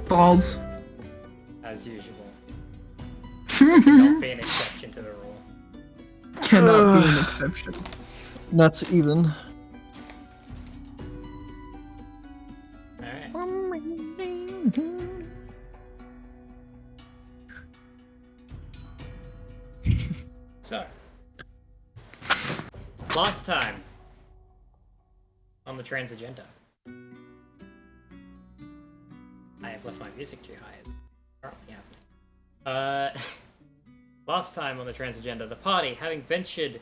Balls. As usual. Cannot be an exception to the rule. Cannot be an exception. Not even. Alright. So, last time on the trans agenda, I have left my music too high. As currently happening. Last time on the trans agenda, the party, having ventured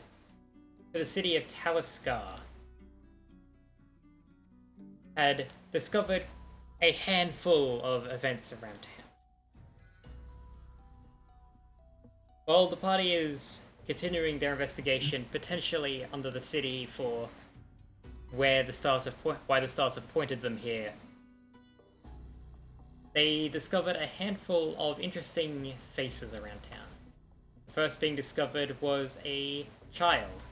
to the city of Taliskar, had discovered a handful of events around town. While the party is continuing their investigation, potentially under the city for why the stars have pointed them here, they discovered a handful of interesting faces around town. The first being discovered was a child,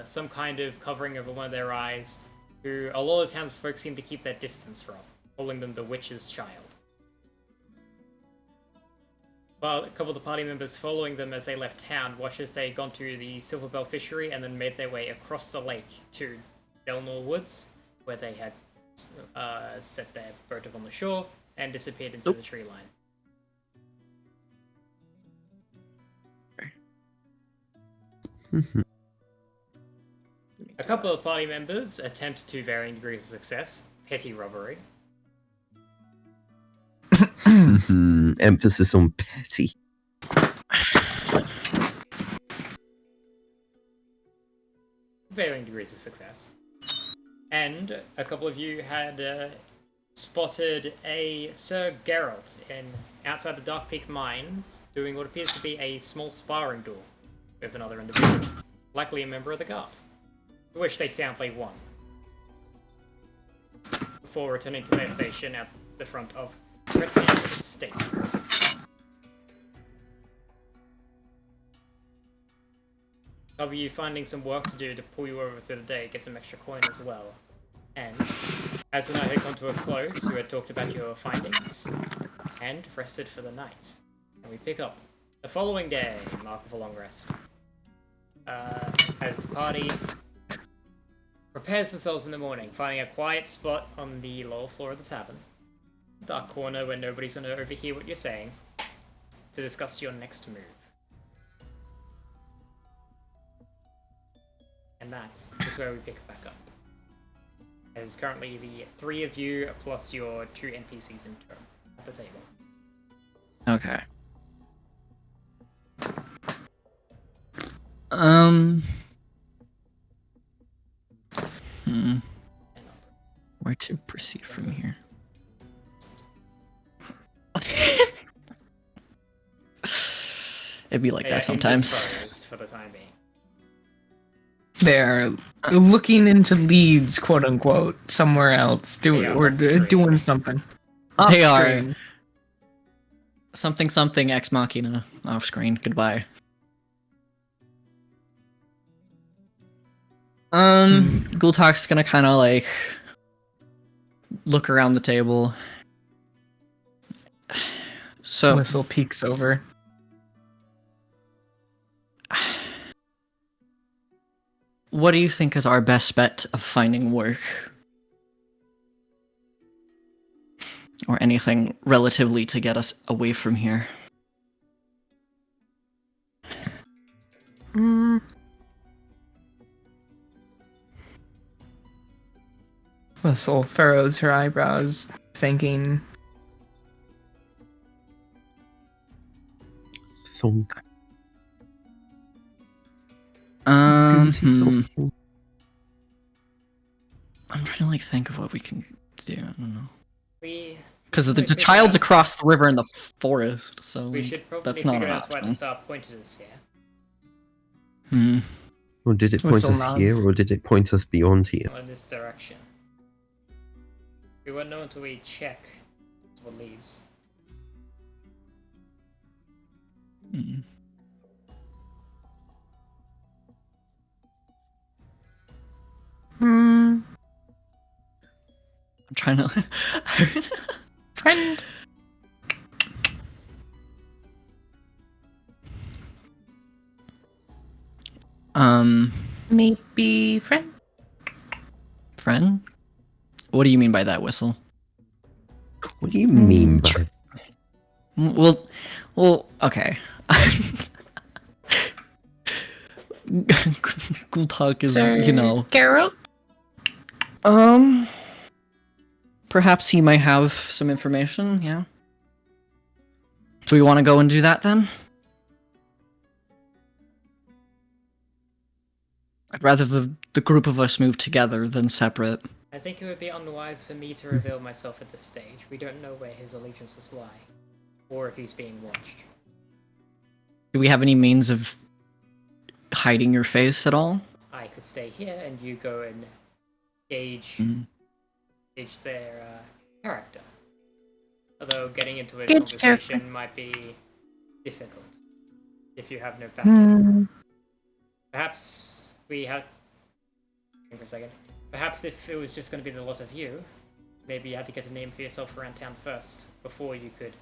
some kind of covering over one of their eyes, who a lot of townsfolk seem to keep their distance from, calling them the witch's child. While a couple of the party members following them as they left town watched as they gone to the Silverbell fishery and then made their way across the lake to Delnor Woods, where they had set their boat up on the shore and disappeared into the tree line. A couple of party members attempt to varying degrees of success, petty robbery. Emphasis on petty. Varying degrees of success. And a couple of you had spotted a Sir Geralt outside the Dark Peak Mines doing what appears to be a small sparring duel with another individual, likely a member of the guard, to which they soundly won, before returning to their station at the front of Redford Estate. W finding some work to do to pull you over through the day, get some extra coin as well. And as the night had come to a close, you had talked about your findings and rested for the night. And we pick up the following day, mark of a long rest. As the party prepares themselves in the morning, finding a quiet spot on the lower floor of the tavern, dark corner where nobody's going to overhear what you're saying, to discuss your next move. And that is where we pick back up. There's currently the three of you plus your two NPCs in turn at the table. Okay. Where to proceed from here? It'd be like that sometimes. Indisposed for the time being. They're looking into leads, quote unquote, somewhere else, doing something. They Upstream. something something ex machina off screen. Goodbye. Gultak's gonna kind of like look around the table. So Whistle peeks over. what do you think is our best bet of finding work? Or anything relatively to get us away from here? Whistle furrows her eyebrows, thinking. Thunk. I'm Thunk. trying to like think of what we can do. I don't know. We Because the Wait, figure child's out- across the river in the forest, so we like, should probably that's not figure an out where the option. star pointed us here. Or did it point Whistle us nods. here, or did it point us beyond here? Or in this direction. We won't know until we check what leads. Hmm. I'm trying to. Friend. Maybe friend. Friend? What do you mean by that, Whistle? What do you mean by Well, okay. Gultak is, you know. Geralt. Perhaps he might have some information, yeah. Do we want to go and do that then? I'd rather the group of us move together than separate. I think it would be unwise for me to reveal myself at this stage. We don't know where his allegiances lie, or if he's being watched. Do we have any means of hiding your face at all? I could stay here and you go and gauge their character. Although getting into a Gauge conversation might be difficult if you have no backing. Perhaps we have. Think for a second. Perhaps if it was just going to be the lot of you, maybe you had to get a name for yourself around town first before you could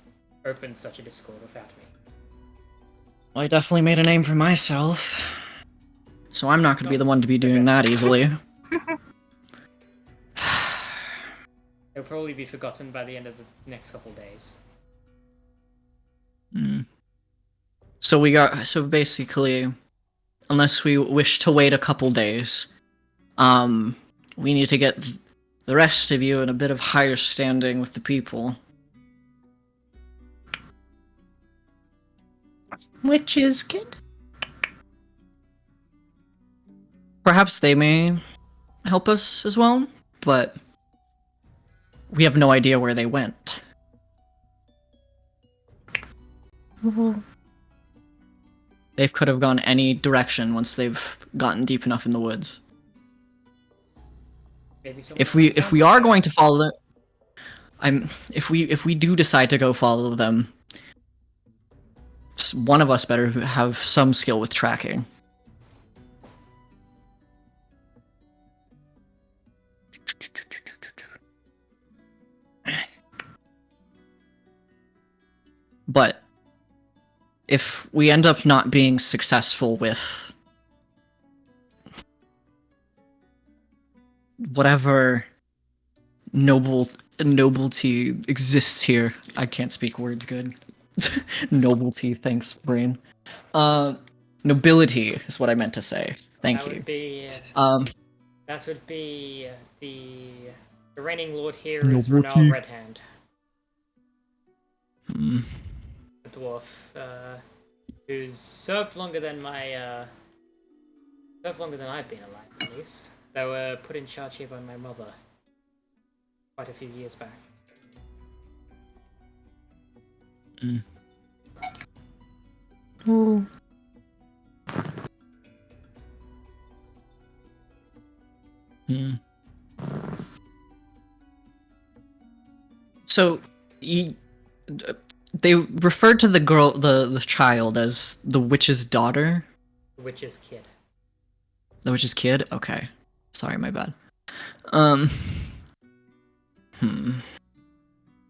open such a Discord without me. Well, I definitely made a name for myself. So I'm not going to be the one to be doing that easily. It'll probably be forgotten by the end of the next couple days. So basically, unless we wish to wait a couple days, we need to get the rest of you in a bit of higher standing with the people. Which is good. Perhaps they may help us as well, but we have no idea where they went. They could have gone any direction once they've gotten deep enough in the woods. Maybe If we are going to follow them, if we do decide to go follow them, one of us better have some skill with tracking. But if we end up not being successful with whatever nobility exists here, I can't speak words good. Nobility, thanks, brain. Nobility is what I meant to say. Thank that you. Would be, that would be the reigning lord here is Renal Redhand. A dwarf, who's served longer than I've been alive, at least. They were put in charge here by my mother quite a few years back. Ooh. So, they referred to the girl, the child, as the witch's daughter. The witch's kid. The witch's kid. Okay, sorry, my bad. Um.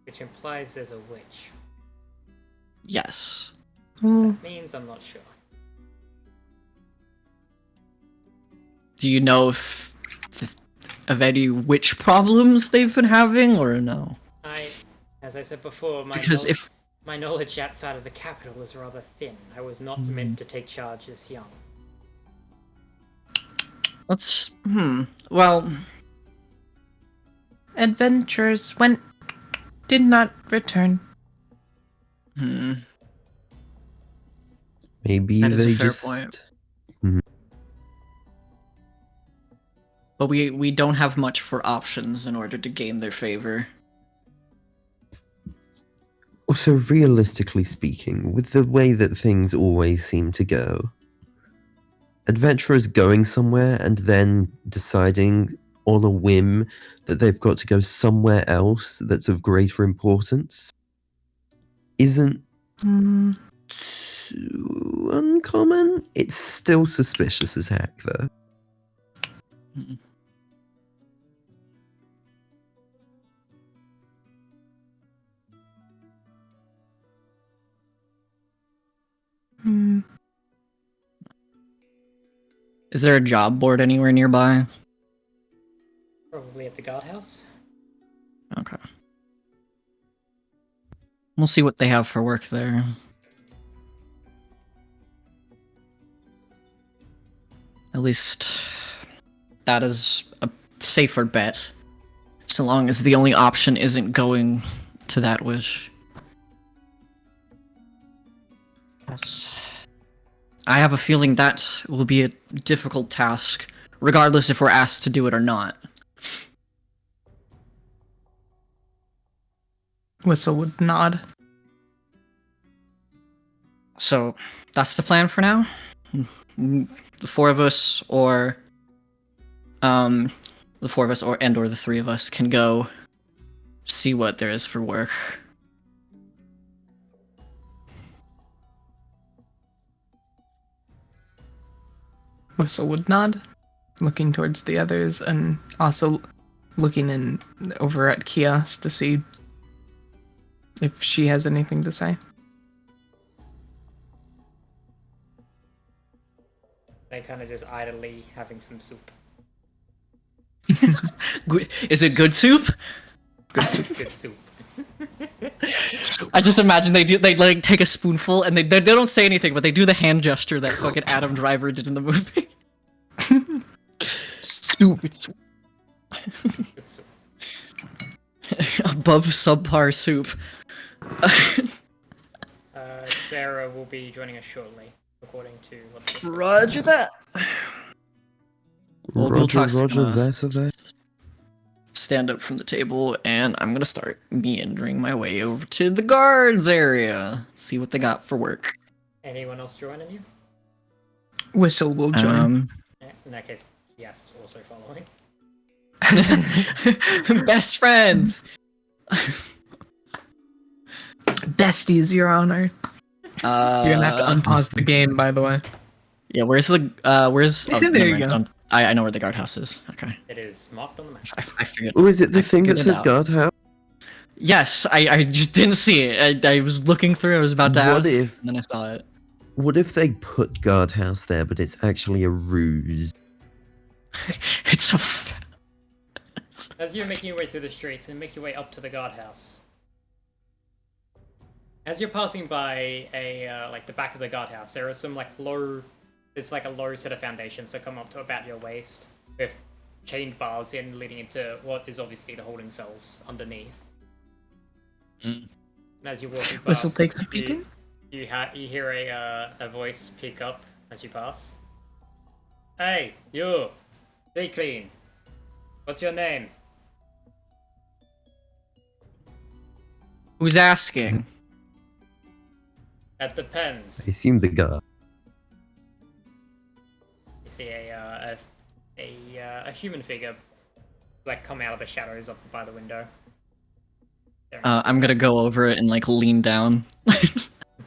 Which implies there's a witch. Yes. Well, That means I'm not sure. Do you know if of any witch problems they've been having, or no? As I said before, Because if my knowledge outside of the capital is rather thin. I was not meant to take charge this young. let's well, adventurers did not return. Maybe That is a they fair just. point. But we don't have much for options in order to gain their favor. Also, realistically speaking, with the way that things always seem to go, adventurers going somewhere and then deciding on a whim that they've got to go somewhere else that's of greater importance isn't too uncommon. It's still suspicious as heck, though. Is there a job board anywhere nearby? Probably at the guardhouse. Okay. We'll see what they have for work there. At least that is a safer bet. So long as the only option isn't going to that wish. Yes. I have a feeling that will be a difficult task, regardless if we're asked to do it or not. Whistle would nod. So that's the plan for now. The four of us, or the three of us can go see what there is for work. Whistle would nod, looking towards the others, and also looking over at Kios to see if she has anything to say. They kind of just idly having some soup. Is it good soup? It's good soup. I just imagine they like take a spoonful and they don't say anything, but they do the hand gesture that fucking Adam Driver did in the movie. Soup. Good soup. Above subpar soup. Sarah will be joining us shortly, according to what. Roger that. Well, Roger, Gulchak's Roger, gonna that. stand up from the table, and I'm gonna start meandering my way over to the guards area. See what they got for work. Anyone else joining you? Whistle will join. In that case, yes, is also following. Best friends. Besties, Your Honor. You're gonna have to unpause the game, by the way. Yeah, where's the Oh, There never you mind. go. I know where the guardhouse is. Okay, It is marked on the map. I figured. Oh, is it the I thing that figured it says out. guardhouse? Yes, I just didn't see it. I was looking through. I was about to What ask, if- and then I saw it. What if they put guardhouse there, but it's actually a ruse? It's a. As you're making your way through the streets and make your way up to the guardhouse, as you're passing by like the back of the guardhouse, there are some there's like a low set of foundations that come up to about your waist, with chained bars in leading into what is obviously the holding cells underneath. Mm. And as you're walking past, Whistle takes a peek in. you hear a voice pick up as you pass. Hey, you! Stay clean. What's your name? Who's asking? That depends. I assume the guard. You see a human figure like come out of the shadows up by the window. I'm gonna go over it and like lean down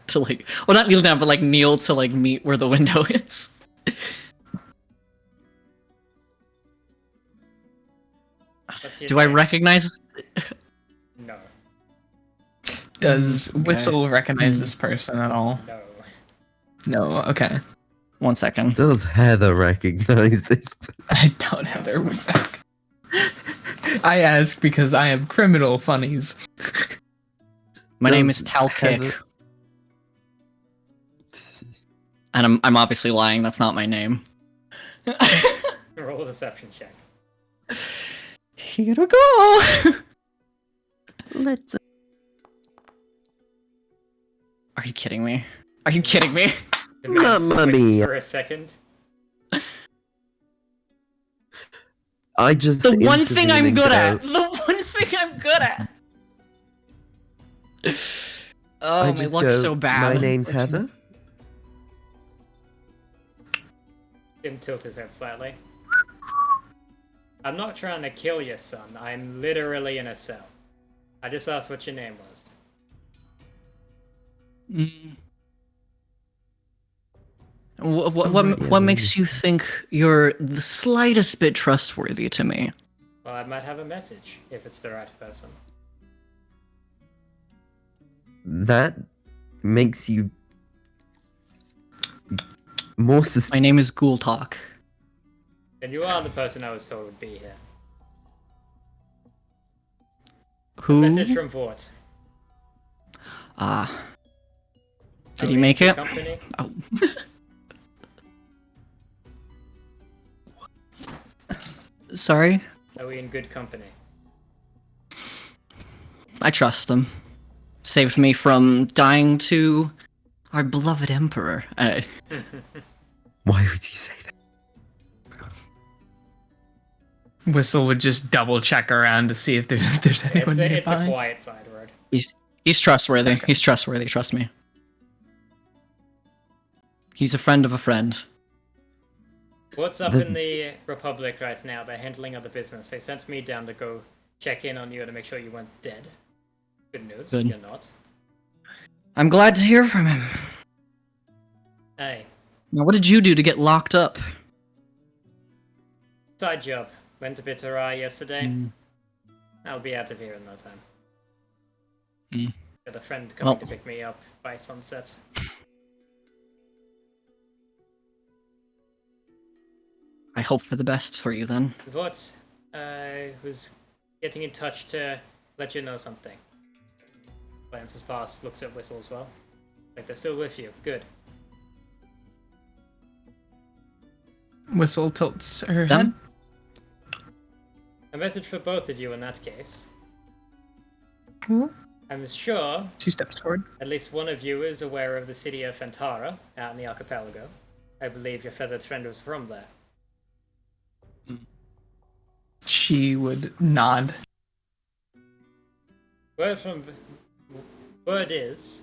to like, well, not kneel down, but like kneel to like meet where the window is. What's your Do I name? recognize? No. Does Okay. Whistle recognize this person at all? No. No. Okay. 1 second. Does Heather recognize this? I don't have their wig back. I ask because I have criminal funnies. My name Does is Talkick, Heather- and I'm obviously lying. That's not my name. Roll a deception check. Here we go. Let's. Are you kidding me? Are you kidding me? The man Mamma squints mia. for a second. I just. The one thing I'm intervene and good go, at. The one thing I'm good at. Oh, I my just luck's go, so bad. My name's Heather. Tim tilts his head slightly. I'm not trying to kill your son. I'm literally in a cell. I just asked what your name was. Mm. Alright, What yeah, makes you think you're the slightest bit trustworthy to me? Well, I might have a message if it's the right person. That makes you more suspicious. My name is Ghoul Talk. And you are the person I was told would be here. Who? Message from Vort. Ah. Did Are he we make in it? good company? Oh. Sorry? Are we in good company? I trust him. Saved me from dying to our beloved Emperor. Why would you say that? Whistle would just double check around to see if there's anyone It's a nearby. quiet side road. He's trustworthy. Okay. He's trustworthy, trust me. He's a friend of a friend. What's up The- in the Republic right now? They're handling other business. They sent me down to go check in on you to make sure you weren't dead. Good news, Good. you're not. I'm glad to hear from him. Hey, Now, what did you do to get locked up? side job. Went to Bitterai yesterday. Mm. I'll be out of here in no time. Mm. Got a friend coming Well- to pick me up by sunset. I hope for the best for you then. Vort was getting in touch to let you know something. Glances past, looks at Whistle as well. Like they're still with you. Good. Whistle tilts her head. Them? A message for both of you in that case. Cool. I'm sure She steps forward. at least one of you is aware of the city of Fantara out in the archipelago. I believe your feathered friend was from there. She would nod. Word is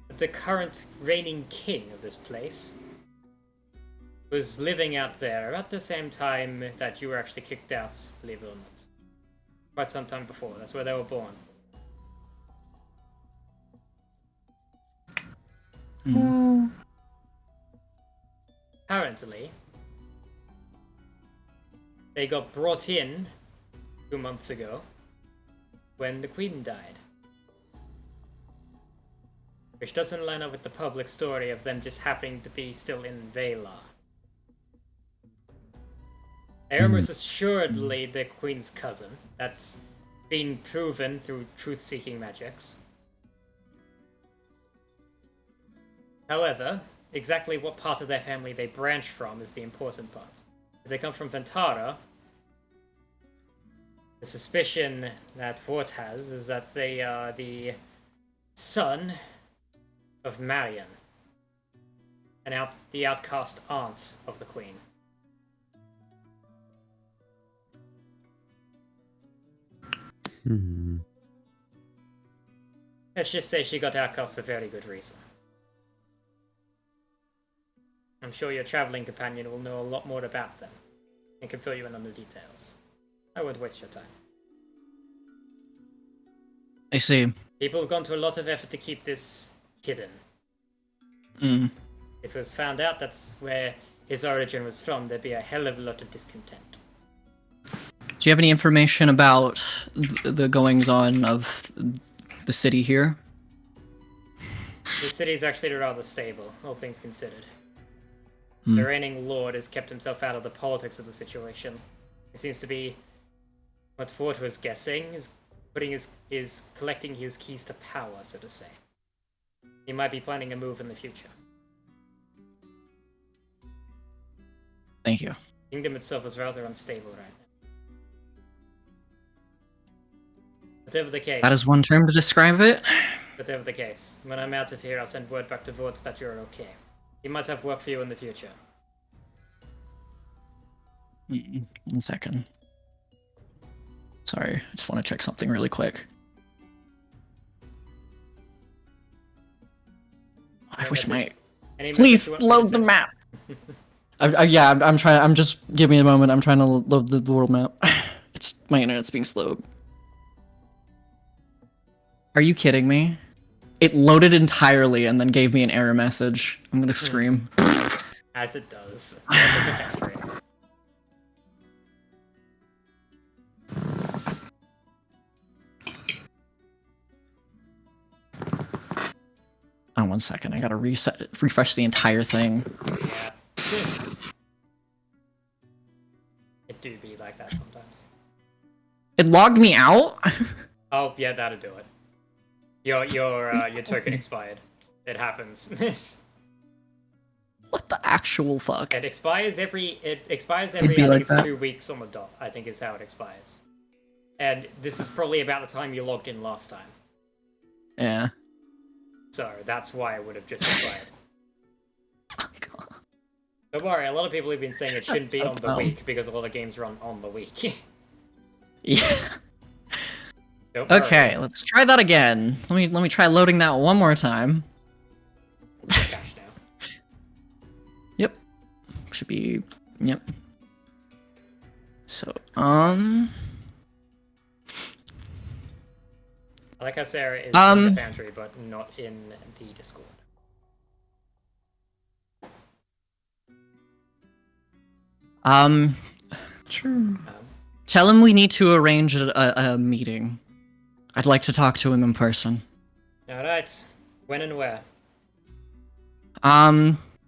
that the current reigning king of this place was living out there about the same time that you were actually kicked out, believe it or not. Quite some time before. That's where they were born. Mm. Apparently, they got brought in 2 months ago when the queen died. Which doesn't line up with the public story of them just happening to be still in Vela. They are most assuredly the queen's cousin. That's been proven through truth-seeking magics. However, exactly what part of their family they branch from is the important part. If they come from Vantara, the suspicion that Vort has is that they are the son of Marion, the outcast aunt of the queen. Hmm. Let's just say she got outcast for very good reason. I'm sure your traveling companion will know a lot more about them and can fill you in on the details. I won't waste your time. I see. People have gone to a lot of effort to keep this hidden. Mm. If it was found out that's where his origin was from, there'd be a hell of a lot of discontent. Do you have any information about the goings-on of the city here? The city's actually rather stable, all things considered. Hmm. The reigning lord has kept himself out of the politics of the situation. It seems to be what Fort was guessing is collecting his keys to power, so to say. He might be planning a move in the future. Thank you. The kingdom itself is rather unstable right now. Whatever the case. That is one term to describe it. Whatever the case. When I'm out of here, I'll send word back to Vort that you're okay. He might have work for you in the future. 1 second. Sorry, I just want to check something really quick. I wish my... Any Please message you want me to load the send? map! Yeah, I'm trying. I'm just... Give me a moment. I'm trying to load the world map. My internet's being slowed. Are you kidding me? It loaded entirely and then gave me an error message. I'm gonna scream. As it does. Welcome to factory. Oh, 1 second. I gotta refresh the entire thing. Yeah. It do be like that sometimes. It logged me out? Oh, yeah, that'll do it. Your token expired. It happens. What the actual fuck? It expires every be I think like it's that. 2 weeks on the dot, I think is how it expires. And this is probably about the time you logged in last time. Yeah. So that's why it would have just expired. Oh, God. Don't worry, a lot of people have been saying it shouldn't be so on the dumb. week because a lot of games run on the week. Yeah. Don't worry. Okay, let's try that again. Let me try loading that one more time. Cash now. Yep. Should be... Yep. So, I like how Sarah is in the foundry, but not in the Discord. True. Tell him we need to arrange a meeting. I'd like to talk to him in person. Alright. When and where?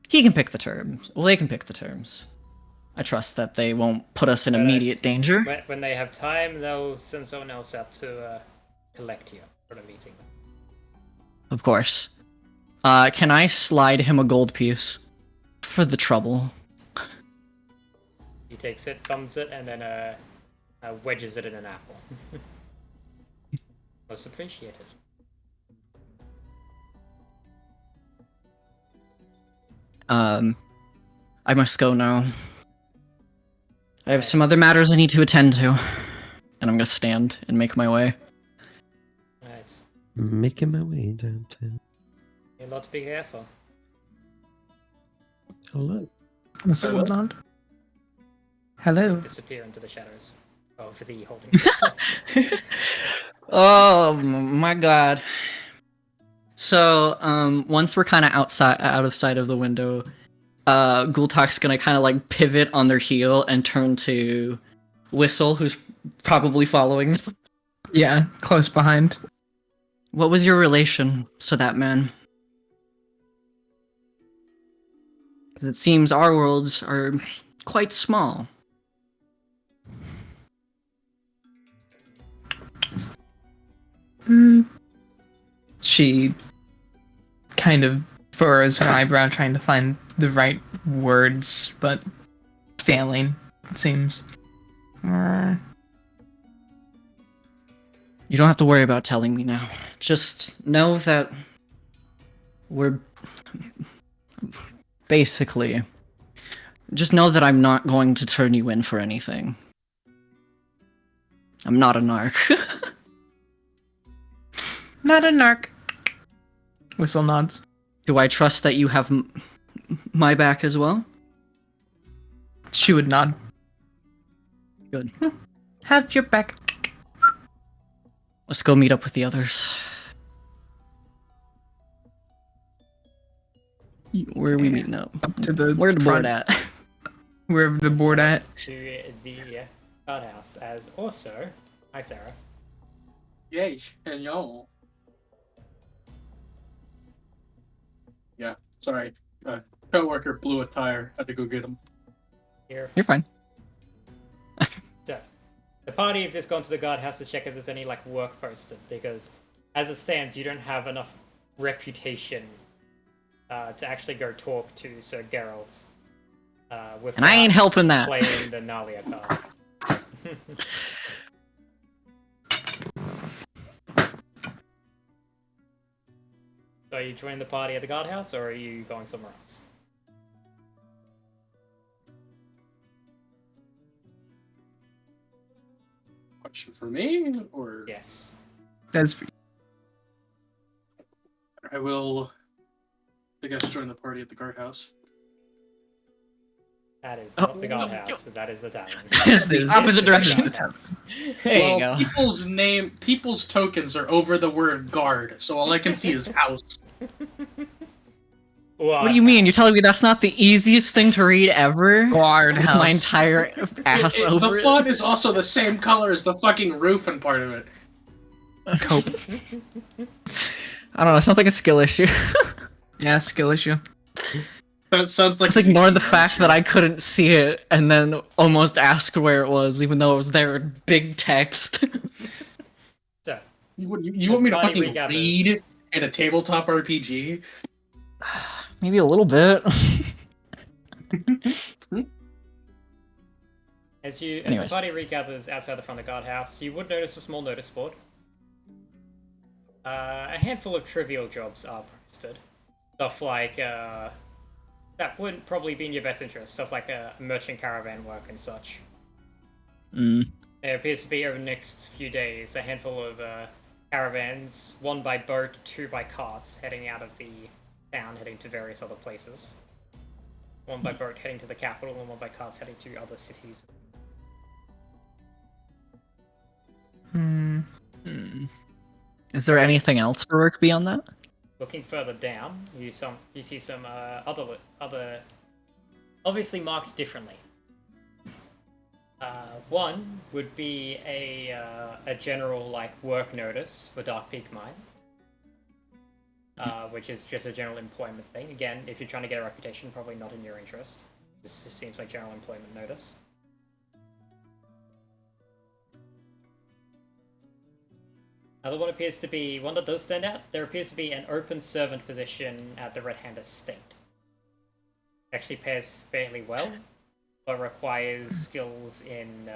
He can pick the terms. Well, they can pick the terms. I trust that they won't put us in Alright. immediate danger. When they have time, they'll send someone else out to collect you for the meeting. Of course. Can I slide him a gold piece? For the trouble. He takes it, thumbs it, and then wedges it in an apple. Most appreciated. I must go now. I have some other matters I need to attend to. And I'm gonna stand and make my way. Alright. Making my way downtown. You'll have to be careful. Hello. Mr. Woodland? Hello. Disappear into the shadows of the holding. Oh my god. So, once we're kind of out of sight of the window, Gultak's gonna kind of like pivot on their heel and turn to Whistle, who's probably following. Yeah, close behind. What was your relation to that man? It seems our worlds are quite small. She kind of furrows her eyebrow, trying to find the right words, but failing, it seems. You don't have to worry about telling me now. Just know that we're basically... Just know that I'm not going to turn you in for anything. I'm not a narc. Not a narc. Whistle nods. Do I trust that you have my back as well? She would nod. Good. Have your back. Let's go meet up with the others. Where are we meeting up? Up to the Where the board front. at? Wherever the board at. To the guardhouse, as also... Hi, Sarah. Yay, and y'all. Yeah, sorry. Coworker blew a tire. Had to go get him. Here. You're fine. So, the party have just gone to the guardhouse to check if there's any, like, work posted, because as it stands, you don't have enough reputation to actually go talk to Sir Geralt. And I ain't helping that. Playing the Nalia card. So are you joining the party at the guardhouse, or are you going somewhere else? Question for me, or Yes. That's I will, I guess, join the party at the guardhouse. That is Oh. not the guardhouse, that is the tavern. It's the opposite direction. There you go. People's tokens are over the word guard, so all I can see is house. What do you mean? You're telling me that's not the easiest thing to read ever? guard With house. my entire ass over The it. font is also the same color as the fucking roof and part of it. Cope. I don't know. It sounds like a skill issue. Yeah, skill issue. That sounds like Let's ignore the fact that I couldn't see it and then almost ask where it was, even though it was there in big text. So, You want me to Body fucking regathers. read in a tabletop RPG? Maybe a little bit. as the Anyways. party regathers outside the front of the guardhouse, you would notice a small notice board. A handful of trivial jobs are posted. Stuff like, that wouldn't probably be in your best interest. Stuff like merchant caravan work and such. There appears to be, over the next few days, a handful of caravans, one by boat, two by carts, heading out of the town, heading to various other places. One by boat heading to the capital, and one by carts heading to other cities. Is there anything else for work beyond that? Looking further down, you see some other obviously marked differently. One would be a general like work notice for Dark Peak Mine, which is just a general employment thing. Again, if you're trying to get a reputation, probably not in your interest. This just seems like general employment notice. Another one appears to be one that does stand out. There appears to be an open servant position at the Red Hand Estate. Actually pays fairly well, but requires skills in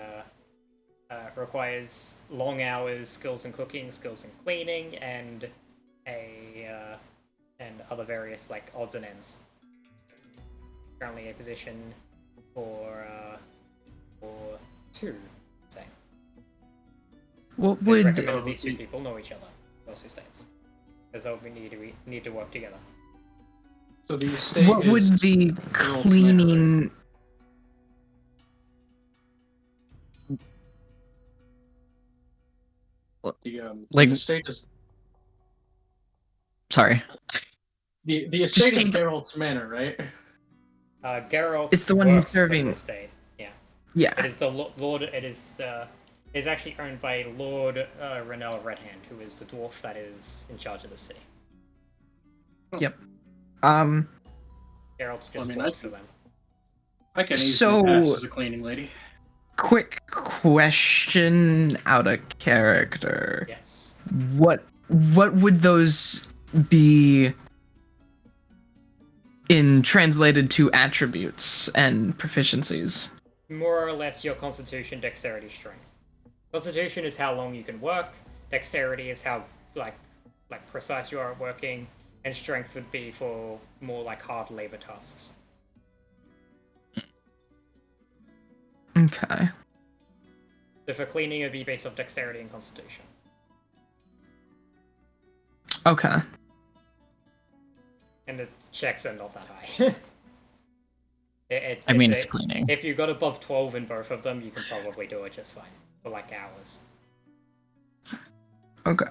requires long hours, skills in cooking, skills in cleaning, and and other various like odds and ends. Currently a position for two, say. What It's would recommended these two people know each other, those two states, because they'll need to work together. So the estate what would is the Geralt's cleaning Like- the estate is Sorry. the estate is Just- Geralt's manor, right? Geralt. It's the one who's works for the serving- estate. Yeah. Yeah. It is the Lord. It is actually owned by Lord Renell Redhand, who is the dwarf that is in charge of the city. Yep. Geralt just I mean, works I for can- them. I can easily So- pass as a cleaning lady. Quick question out of character. Yes. What would those be in translated to attributes and proficiencies? More or less your constitution, dexterity, strength. Constitution is how long you can work. Dexterity is how like precise you are at working, and strength would be for more like hard labor tasks. Okay. So for cleaning, it would be based off dexterity and constitution. Okay. And the checks are not that high. I mean, it's it's cleaning. If you got above 12 in both of them, you can probably do it just fine for like hours. Okay.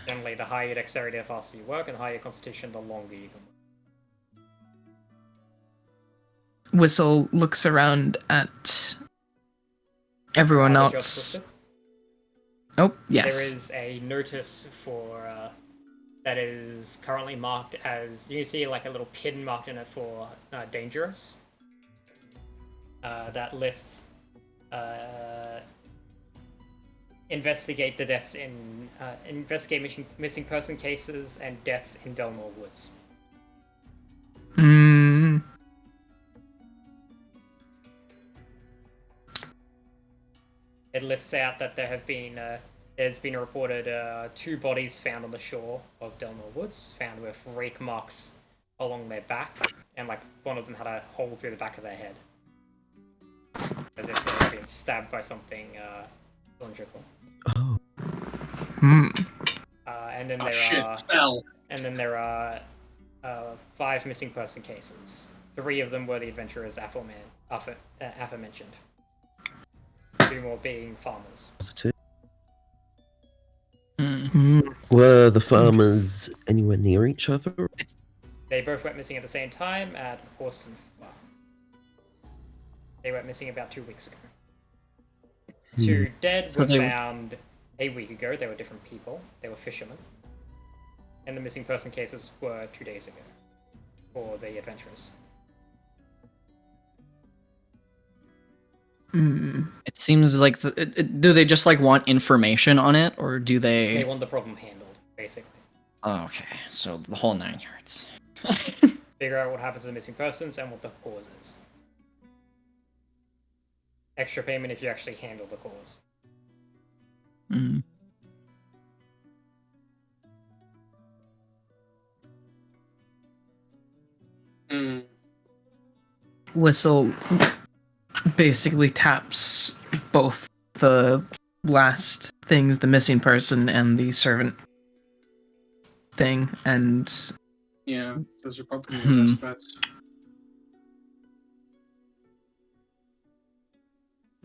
Generally, the higher your dexterity, the faster you work, and the higher your constitution, the longer you can work. Whistle looks around at everyone Other jobs else. listed. Oh, yes. There is a notice for that is currently marked as, you see like a little pin marked in it for dangerous. That lists investigate the deaths in investigate missing person cases and deaths in Delmore Woods. Mm, It lists out that there have been there's been reported 2 bodies found on the shore of Delmore Woods, found with rake marks along their back, and like one of them had a hole through the back of their head, as if they had been stabbed by something cylindrical. Oh, hmm. And then Oh there shit, are Sal. 5 missing person cases. 3 of them were the adventurers aforementioned. 2 more being farmers. two. Mm. Were the farmers anywhere near each other? They both went missing at the same time at Horson Farm. They went missing about 2 weeks ago. 2 dead So were they- found a week ago. They were different people. They were fishermen. And the missing person cases were 2 days ago for the adventurers. Mm. It seems like do they just like want information on it, or do They they? want the problem handled, basically. Oh, okay, so the whole 9 yards. Figure out what happened to the missing persons and what the cause is. Extra payment if you actually handle the cause. Mm. Mm. Whistle basically taps both the last things, the missing person and the servant thing, and Yeah, those are probably your best bets.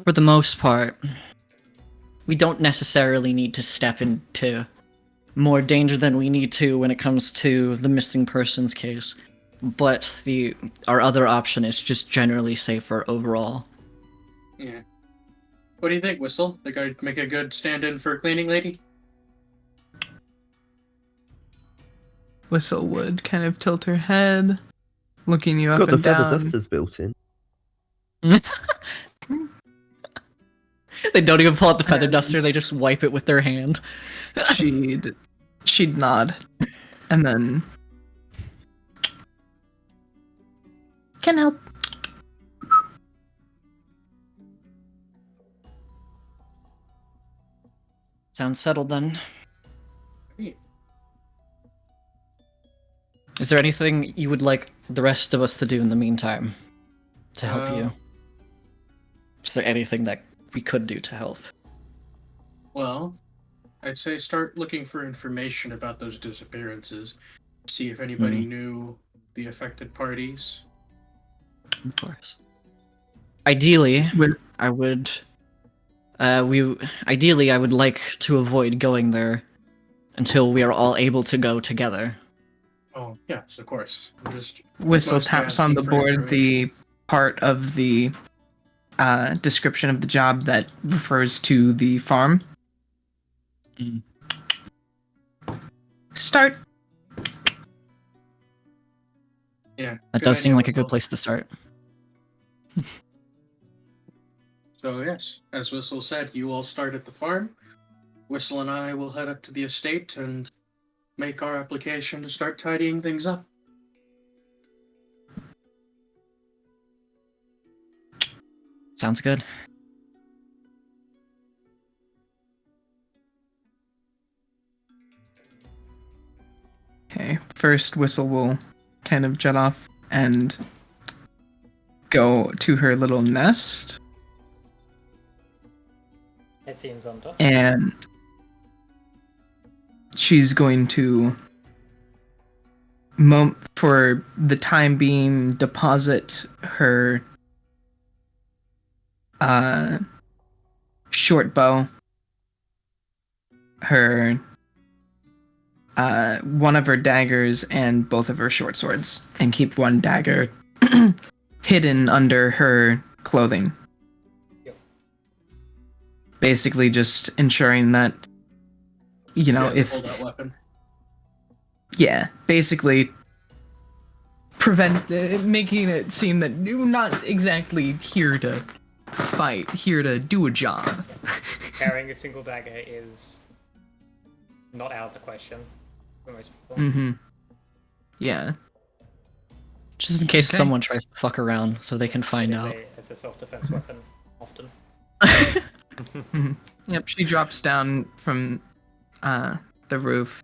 For the most part, we don't necessarily need to step into more danger than we need to when it comes to the missing persons case. But our other option is just generally safer overall. Yeah. What do you think, Whistle? Think I'd make a good stand-in for a cleaning lady? Whistle would kind of tilt her head, looking you up Got the and feather down. dusters built in. They don't even pull out the feather And- duster, they just wipe it with their hand. She'd nod, and then can help. Sounds settled then. Great. Is there anything you would like the rest of us to do in the meantime to help you? Is there anything that we could do to help? Well, I'd say start looking for information about those disappearances. See if anybody knew the affected parties. Of course. Ideally, With- I would. Ideally, I would like to avoid going there until we are all able to go together. Oh, yes, of course. Just Whistle mostly taps on asking the for board the information. part of the description of the job that refers to the farm. Mm. Start. Yeah. That good does seem idea, like a good Whistle. place to start. So yes, as Whistle said, you all start at the farm. Whistle and I will head up to the estate and make our application to start tidying things up. Sounds good. Okay. First, Whistle will kind of jet off and go to her little nest, It seems on top. and she's going to, for the time being, deposit her short bow her one of her daggers and both of her short swords, and keep one dagger hidden under her clothing. Yep. Basically, just ensuring that if hold that weapon. yeah, basically prevent making it seem that you're not exactly here to fight, here to do a job. Carrying a single dagger is not out of the question for most people. Mm-hmm. Yeah. Just in case Okay. someone tries to fuck around, so they can find out. It's a self-defense weapon, often. Yep, she drops down from the roof,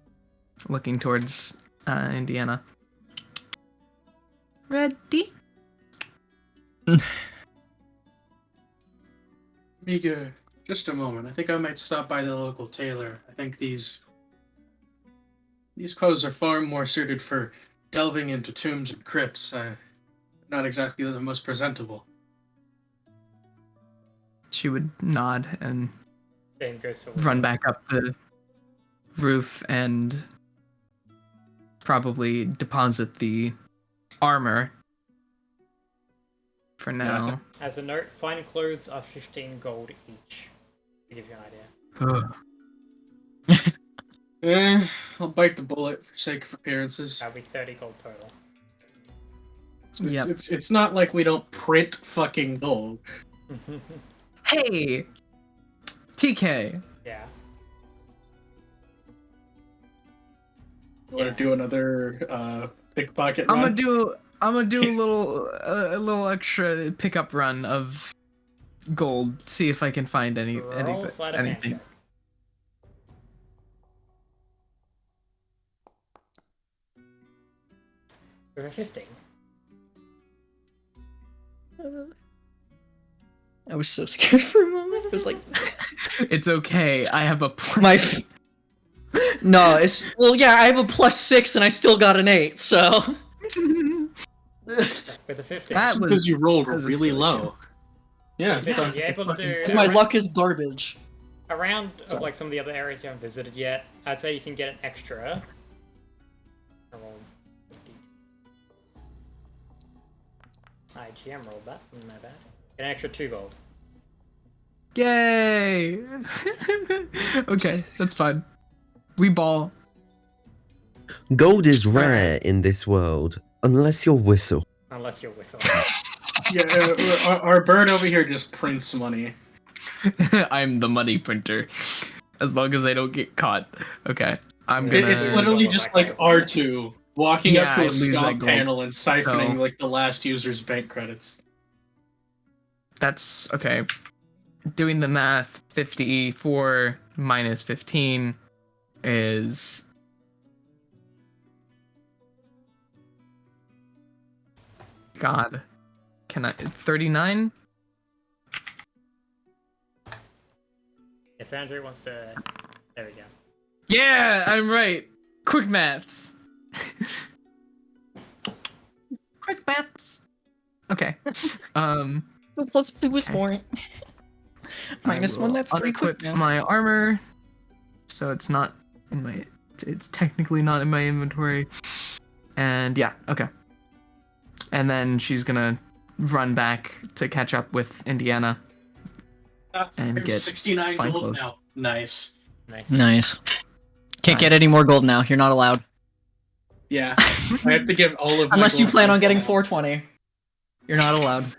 looking towards Indiana. Ready? Miga, just a moment. I think I might stop by the local tailor. I think these clothes are far more suited for delving into tombs and crypts. Not exactly the most presentable. She would nod and Same goes for run back up the roof and probably deposit the armor for now. As a note, fine clothes are 15 gold each. To give you an idea. I'll bite the bullet for sake of appearances. That'll be 30 gold total. Yep. It's not like we don't print fucking gold. Hey, TK. Yeah. You want to do another pickpocket I'm run? gonna do a little extra pickup run of gold. See if I can find Roll sleight of hand anything. check. With a 15. I was so scared for a moment. It was like, It's okay. I have a plan. no, it's well, yeah. I have a +6 and I still got an 8. So With a 15. That was Because you rolled that was a really skill low. Yeah, With a 15, you're able to do because my luck is garbage. a round of like some of the other areas you haven't visited yet. I'd say you can get an extra. Roll 50. IGM rolled that. My bad. Get an extra 2 gold. Yay! Okay, that's fine. We ball. Gold is rare in this world, unless you're Whistle. Unless you're Whistle. Yeah, our bird over here just prints money. I'm the money printer. As long as I don't get caught. Okay. I'm gonna. It's literally just like R2 walking up Yeah, to I a lose that scop gold. panel and siphoning So- like the last user's bank credits. That's okay. Doing the math, 54 minus 15 is. God. Can I. 39? If Andrew wants to. There we go. Yeah, I'm right. Quick maths. Quick maths. Okay. +2 is more. I -1, will that's 3 quick unequip maths. my armor, so it's not in my. It's technically not in my inventory. And yeah, okay. And then she's gonna run back to catch up with Indiana and There's get 69 fine gold clothes. now. Nice. Nice. Nice. Can't get Nice. any more gold now. You're not allowed. Yeah, I have to give all of my Unless you gold plan on points getting back. 420. You're not allowed.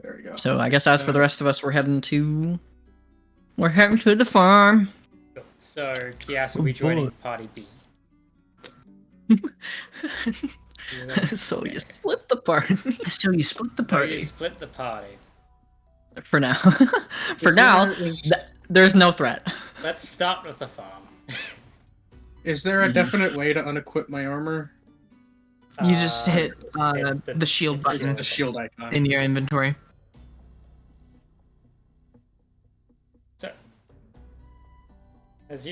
There we go. So I guess as for the rest of us, we're heading to the farm. So, Kias will be joining Party B. So you split the party So you split the So you party. split the party. for now. For now, there's no threat. Let's start with the farm. Is there a definite way to unequip my armor? You just hit hit the shield hit button The shield icon. in your inventory. So, as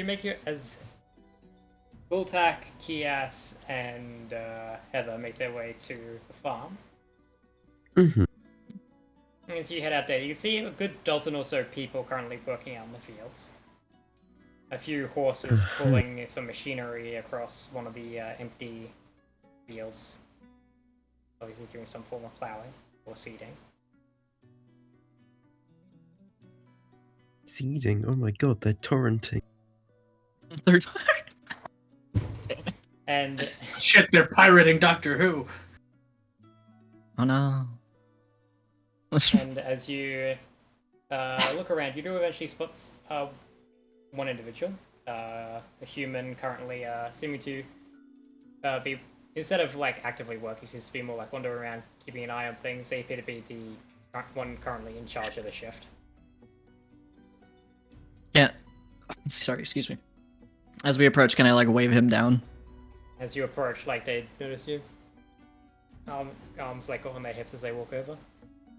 Bultak, Kias, and Heather make their way to the farm, Hmm. as you head out there, you can see a good dozen or so people currently working out in the fields. A few horses pulling some machinery across one of the empty fields. Obviously doing some form of plowing or seeding. Seeding? Oh my god, they're torrenting. Third. And Shit, they're pirating Doctor Who. Oh no. and as you look around, you do eventually spot one individual, a human currently seeming to be, instead of like actively working, seems to be more like wandering around, keeping an eye on things. They appear to be the one currently in charge of the shift. Yeah. Sorry, excuse me. As we approach, can I like wave him down? As you approach, like they notice you. Arms like on their hips as they walk over.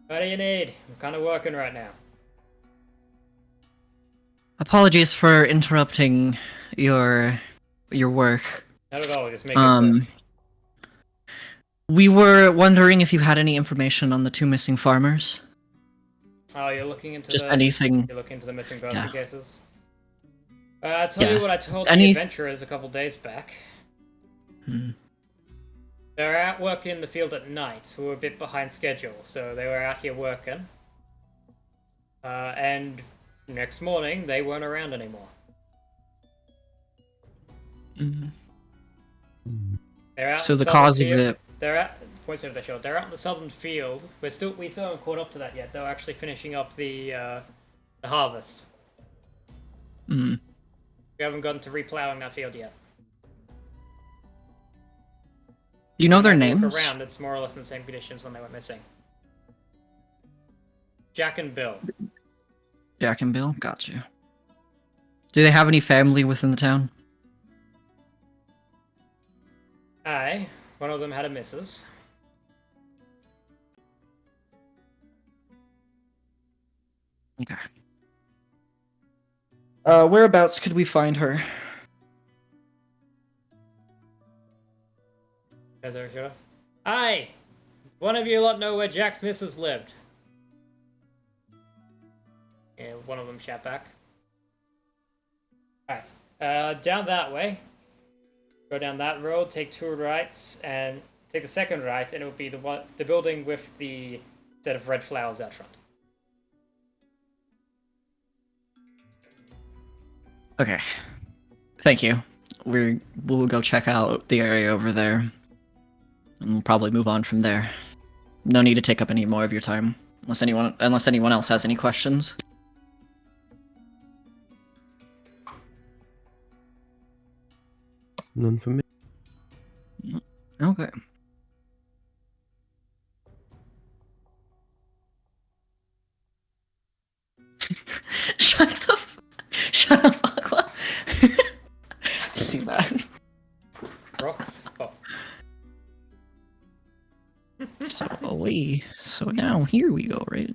What do you need? I'm kind of working right now. Apologies for interrupting your work. Not at all. Just make it clear. We were wondering if you had any information on the 2 missing farmers. Oh, you're looking into Just the anything. You're looking into the missing person Yeah. cases. I'll tell Yeah. you what I told the Any- adventurers a couple days back. Hmm. They're out working in the field at night. We were a bit behind schedule, so they were out here working. And next morning, they weren't around anymore. Mhm. They're out. So in the southern cause of field- it. They're at points over their shoulder. They're out in the southern field. We still haven't caught up to that yet. They're actually finishing up the harvest. Mm. We haven't gotten to replowing that field yet. You know their When you names? look around, it's more or less in the same conditions when they went missing. Jack and Bill. Jack and Bill? Got you. Do they have any family within the town? Aye. One of them had a missus. Okay. Whereabouts could we find her? Guys over here. Aye! One of you lot know where Jack's missus lived. Yeah, one of them shout back. Alright. Down that way. Go down that road, take 2 rights, and take the second right, and it will be the building with the set of red flowers out front. Okay. Thank you. We'll go check out the area over there. And we'll probably move on from there. No need to take up any more of your time. Unless anyone else has any questions. None for me. Okay. Shut up, Aqua. I see that. Rocks? Oh. So now here we go, right?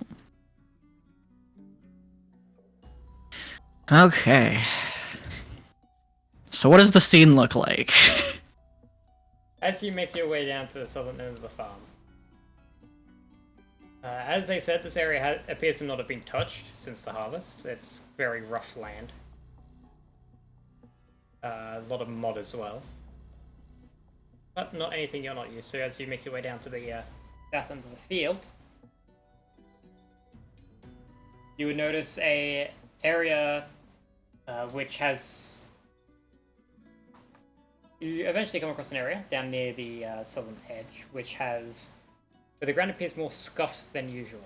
Okay. So what does the scene look like? As you make your way down to the southern end of the farm. As they said, this area appears to not have been touched since the harvest. It's very rough land. A lot of mud as well. But not anything you're not used to as you make your way down to the south end of the field. You would notice a area which has... You eventually come across an area down near the southern edge, which has... where the ground appears more scuffed than usual.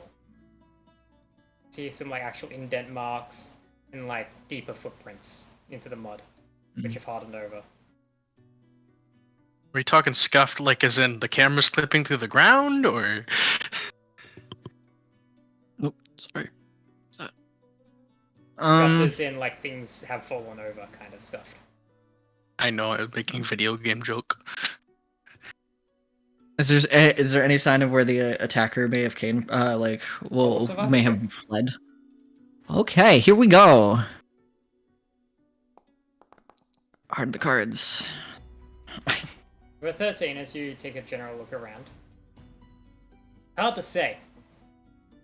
See some like actual indent marks and like deeper footprints into the mud, which have hardened over. Are we talking scuffed like as in the camera's clipping through the ground, or? Oh, sorry. What's that? Scuffed as in like things have fallen over, kind of scuffed. I know I'm making video game joke. Is there any sign of where the attacker may have may have fled? Okay, here we go. Hard the cards. For 13, as you take a general look around, hard to say.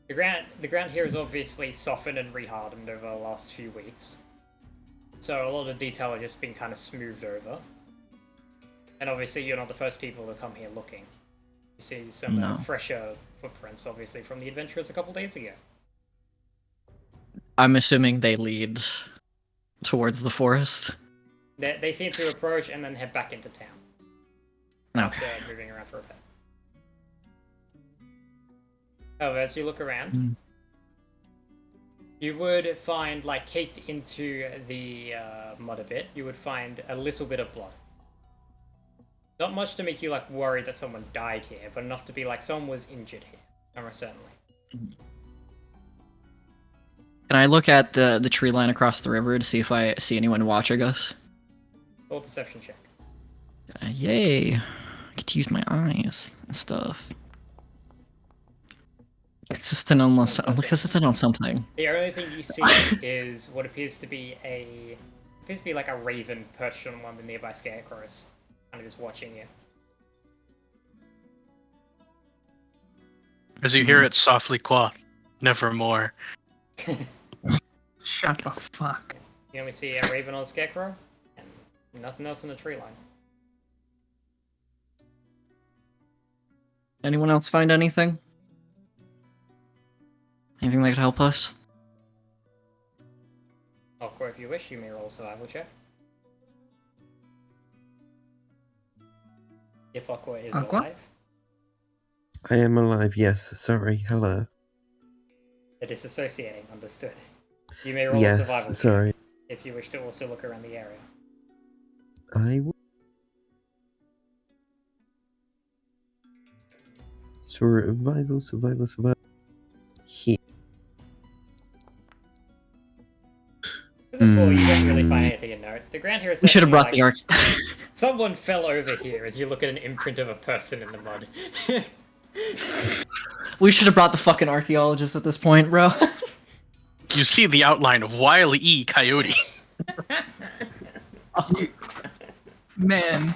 The ground here is obviously softened and rehardened over the last few weeks. So a lot of detail has just been kind of smoothed over. And obviously you're not the first people to come here looking. You see some fresher footprints, obviously, from the adventurers a couple days ago. I'm assuming they lead towards the forest. They seem to approach and then head back into town. Okay. After moving around for a bit. However, as you look around, you would find, like, caked into the mud a bit, you would find a little bit of blood. Not much to make you, like, worried that someone died here, but enough to be like, someone was injured here, almost certainly. Can I look at the tree line across the river to see if I see anyone watching us? Roll a perception check. Yay. I get to use my eyes and stuff. Consistent on something. The only thing you see is what appears to be like a raven perched on one of the nearby scarecrows, kind of just watching you. As you hear it softly quack, nevermore. Shut the fuck. You only see a raven on a scarecrow, and nothing else in the tree line. Anyone else find anything? Anything that could help us? Aqua, if you wish, you may roll a survival check. If Aqua is alive. I am alive, yes. Sorry, hello. The disassociating, understood. You may roll a survival sorry. check if you wish to also look around the area. I will. Survival. Here. Before, you don't really find anything in note. The ground here is. We should have brought the arc. Someone fell over here as you look at an imprint of a person in the mud. We should have brought the fucking archaeologist at this point, bro. You see the outline of Wile E. Coyote. Man,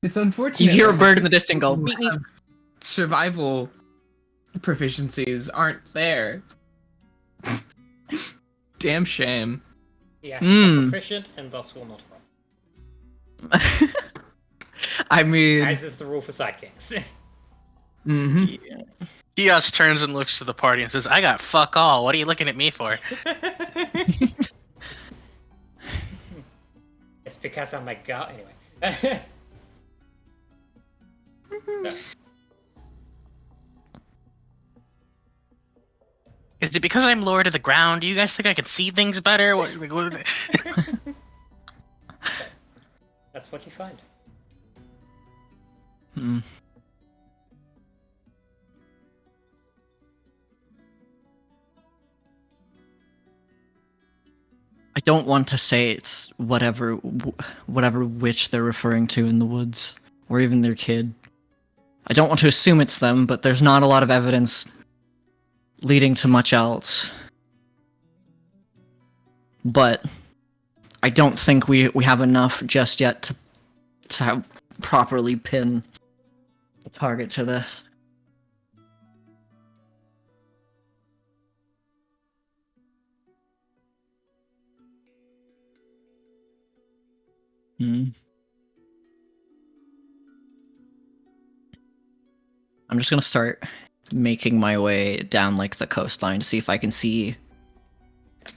it's unfortunate. You hear a bird in the distance go, beep, beep. Survival proficiencies aren't there. Damn shame. Yeah, she's not proficient and thus will not roll. I mean... As is the rule for sidekicks. Mm-hmm. Kios turns and looks to the party and says, I got fuck all. What are you looking at me for? It's because I'm a god. Anyway. Is it because I'm Lord of the Ground? Do you guys think I can see things better? That's what you find. I don't want to say it's whatever witch they're referring to in the woods, or even their kid. I don't want to assume it's them, but there's not a lot of evidence leading to much else. But I don't think we have enough just yet to have properly pin the target to this. I'm just gonna start making my way down like the coastline to see if I can see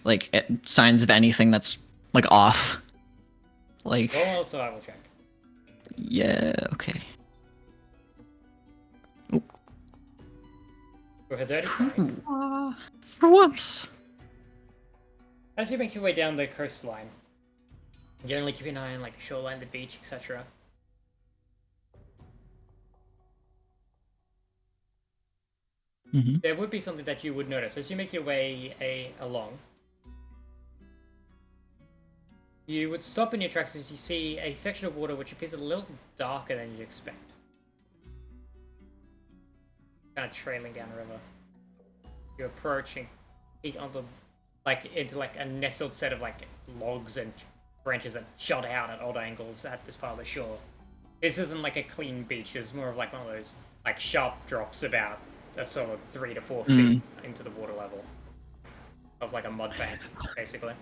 like signs of anything that's like off. Like. Roll a survival check. Yeah. Okay. Oop. With a dirty 20. For once. As you make your way down the coastline, generally keep an eye on like the shoreline, the beach, etc. There would be something that you would notice as you make your way along. You would stop in your tracks as you see a section of water which appears a little darker than you'd expect. Kind of trailing down the river. You're approaching onto into a nestled set of like logs and branches that shot out at odd angles at this part of the shore. This isn't like a clean beach, it's more of like one of those like sharp drops about a solid 3 to 4 feet into the water level of like a mud bank, basically.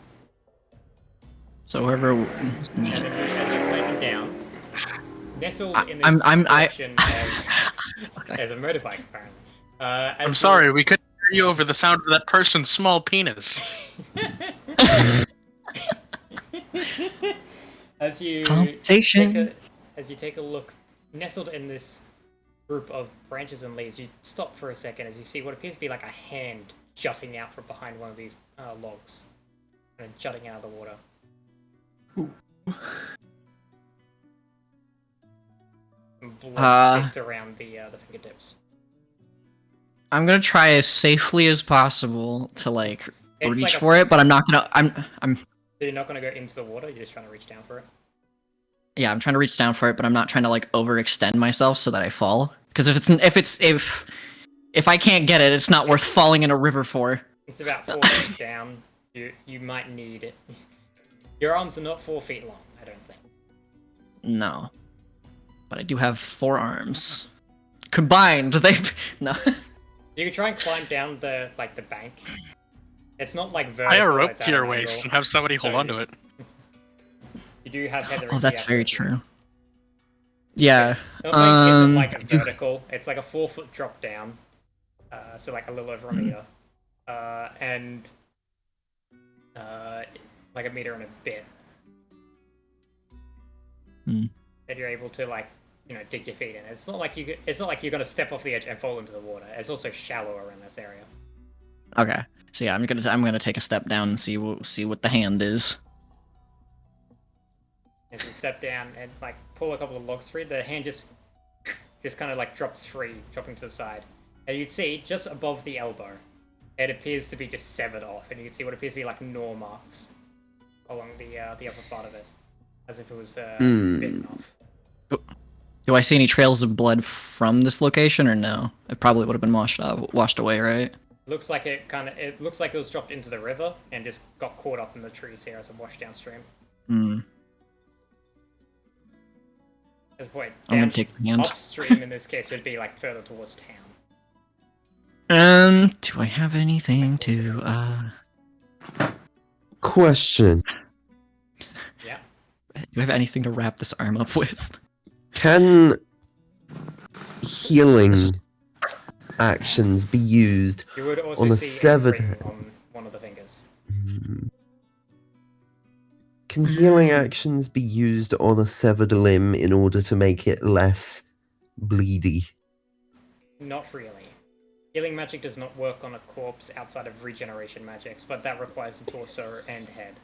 So whoever. And then as you're placing down, nestled in this I'm direction Okay. as a motorbike, apparently. I'm sorry, we couldn't hear you over the sound of that person's small penis. As you Compensation. as you take a look, nestled in this group of branches and leaves, you stop for a second as you see what appears to be like a hand jutting out from behind one of these logs, and jutting out of the water. And blood baked around the fingertips. I'm gonna try as safely as possible to like It's reach like for it, but I'm not gonna. I'm. So you're not going to go into the water. You're just trying to reach down for it. Yeah, I'm trying to reach down for it, but I'm not trying to like overextend myself so that I fall. Because if I can't get it, it's not worth falling in a river for. It's about 4 feet down. You might need it. Your arms are not 4 feet long, I don't think. No, but I do have 4 arms. Combined, they've no. You can try and climb down the bank. It's not like Tie vertical. a rope it's at to your an waist angle. and have somebody hold So onto it. You do have Heather. Oh, that's very true. Yeah. The bank isn't like a I do- vertical. It's like a 4-foot drop down. So like a little over a meter. And like a meter and a bit. That you're able to like, dig your feet in. It's not like you're gonna step off the edge and fall into the water. It's also shallow around this area. Okay. So yeah, I'm gonna take a step down and see what the hand is. As you step down and like pull a couple of logs free, the hand just kind of like drops free, dropping to the side. And you see just above the elbow, it appears to be just severed off, and you can see what appears to be like gnaw marks along the upper part of it, as if it was bitten off. Do I see any trails of blood from this location, or no? It probably would have been washed away, right? Looks like it looks like it was dropped into the river and just got caught up in the trees here as it washed downstream. As a point, I'm gonna take the hand. upstream in this case would be like further towards town. Do I have anything to Question. Yeah. do I have anything to wrap this arm up with? Can healing actions be used You would also on a see severed ring hand? on one of the fingers. Can healing actions be used on a severed limb in order to make it less bleedy? Not really. Healing magic does not work on a corpse outside of regeneration magics, but that requires a torso and head.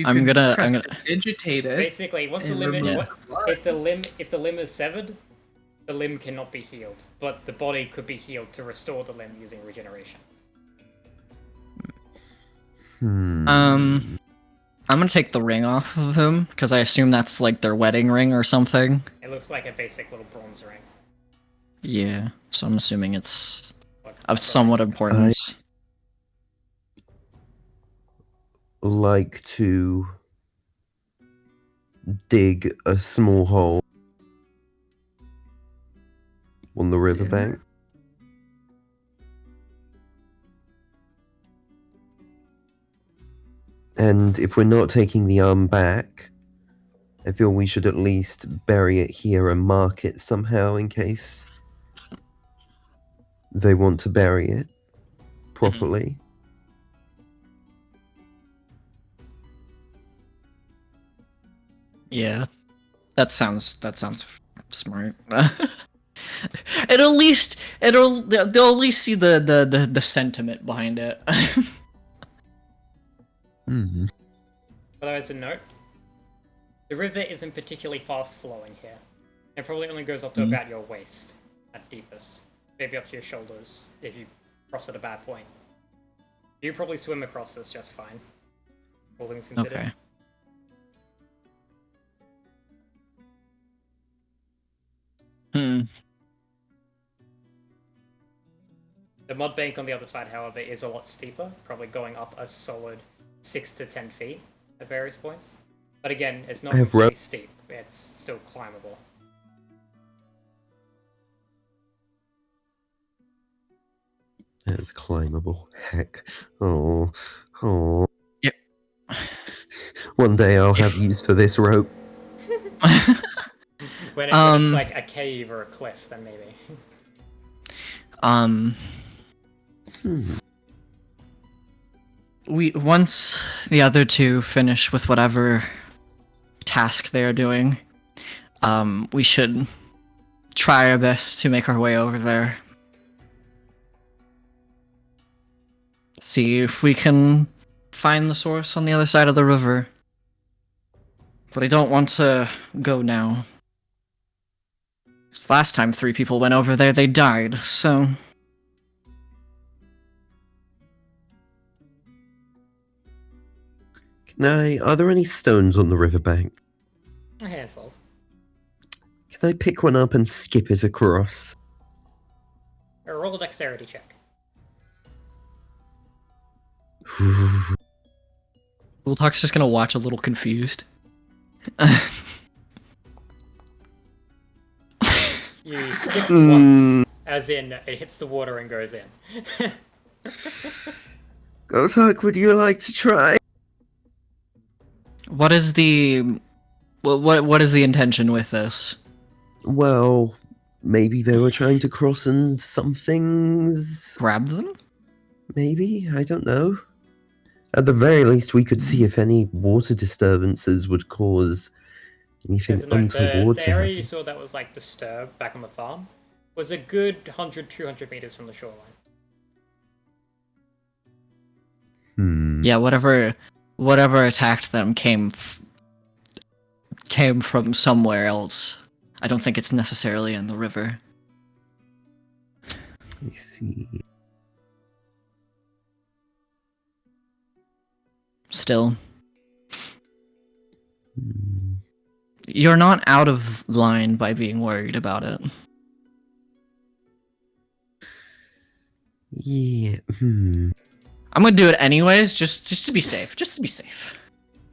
I'm gonna digitate it. Basically, once the and limb remove if the limb is severed, the limb cannot be healed, but the body could be healed to restore the limb using regeneration. I'm gonna take the ring off of him because I assume that's like their wedding ring or something. It looks like a basic little bronze ring. Yeah, so I'm assuming it's Like, of somewhat importance. Like to dig a small hole on the riverbank. And if we're not taking the arm back, I feel we should at least bury it here and mark it somehow in case they want to bury it properly. Yeah, that sounds smart. They'll at least see the sentiment behind it. Although as a note, the river isn't particularly fast flowing here. It probably only goes up to about your waist at deepest. Maybe up to your shoulders if you cross at a bad point. You probably swim across this just fine. All things considered. Okay. The mud bank on the other side, however, is a lot steeper, probably going up a solid 6 to 10 feet at various points. But again, it's not really steep, it's still climbable. It's climbable. Heck. Oh. Oh. Yep. One day I'll have use for this rope. When it's like a cave or a cliff, then maybe. Once the other two finish with whatever task they are doing, we should try our best to make our way over there. See if we can find the source on the other side of the river. But I don't want to go now. 'Cause last time 3 people went over there, they died, so... Are there any stones on the riverbank? A handful. Can I pick one up and skip it across? Roll a dexterity check. Bulltalk's just gonna watch a little confused. You skip once, as in it hits the water and goes in. Gotak, would you like to try? What is the... What is the intention with this? Well, maybe they were trying to cross and some things... Grab them? Maybe? I don't know. At the very least, we could see if any water disturbances would cause anything untoward the to area you happen. saw that was like disturbed back on the farm was a good 100-200 meters from the shoreline. Yeah, whatever attacked them came from somewhere else. I don't think it's necessarily in the river. I see. Still, Hmm. you're not out of line by being worried about it. Yeah. I'm gonna do it anyways, just to be safe. Just to be safe.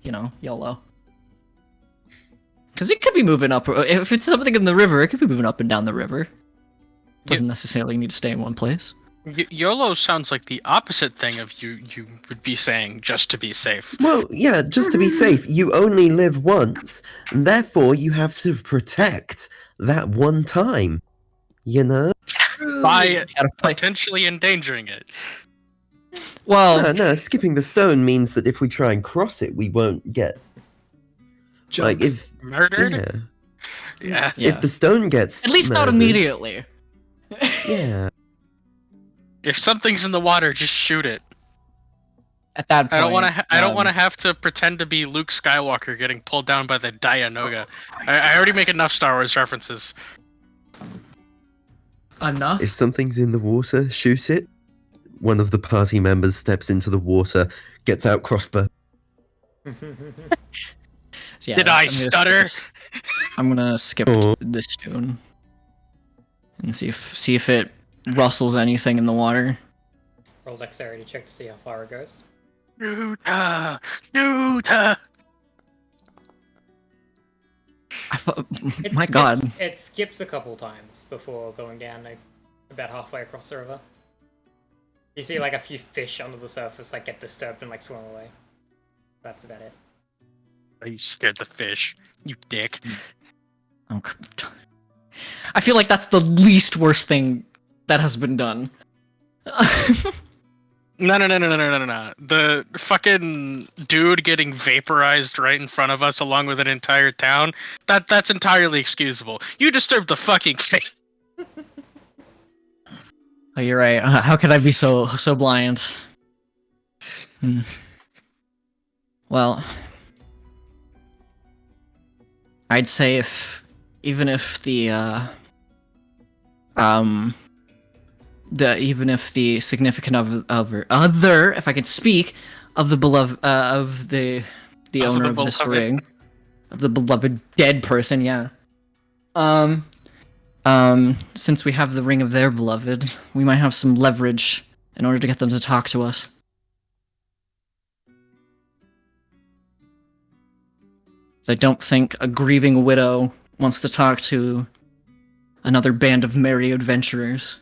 You know, YOLO. Because it could be moving up. If it's something in the river, it could be moving up and down the river. Doesn't necessarily need to stay in one place. YOLO sounds like the opposite thing of you would be saying just to be safe. Well, yeah, just to be safe. You only live once, and therefore you have to protect that one time. You know? By potentially endangering it. Well, No, skipping the stone means that if we try and cross it, we won't get... Like, if... Murdered? Yeah. Yeah. If the stone gets at least not murdered- immediately. Yeah. If something's in the water, just shoot it. At that point, I don't want to. I don't want to have to pretend to be Luke Skywalker getting pulled down by the Dianoga. I already make enough Star Wars references. Enough? If something's in the water, shoot it. One of the party members steps into the water, gets out crossbow. So yeah, Did I I'm gonna stutter? I'm gonna skip this tune and see if it rustles anything in the water. Roll dexterity check to see how far it goes. Yuta! Yuta! My God. It skips a couple times before going down like, about halfway across the river. You see like a few fish under the surface like get disturbed and like swim away. That's about it. Oh, you scared the fish, you dick. I feel like that's the least worst thing that has been done. No. The fucking dude getting vaporized right in front of us along with an entire town, that's entirely excusable. You disturbed the fucking thing. Oh, you're right. How could I be so blind? Well, I'd say even if the significant other, if I could speak, of the beloved of the owner of this ring, of the beloved dead person, yeah. Since we have the ring of their beloved, we might have some leverage in order to get them to talk to us. I don't think a grieving widow wants to talk to another band of merry adventurers.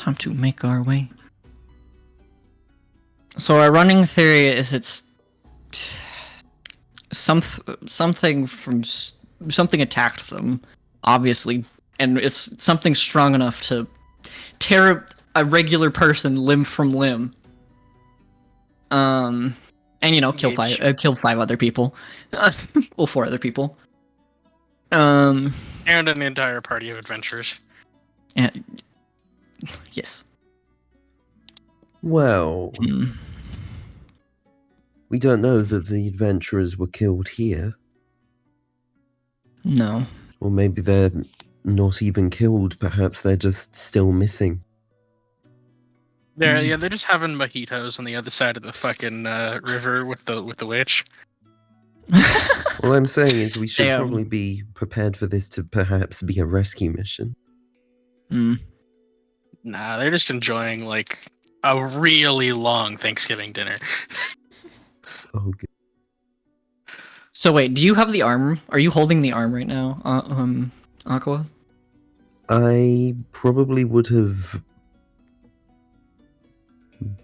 Time to make our way. So our running theory is it's something attacked them, obviously, and it's something strong enough to tear a regular person limb from limb. And kill five other people. Well, 4 other people. And an entire party of adventurers. And yes. Well, we don't know that the adventurers were killed here. No. Or maybe they're not even killed. Perhaps they're just still missing. They're just having mojitos on the other side of the fucking river with the witch. All I'm saying is we should probably be prepared for this to perhaps be a rescue mission. Nah, they're just enjoying like a really long Thanksgiving dinner. Oh, good. So wait, do you have the arm? Are you holding the arm right now, Aqua? I probably would have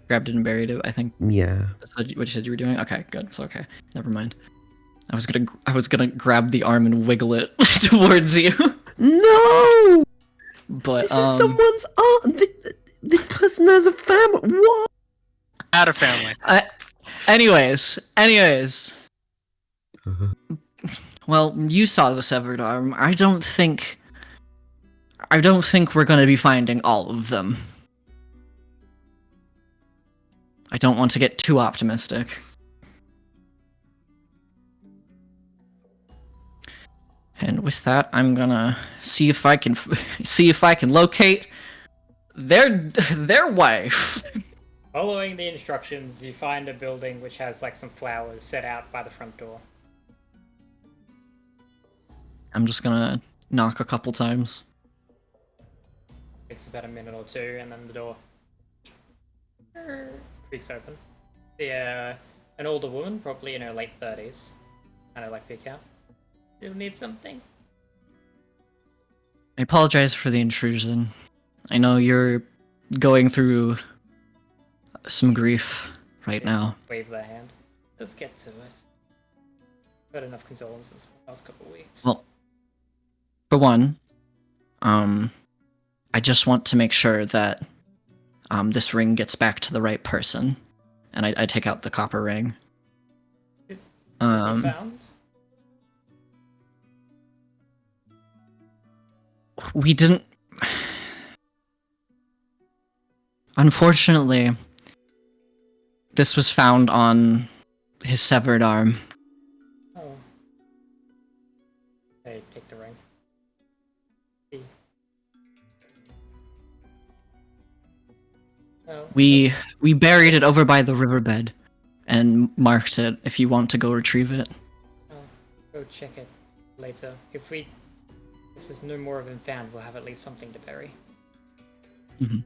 Grabbed it and buried it, I think. Yeah. That's what you said you were doing? Okay, good. It's okay. Never mind. I was gonna grab the arm and wiggle it towards you. No! But this is someone's arm. This person has a family. What? Out of family. Anyways. Well, you saw the severed arm. I don't think we're gonna be finding all of them. I don't want to get too optimistic. And with that, I'm gonna see if I can locate their wife. Following the instructions, you find a building which has like some flowers set out by the front door. I'm just gonna knock a couple times. It's about a minute or two, and then the door creaks open. An older woman, probably in her late 30s. Kind of like the account. You'll need something. I apologize for the intrusion. I know you're going through some grief right now. Wave their hand. Let's get to it. Got enough condolences for the last couple of weeks. Well, for one, I just want to make sure that this ring gets back to the right person, and I take out the copper ring. Was it found? We didn't. Unfortunately, this was found on his severed arm. Oh. Hey, take the ring. See. Oh, We buried it over by the riverbed and marked it if you want to go retrieve it. go check it later. If there's no more of him found, we'll have at least something to bury. Mm-hmm.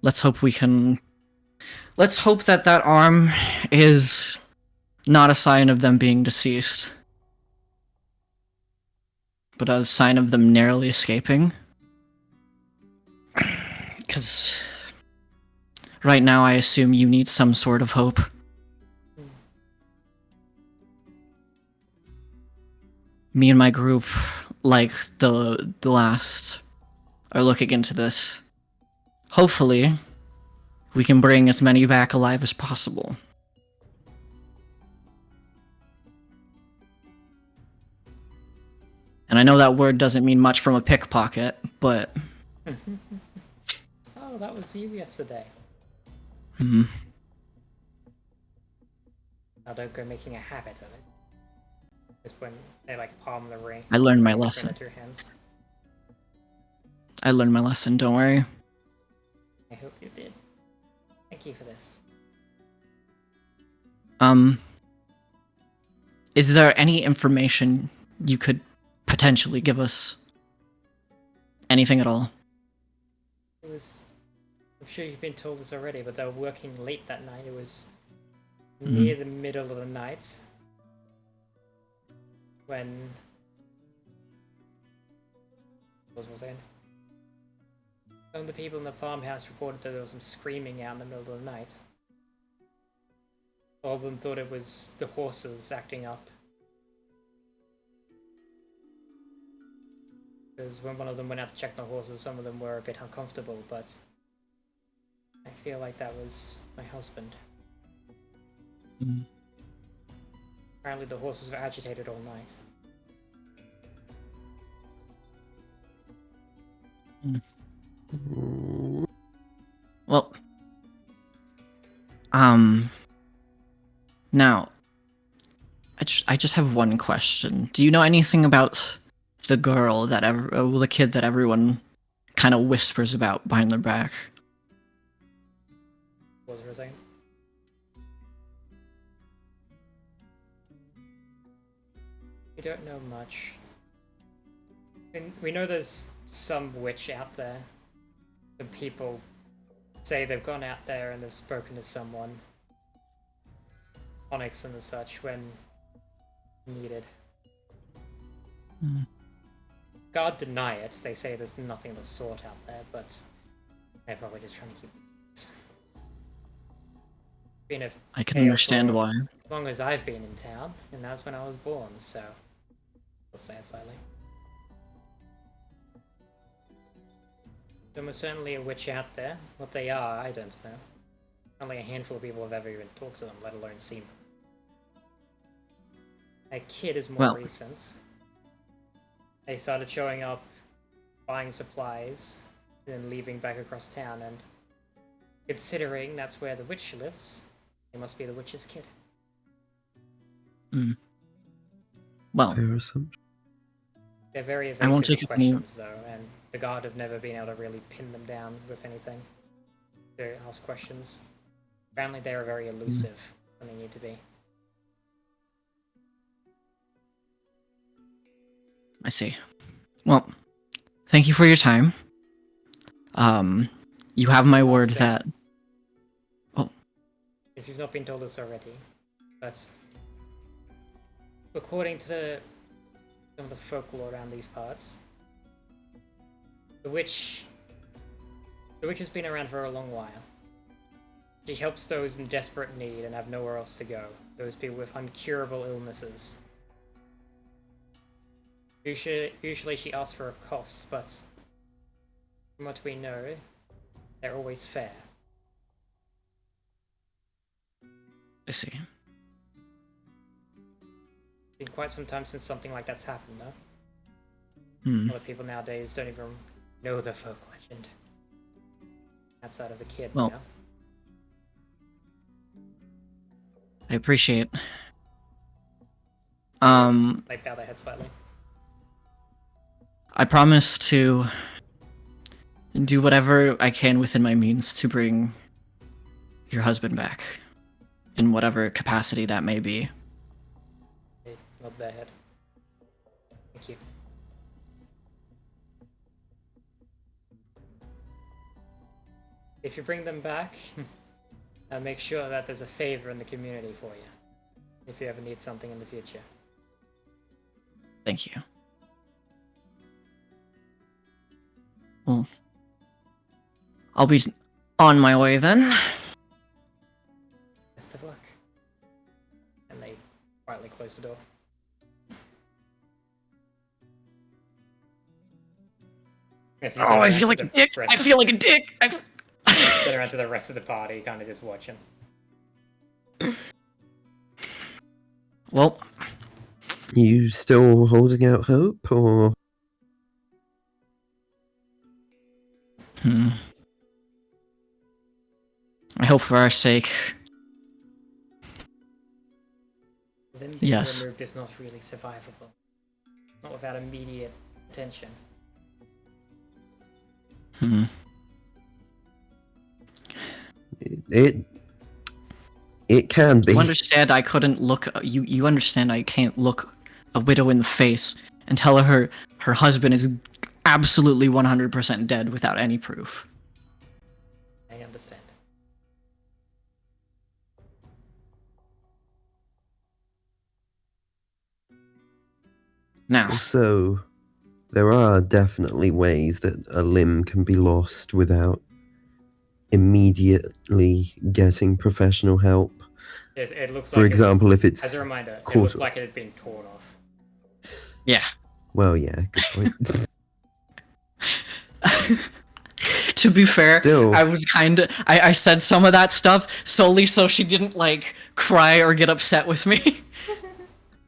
Let's hope that arm is not a sign of them being deceased, but a sign of them narrowly escaping. Because right now I assume you need some sort of hope. Me and my group, like the last, are looking into this. Hopefully, we can bring as many back alive as possible. And I know that word doesn't mean much from a pickpocket, but... Oh, that was you yesterday. Hmm. Now don't go making a habit of it. Just when they like palm the ring. I learned my between lesson. the two hands. I learned my lesson, don't worry. I hope you did. Thank you for this. Is there any information you could potentially give us? Anything at all? I'm sure you've been told this already, but they were working late that night. It was near the middle of the night when... What was I saying? Some of the people in the farmhouse reported that there was some screaming out in the middle of the night. All of them thought it was the horses acting up. Because when one of them went out to check the horses, some of them were a bit uncomfortable, but I feel like that was my husband. Mm. Apparently the horses were agitated all night. Well, now, I just have one question. Do you know anything about the girl that the kid that everyone kind of whispers about behind their back? What was her saying? We don't know much. We know there's some witch out there. Some people say they've gone out there and they've spoken to someone. Onyx and the such when needed. Hmm. God deny it. They say there's nothing of the sort out there, but they're probably just trying to keep it. Been a I can tale understand for why. as long as I've been in town, and that's when I was born, so we'll say it slightly. There was certainly a witch out there. What they are, I don't know. Only a handful of people have ever even talked to them, let alone seen them. A kid is more Well- recent. They started showing up, buying supplies, then leaving back across town, and considering that's where the witch lives, he must be the witch's kid. Well, Fair assumption. They're very I won't evasive take with it from you. questions, though, and the guard have never been able to really pin them down with anything to ask questions. Apparently, they are very elusive when they need to be. I see. Well, thank you for your time. You have my word Last that. thing, if you've not been told this already, but according to some of the folklore around these parts, the witch has been around for a long while. She helps those in desperate need and have nowhere else to go. Those people with uncurable illnesses. Usually she asks for a cost, but from what we know, they're always fair. I see. It's been quite some time since something like that's happened, though. Hmm. A lot of people nowadays don't even know the folk legend. Outside of the kid, Well, you know? I appreciate. They bow their head slightly. I promise to do whatever I can within my means to bring your husband back, in whatever capacity that may be. They nod their head. Thank you. If you bring them back, make sure that there's a favor in the community for you. If you ever need something in the future. Thank you. Well, I'll be on my way then. Best of luck. And they quietly close the door. Yes, you turn Oh, I around feel to like the a dick. rest- I feel like a dick. Turn around to the rest of the party, kind of just watching. Well, You still holding out hope, or I hope for our sake. Limb being Yes. removed is not really survivable. Not without immediate attention. it can be. You understand I couldn't look you understand I can't look a widow in the face and tell her her husband is absolutely 100% dead without any proof. I understand. Now, So, There are definitely ways that a limb can be lost without immediately getting professional help. Yes, it looks For like example, if it's as a reminder, it caught. looked like it had been torn off. Yeah. Well, yeah, good point. To be fair, Still- I was I said some of that stuff solely so she didn't like cry or get upset with me.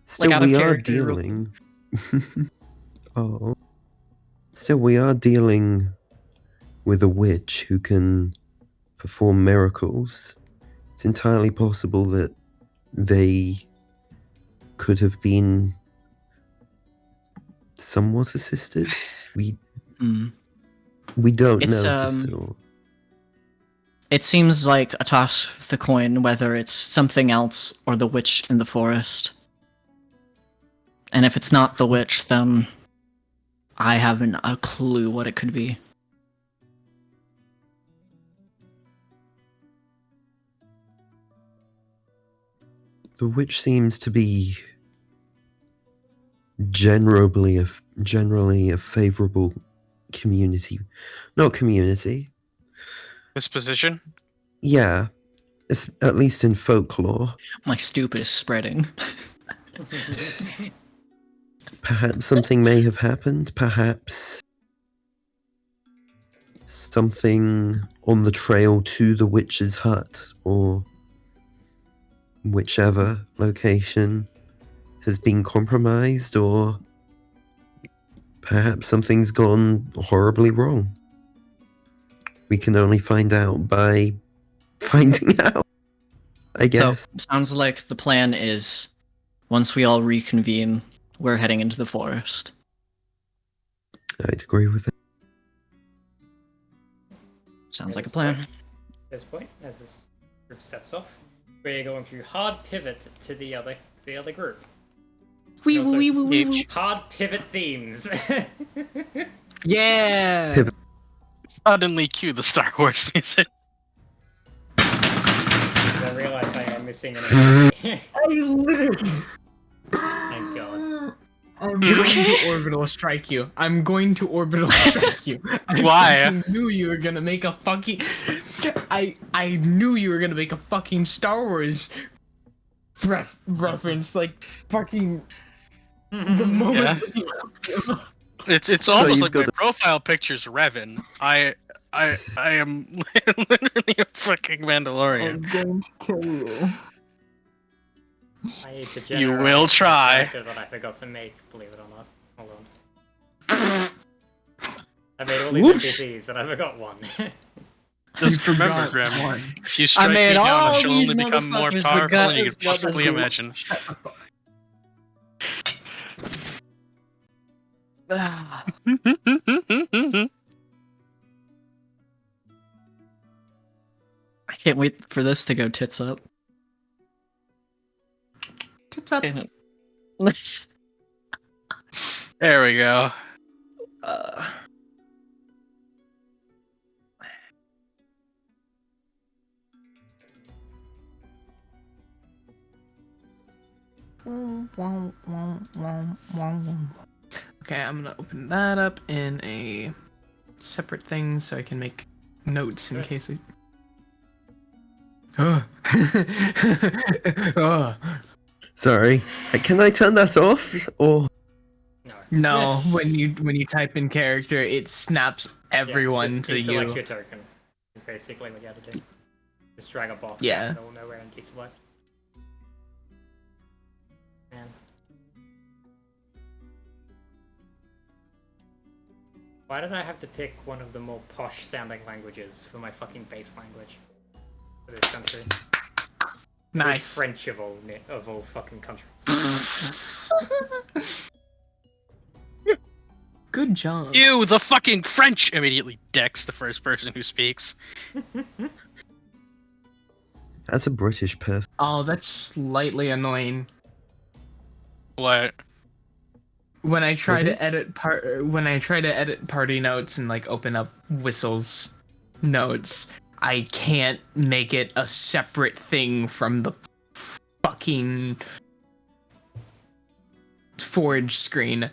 Still, out of we are character, really. dealing. Oh. Still, we are dealing with a witch who can perform miracles. It's entirely possible that they could have been somewhat assisted. We don't It's, know for sure. It seems like a toss of the coin whether it's something else or the witch in the forest. And if it's not the witch, then I haven't a clue what it could be. The witch seems to be generally a favorable community. Not community. Disposition? Yeah. At least in folklore. My stoop is spreading. Perhaps something may have happened. Perhaps something on the trail to the witch's hut or whichever location has been compromised, or perhaps something's gone horribly wrong. We can only find out by finding out, I guess. So, sounds like the plan is once we all reconvene, we're heading into the forest. I'd agree with it. Sounds like a plan. At this point, as this group steps off, we're going to hard pivot to the other group. Wee Also, wee wee wee. Hard pivot themes. Yeah. Pivot. Suddenly cue the Star Wars music. I realize I am missing an enemy. I literally. Thank God. I'm going to orbital strike you. I'm going to orbital strike you. Why? I knew you were gonna make a fucking. I knew you were gonna make a fucking Star Wars reference, like fucking the moment. Yeah. It's almost you've like got my profile picture's Revan. I am literally a fucking Mandalorian. I'm going to kill you. I need to You generate will a try. character that I forgot to make, believe it or not. Hold on. I made all these Whoops. NPCs and I forgot one. Just You remember, forgot Grim, one. if you strike me made down, all I shall these only become more motherfuckers, but powerful God- than you could God, that's possibly cool. imagine. Shut the fuck. I can't wait for this to go tits up. Tits up. Let's. There we go. Okay, I'm gonna open that up in a separate thing so I can make notes in case I. Oh. Oh. Sorry. Can I turn that off? Or No. No, when you type in character, it snaps everyone to Deselect you. your token. Is basically what you have to do. Just drag a box Yeah. out of the middle of nowhere and deselect. Man. Why did I have to pick one of the more posh sounding languages for my fucking base language for this country? It was Nice. French of all fucking countries. Good job. You, the fucking French! Immediately decks the first person who speaks. that's a British person. Oh, that's slightly annoying. What? When I try It to is? edit party notes and like open up Whistle's notes, I can't make it a separate thing from the fucking Forge screen.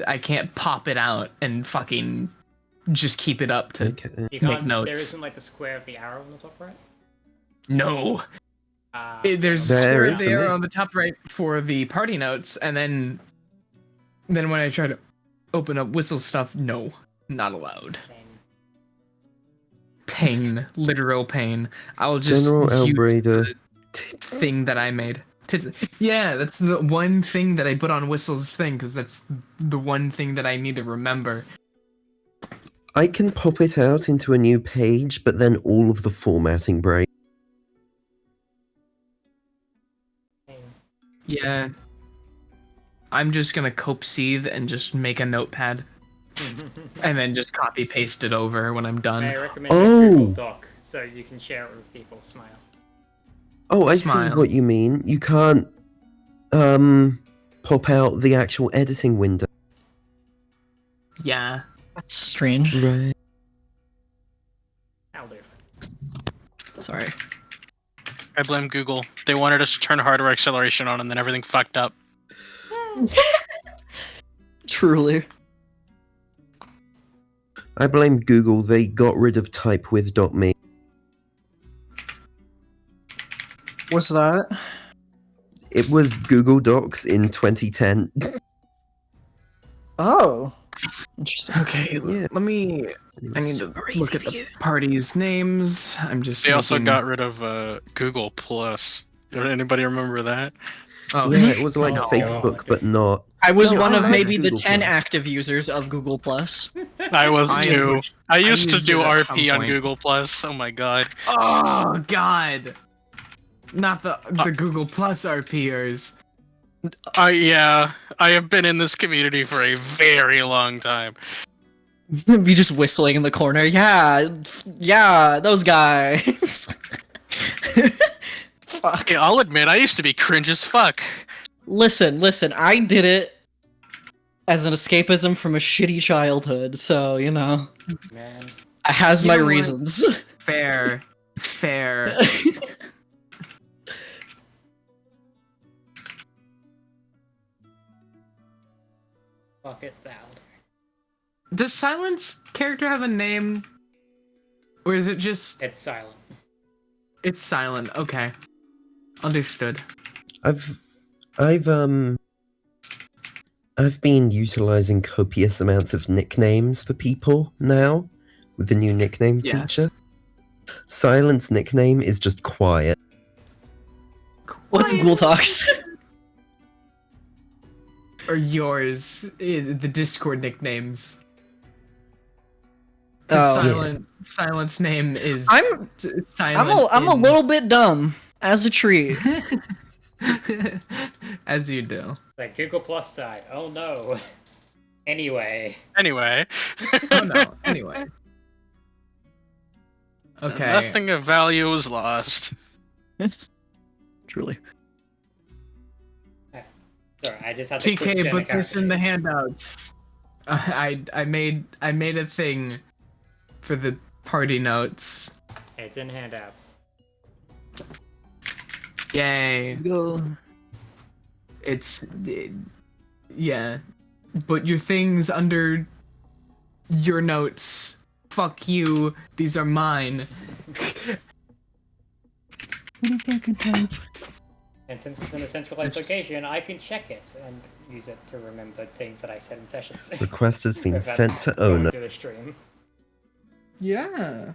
I can't pop it out and fucking just keep it up to Okay. You can't. notes. There isn't like the square of the arrow on the top right. no. There's There square is the for arrow me. on the top right for the party notes, and then when I try to open up Whistle stuff, no, not allowed. Pain, literal pain. I'll just General use Albreda. the thing that I made. Yeah, that's the one thing that I put on Whistle's thing, because that's the one thing that I need to remember. I can pop it out into a new page, but then all of the formatting breaks. Yeah. I'm just gonna cope seethe and just make a notepad. And then just copy paste it over when I'm done. I recommend Oh. a Google Doc so you can share it with people. Smile. Oh, I Smile. see what you mean. You can't pop out the actual editing window. Yeah. That's strange. Right. I'll do. Sorry. I blame Google. They wanted us to turn hardware acceleration on, and then everything fucked up. Truly. I blame Google. They got rid of typewith.me. What's that? It was Google Docs in 2010. Oh, interesting. Okay, Yeah. let me... I need to look at the parties' names. I'm just They also looking- got rid of Google Plus. Anybody remember that? Oh, Yeah, it was like no. Facebook, but not. I was No, one I of like maybe the Google 10 Plus. active users of Google Plus. I was I too. wish- I used to used do it at some RP on point. Google Plus. Oh my god. Oh, God. Not the Google Plus RPers. Yeah, I have been in this community for a very long time. Be just whistling in the corner. Yeah, those guys. Fuck. Okay, I'll admit, I used to be cringe as fuck. Listen, I did it as an escapism from a shitty childhood, so, you know, Man. I has You my know what? reasons. Fair. Fuck it loud. Does Silence character have a name? Or is it just... It's silent. It's silent, okay. Understood. I've been utilizing copious amounts of nicknames for people now with the new nickname Yes. feature. Silence nickname is just quiet. What's Ghoul Talks? Or yours, the Discord nicknames. 'Cause Oh, Silence name is I'm silent. I'm a little bit dumb as a tree. as you do. Like Google Plus died. Oh no. Anyway. Anyway. Oh no. Anyway. Okay. Nothing of value was lost. Truly. Sorry, I just had to quick TK, gen put this in the character handouts. I made a thing for the party notes. sheet. It's in handouts. Yay! Let's go. It's yeah. Put your things under your notes. Fuck you. These are mine. And since it's in a centralized location, I can check it and use it to remember things that I said in sessions. Request has been Without sent to going owner. through the stream. Yeah.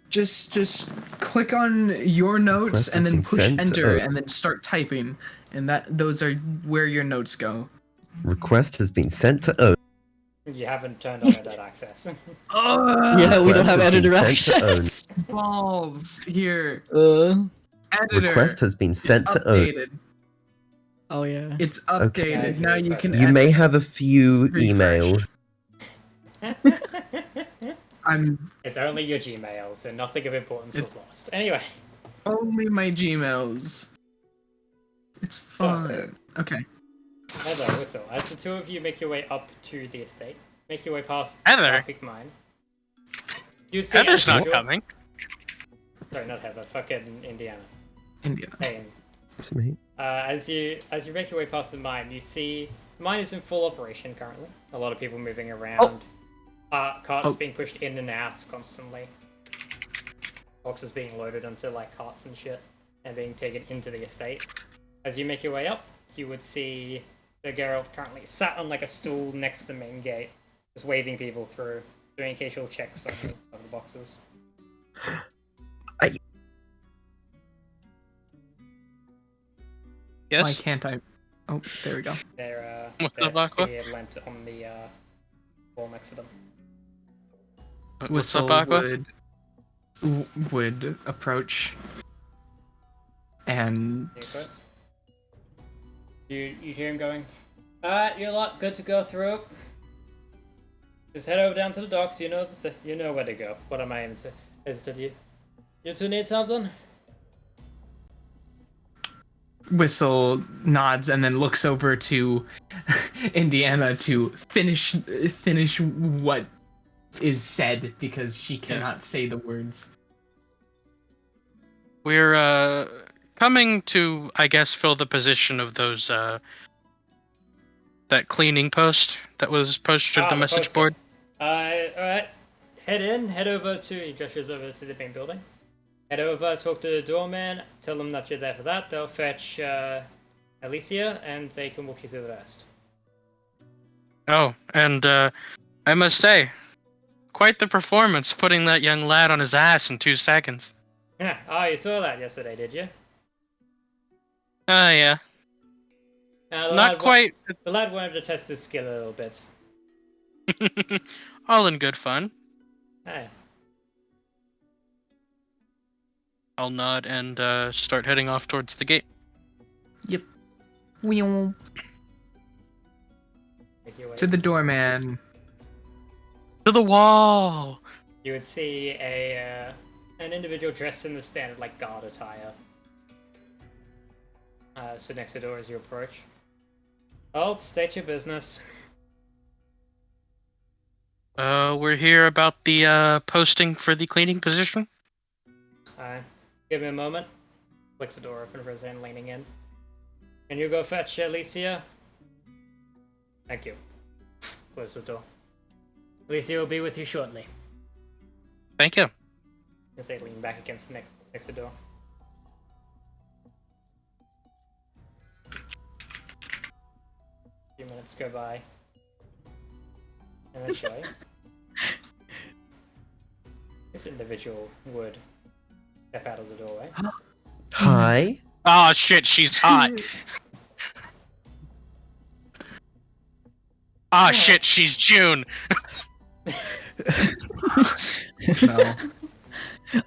Just click on your notes Request and has then been push sent to enter owner. and then start typing. And those are where your notes go. Request has been sent to owner. You haven't turned on edit access. Yeah, we don't have Request has been editor sent to owner. access. Balls here. Editor. Request has been It's sent to owner. updated. Oh yeah. It's Okay. updated. Now you can You edit. may have a few Refresh. emails. I'm It's only your Gmail, so nothing of importance was lost. Anyway, only my Gmails. It's fun. Okay. hello, Whistle. As the two of you make your way up to the estate, make your way past Heather. Dark Mine, you'd see Heather's as not usual- coming. Sorry, not Heather. Fucking Indiana. India. Hey, It's me. As you make your way past the mine, you see the mine is in full operation currently. A lot of people moving around. Carts being pushed in and out constantly. Boxes being loaded onto like carts and shit, and being taken into the estate. As you make your way up, you would see Sir Geralt currently sat on like a stool next to the main gate, just waving people through, doing occasional checks on the boxes. Yes. Why can't I? Oh, there we go. Their What's up, Aqua? spear lent on the wall next to them. What's Whistle up, Aqua? would approach and Nicholas? You hear him going, alright, you're lot good to go through. Just head over down to the docks, you know where to go. What am I hesitant? You two need something? Whistle nods and then looks over to Indiana to finish what is said because she cannot say the words. We're coming to, I guess, fill the position of those that cleaning post that was posted to the message posting. board. Alright. Head over to, he gestures over to the main building. Head over, talk to the doorman, tell them that you're there for that. They'll fetch Alicia, and they can walk you through the rest. Oh, and I must say, quite the performance putting that young lad on his ass in 2 seconds. Yeah, you saw that yesterday, did you? Yeah. The Not quite. The lad wanted to test his skill a little bit. All in good fun. Hey. I'll nod and start heading off towards the gate. Yep. Whew. Make your way. To the doorman. To the wall! You would see an individual dressed in the standard like guard attire. So next to the door as you approach. State your business. We're here about the posting for the cleaning position. Give me a moment. Flicks the door open for Zen leaning in. Can you go fetch Alicia? Thank you. Close the door. Alicia will be with you shortly. Thank you. As they lean back against the next to the door. A few minutes go by. And eventually, this individual would step out of the doorway. Hi. Oh shit, she's hot. Ah shit, she's June. No.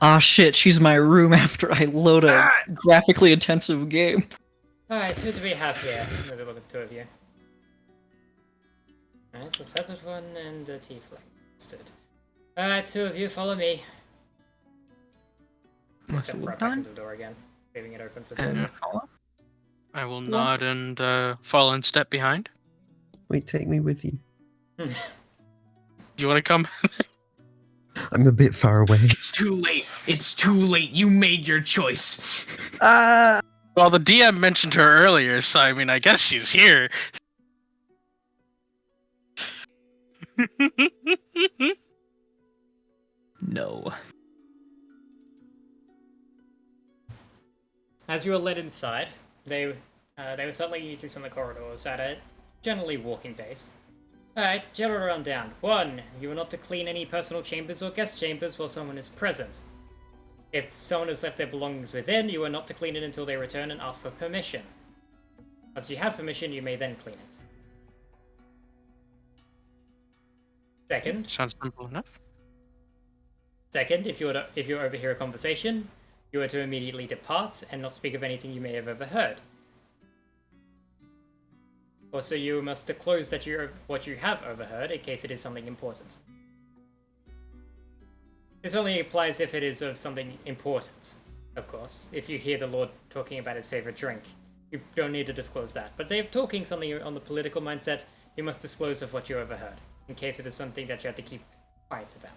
Ah shit, she's my room after I load a graphically intensive game. Alright, who do we have here? Maybe look at the two of you. Alright, the feathered one and the tiefling. Stood. Alright, two of you, follow me. What's Step it right back done? into the door again, leaving it open for the And follow. I will nod and fall and step behind. Wait, take me with you. Do you want to come? I'm a bit far away. It's too late. It's too late. You made your choice. Ah! Well, the DM mentioned her earlier, so I mean, I guess she's here. No. As you were led inside, they were suddenly you through some of the corridors at a generally walking pace. Alright, general rundown. 1. You are not to clean any personal chambers or guest chambers while someone is present. If someone has left their belongings within, you are not to clean it until they return and ask for permission. Once you have permission, you may then clean it. Second, Sounds simple enough. if you overhear a conversation, you are to immediately depart and not speak of anything you may have overheard. Also, you must disclose what you have overheard in case it is something important. This only applies if it is of something important, of course. If you hear the Lord talking about his favorite drink, you don't need to disclose that. But if talking something on the political mindset, you must disclose of what you overheard, in case it is something that you have to keep quiet about.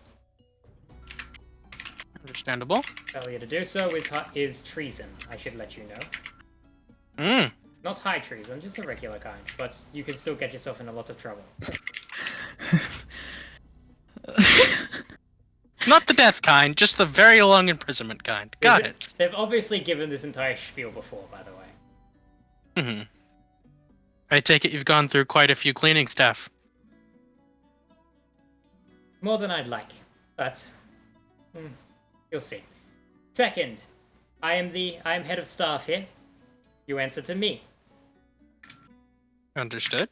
Understandable. Failure to do so is treason, I should let you know. Hmm. Not high treason, just the regular kind, but you can still get yourself in a lot of trouble. Not the death kind, just the very long imprisonment kind. Got it. They've obviously given this entire spiel before, by the way. Hmm. I take it you've gone through quite a few cleaning staff. More than I'd like, but you'll see. Second, I am head of staff here. You answer to me. Understood.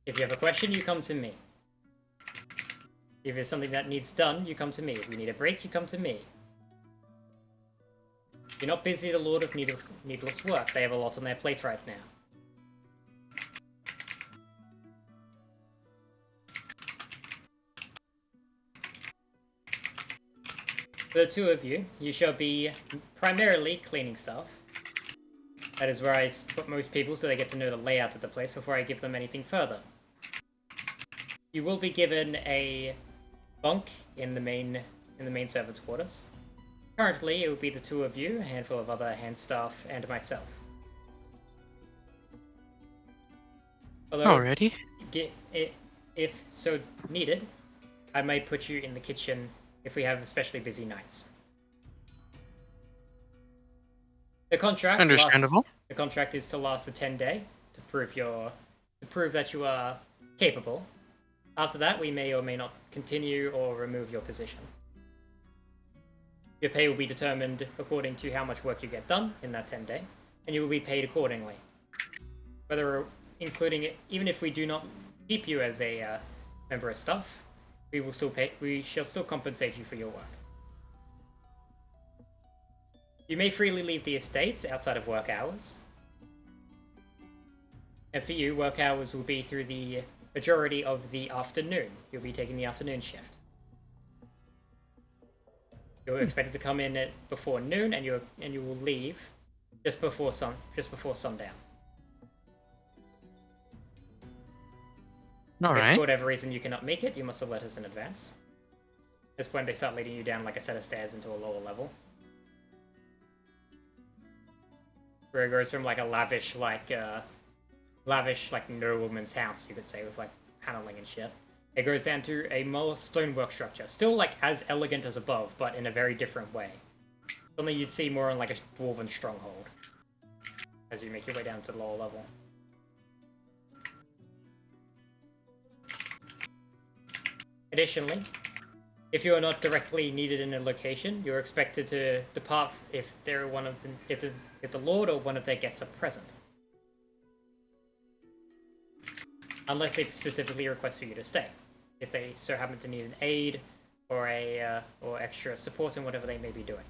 If you have a question, you come to me. If there's something that needs done, you come to me. If you need a break, you come to me. You're not busy, the Lord of Needless Work. They have a lot on their plate right now. For the two of you, you shall be primarily cleaning staff. That is where I put most people so they get to know the layout of the place before I give them anything further. You will be given a bunk in the main servants' quarters. Currently, it will be the two of you, a handful of other hand staff, and myself. Although, Alrighty. if so needed, I might put you in the kitchen if we have especially busy nights. The contract Understandable. The contract is to last a 10-day to prove that you are capable. After that, we may or may not continue or remove your position. Your pay will be determined according to how much work you get done in that 10-day, and you will be paid accordingly. Whether including it, even if we do not keep you as a member of staff, we shall still compensate you for your work. You may freely leave the estates outside of work hours. And for you, work hours will be through the majority of the afternoon. You'll be taking the afternoon shift. You're expected to come in before noon, and you will leave just before sundown. All If right. for whatever reason you cannot make it, you must have let us in advance. At this point, they start leading you down like a set of stairs into a lower level. Where it goes from like a lavish nobleman's house, you could say, with like paneling and shit. It goes down to a more stonework structure, still like as elegant as above, but in a very different way. Something you'd see more on like a dwarven stronghold, as you make your way down to the lower level. Additionally, if you are not directly needed in a location, you're expected to depart if the Lord or one of their guests are present. Unless they specifically request for you to stay. If they so happen to need an aid or or extra support in whatever they may be doing.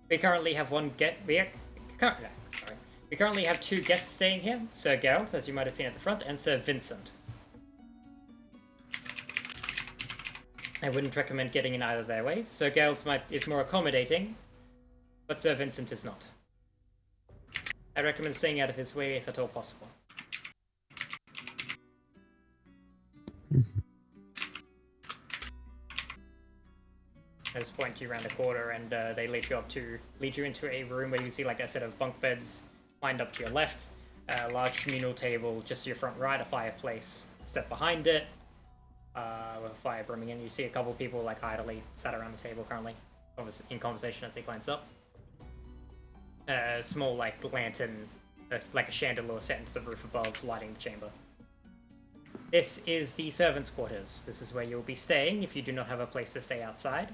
We currently have We currently have two guests staying here, Sir Geralt, as you might have seen at the front, and Sir Vincent. I wouldn't recommend getting in either of their ways. Sir Geralt is more accommodating, but Sir Vincent is not. I recommend staying out of his way if at all possible. I just point you around the corner, and they lead you into a room where you can see like a set of bunk beds lined up to your left, a large communal table just to your front right, a fireplace step behind it, with a fire brimming in. You see a couple people like idly sat around the table currently, in conversation as they glance up. A small like lantern, like a chandelier set into the roof above, lighting the chamber. This is the servants' quarters. This is where you'll be staying if you do not have a place to stay outside.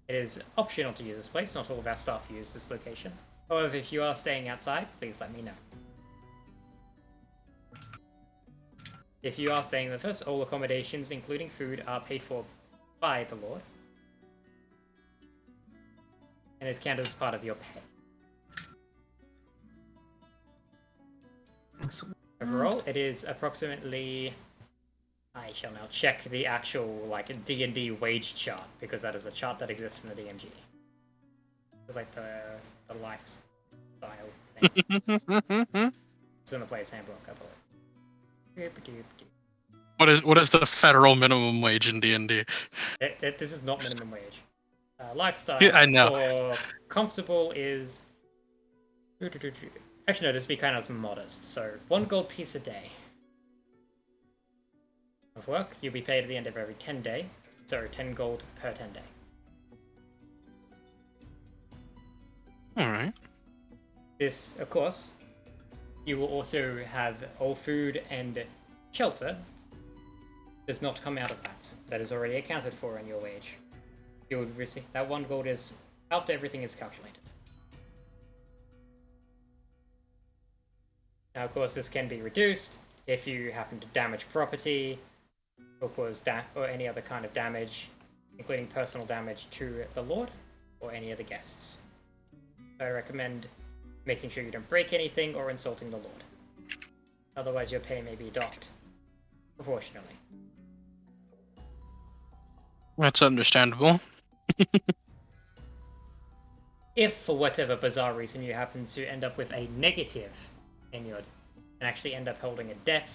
It is optional to use this place, not all of our staff use this location. However, if you are staying outside, please let me know. If you are staying with us, all accommodations, including food, are paid for by the Lord. And is counted as part of your pay. Overall, it is approximately... I shall now check the actual like D&D wage chart, because that is a chart that exists in the DMG. It's like the lifestyle thing. It's in the player's handbook, I believe. What is the federal minimum wage in D&D? This is not minimum wage. Lifestyle Yeah, I know. for comfortable is... Actually, no, this would be kind of modest. So, 1 gold piece a day of work. You'll be paid at the end of every 10 day. So, 10 gold per 10 day. Alright. This, of course, you will also have all food and shelter. Does not come out of that. That is already accounted for in your wage. You would receive that 1 gold is after everything is calculated. Now, of course, this can be reduced if you happen to damage property or cause or any other kind of damage, including personal damage to the Lord or any other guests. So I recommend making sure you don't break anything or insulting the Lord. Otherwise, your pay may be docked proportionally. That's understandable. If, for whatever bizarre reason, you happen to end up with a negative in your... and actually end up holding a debt,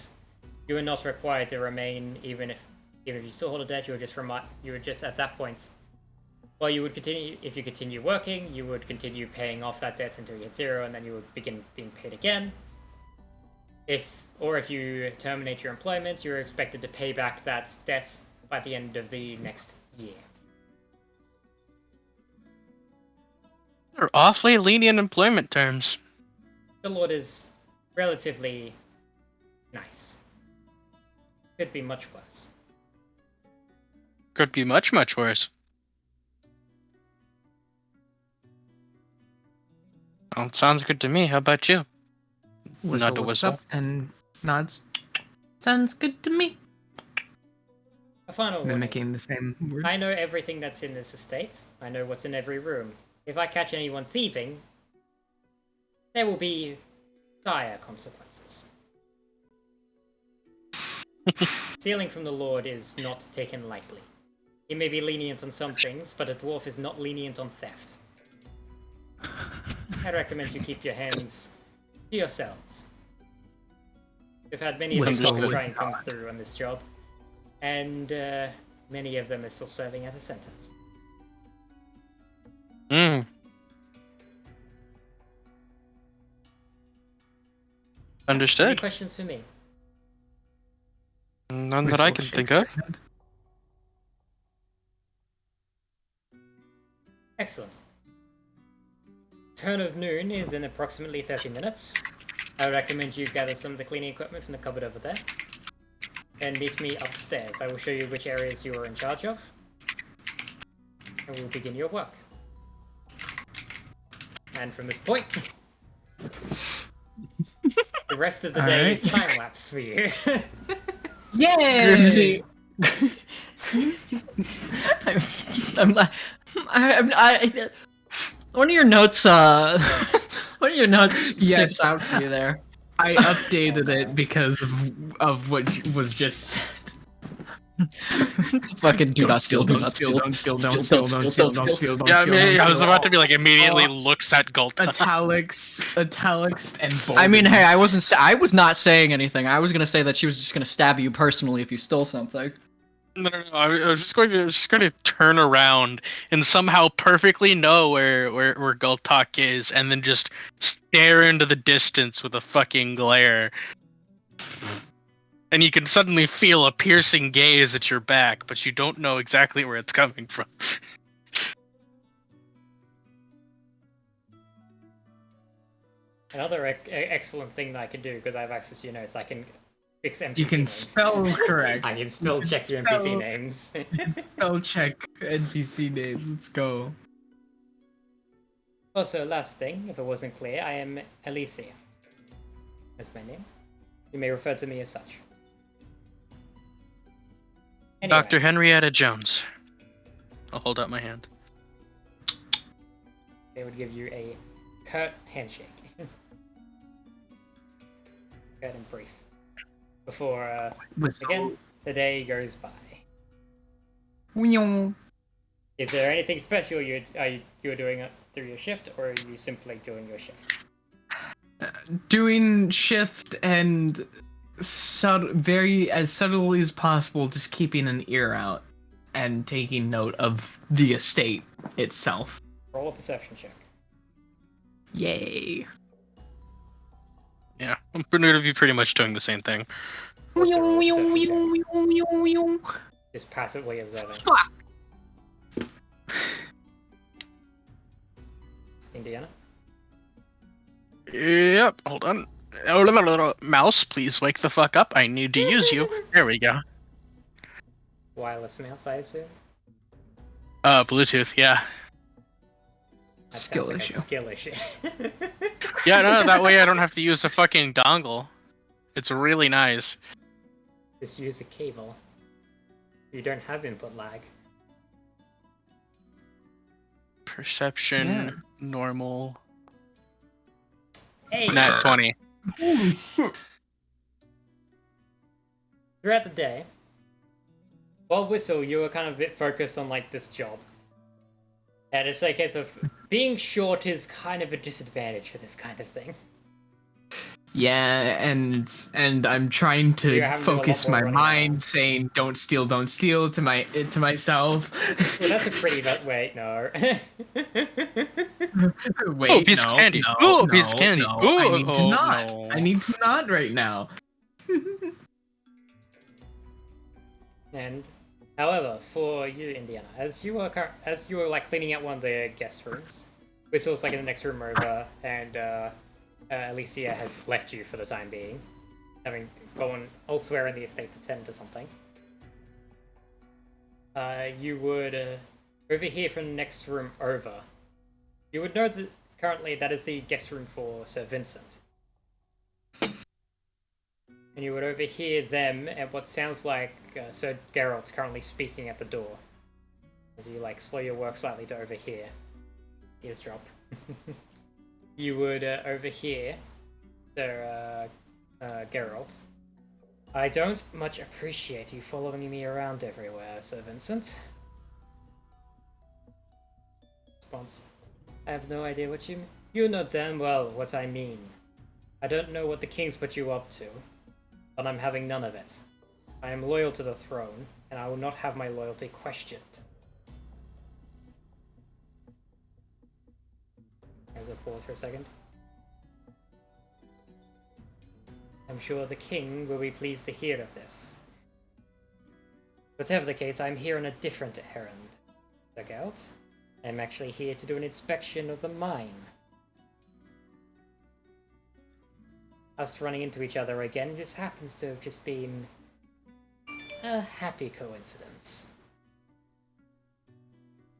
you are not required to remain, even if you still hold a debt, you would just at that point, well, you would continue, if you continue working, you would continue paying off that debt until you hit 0, and then you would begin being paid again. If you terminate your employment, you're expected to pay back that debt by the end of the next year. They're awfully lenient employment terms. The Lord is relatively nice. Could be much worse. Could be much, much worse. Well, sounds good to me. How about you? Whistle Nod to looks whistle. up and nods. Sounds good to me. A final warning. Mimicking the same word. I know everything that's in this estate. I know what's in every room. If I catch anyone thieving, there will be dire consequences. Stealing from the Lord is not taken lightly. He may be lenient on some things, but a dwarf is not lenient on theft. I recommend you keep your hands to yourselves. We've had many of these Whistle people would try and come through on this job, and many of them are still serving as a sentence. Hmm. Any Understood. questions for me? None that I Whistle can shakes think her of. head. Excellent. Turn of noon is in approximately 30 minutes. I would recommend you gather some of the cleaning equipment from the cupboard over there. And meet me upstairs. I will show you which areas you are in charge of. And we'll begin your work. And from this point, the rest of the day is time-lapse for you. Yay! One of your notes, one of your notes Yes. sticks out for you there. I updated it because of what was just said. Fucking do Don't not steal, do not steal, don't steal, don't steal, don't steal, don't steal, don't Yeah, I steal, mean, don't I was steal. about to be like immediately all- looks at Gulta. Italics, and bold. I mean, hey, I was not saying anything. I was gonna say that she was just gonna stab you personally if you stole something. No. I was just going to turn around and somehow perfectly know where Gultak is, and then just stare into the distance with a fucking glare. And you can suddenly feel a piercing gaze at your back, but you don't know exactly where it's coming from. Another excellent thing that I can do, because I have access to your notes, I can fix NPC You can names. spell correct. I can spell check your spell- NPC names. Spell check NPC names. Let's go. Also, last thing, if it wasn't clear, I am Alicia. That's my name. You may refer to me as such. Anyway, Dr. Henrietta Jones. I'll hold out my hand. they would give you a curt handshake. Curt and brief. Before, again, the day goes by. Wheong. Is there anything special you're doing through your shift, or are you simply doing your shift? Doing shift and very as subtly as possible, just keeping an ear out and taking note of the estate itself. Roll a perception check. Yay. Yeah, I'm going to be pretty much doing the same thing. Also roll a perception check. Just passively observing. Fuck. Indiana? Yep, hold on. Oh, little mouse, please wake the fuck up. I need to use you. There we go. Wireless mouse, I assume? Bluetooth, yeah. That Skill sounds like issue. A skill issue. Yeah, no, that way I don't have to use a fucking dongle. It's really nice. Just use a cable. You don't have input lag. Perception, normal. Hey! Nat 20. Holy shit. Throughout the day, while Whistle, you were kind of a bit focused on like this job. And it's a case of being short is kind of a disadvantage for this kind of thing. Yeah, and I'm trying You're to having to do a lot focus more my running mind, around. saying "Don't steal, don't steal" to myself. Well, that's a pretty wait, no. Wait, Oh, piece of no, candy. no, Oh, no, piece of candy. no. Oh, I need to oh, not. no. I need to not right now. And, however, for you, Indiana, as you were like cleaning out one of the guest rooms, Whistle's like in the next room over, and Alicia has left you for the time being, having gone elsewhere in the estate to tend to something. You would overhear from the next room over. You would know that currently that is the guest room for Sir Vincent. And you would overhear them and what sounds like Sir Geralt's currently speaking at the door. As you like slow your work slightly to overhear. Eavesdrop. You would overhear Sir Geralt. I don't much appreciate you following me around everywhere, Sir Vincent. Response. I have no idea what you mean. You know damn well what I mean. I don't know what the king's put you up to, but I'm having none of it. I am loyal to the throne, and I will not have my loyalty questioned. There's a pause for a second. I'm sure the king will be pleased to hear of this. Whatever the case, I'm here on a different errand, Sir Geralt. I'm actually here to do an inspection of the mine. Us running into each other again just happens to have just been a happy coincidence.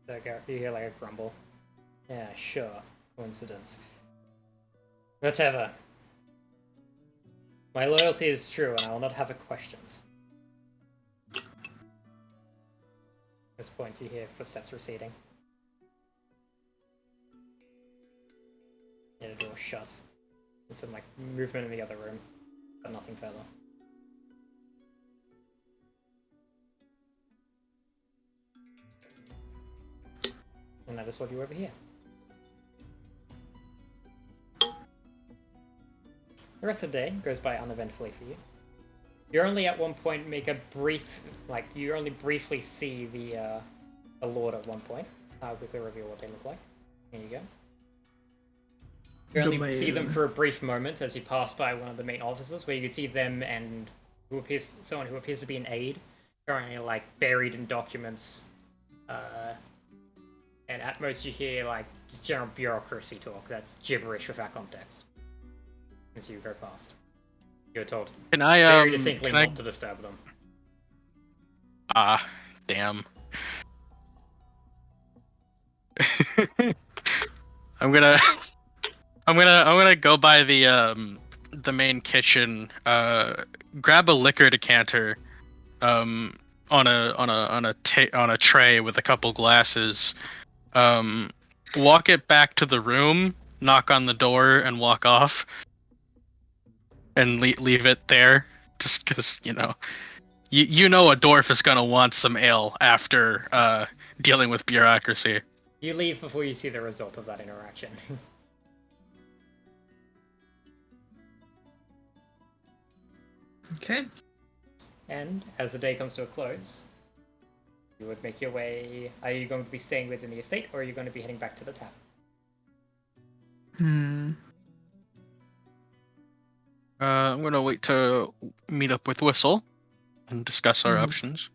Sir Geralt, you hear like a grumble. Yeah, sure, coincidence. Whatever. My loyalty is true, and I will not have it questioned. At this point, you hear footsteps receding. Yeah, the door's shut. And some like movement in the other room, but nothing further. And that is what you overhear. The rest of the day goes by uneventfully for you. You only at one point make a brief, like, you only briefly see the Lord at one point. I'll quickly reveal what they look like. Here you go. You only see them for a brief moment as you pass by one of the main offices, where you can see them and someone who appears to be an aide, currently like buried in documents. And at most you hear like just general bureaucracy talk that's gibberish without context. As you go past, you're told Can I very distinctly not to disturb them. Ah, damn. I'm gonna go by the main kitchen, grab a liquor decanter, on a tray with a couple glasses, walk it back to the room, knock on the door, and walk off, and leave it there, just because you know a dwarf is gonna want some ale after dealing with bureaucracy. You leave before you see the result of that interaction. Okay. And as the day comes to a close, you would make your way. Are you going to be staying within the estate, or are you going to be heading back to the tavern? I'm gonna wait to meet up with Whistle and discuss our options.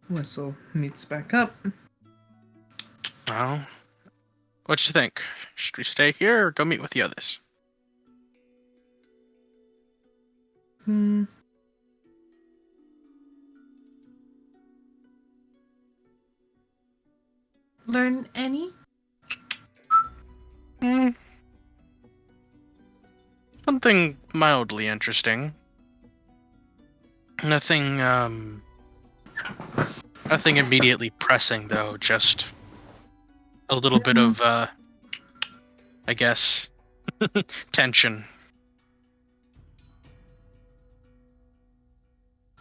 Whistle meets back up. Well, what you think? Should we stay here or go meet with the others? Learn any? Something mildly interesting. Nothing immediately pressing though, just a little bit of, I guess, tension.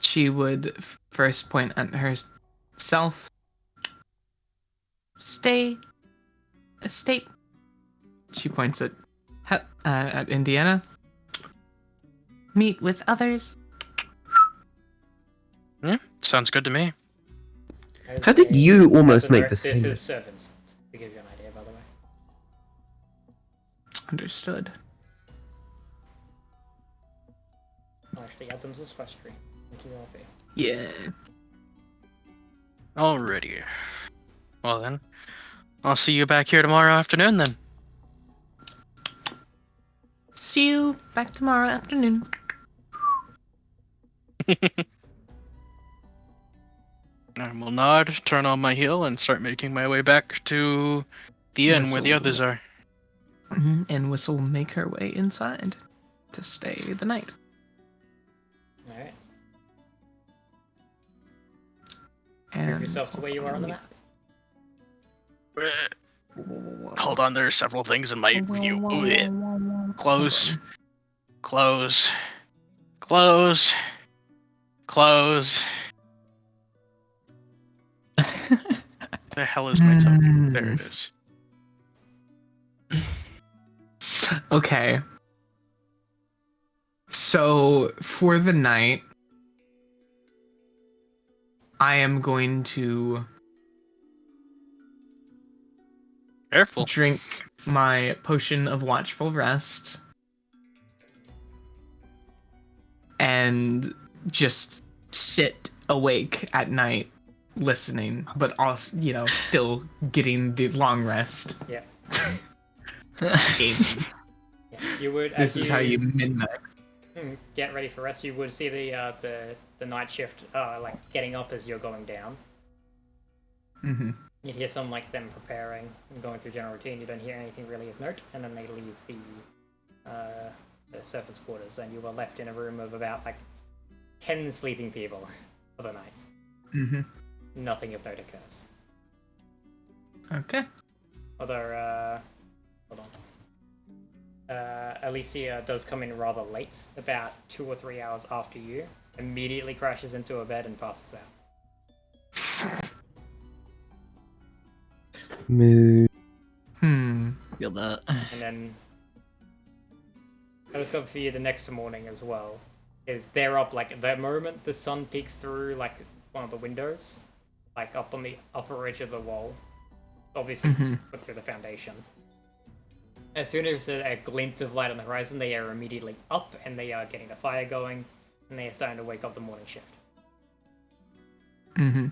She would first point at herself. Stay. Estate. She points at Indiana. Meet with others. Sounds good to me. How did you almost make the This same? is servants, to give you an idea, by the way. Understood. I'll actually add them as a squash tree. Thank you, Alfie. Yeah. Alrighty. Well then, I'll see you back here tomorrow afternoon then. See you back tomorrow afternoon. I will nod, turn on my heel, and start making my way back to the inn where the Whistle. others are. And Whistle will make her way inside to stay the night. Alright. And Move yourself to where you are on the map. Hold on, there are several things in my view. Close. Close. Close. Close. The hell is my token? There it is. Okay. So for the night, I am going to Careful. drink my potion of Watchful Rest and just sit awake at night listening, but also, still getting the long rest. Yeah. Gaming. Yeah. You would. This is how you min-max. Get ready for rest. You would see the night shift like getting up as you're going down. Mm-hmm. You'd hear some like them preparing and going through general routine. You don't hear anything really of note, and then they leave the servants' quarters, and you are left in a room of about like 10 sleeping people for the night. Mm-hmm. Nothing of note occurs. Okay. Although, hold on. Alicia does come in rather late, about 2 or 3 hours after you. Immediately crashes into a bed and passes out. Moo. Feel that. And then I discovered for you the next morning as well is they're up like the moment the sun peeks through like one of the windows, like up on the upper edge of the wall, obviously put through the foundation. As soon as there's a glint of light on the horizon, they are immediately up and they are getting the fire going, and they are starting to wake up the morning shift. Mm-hmm.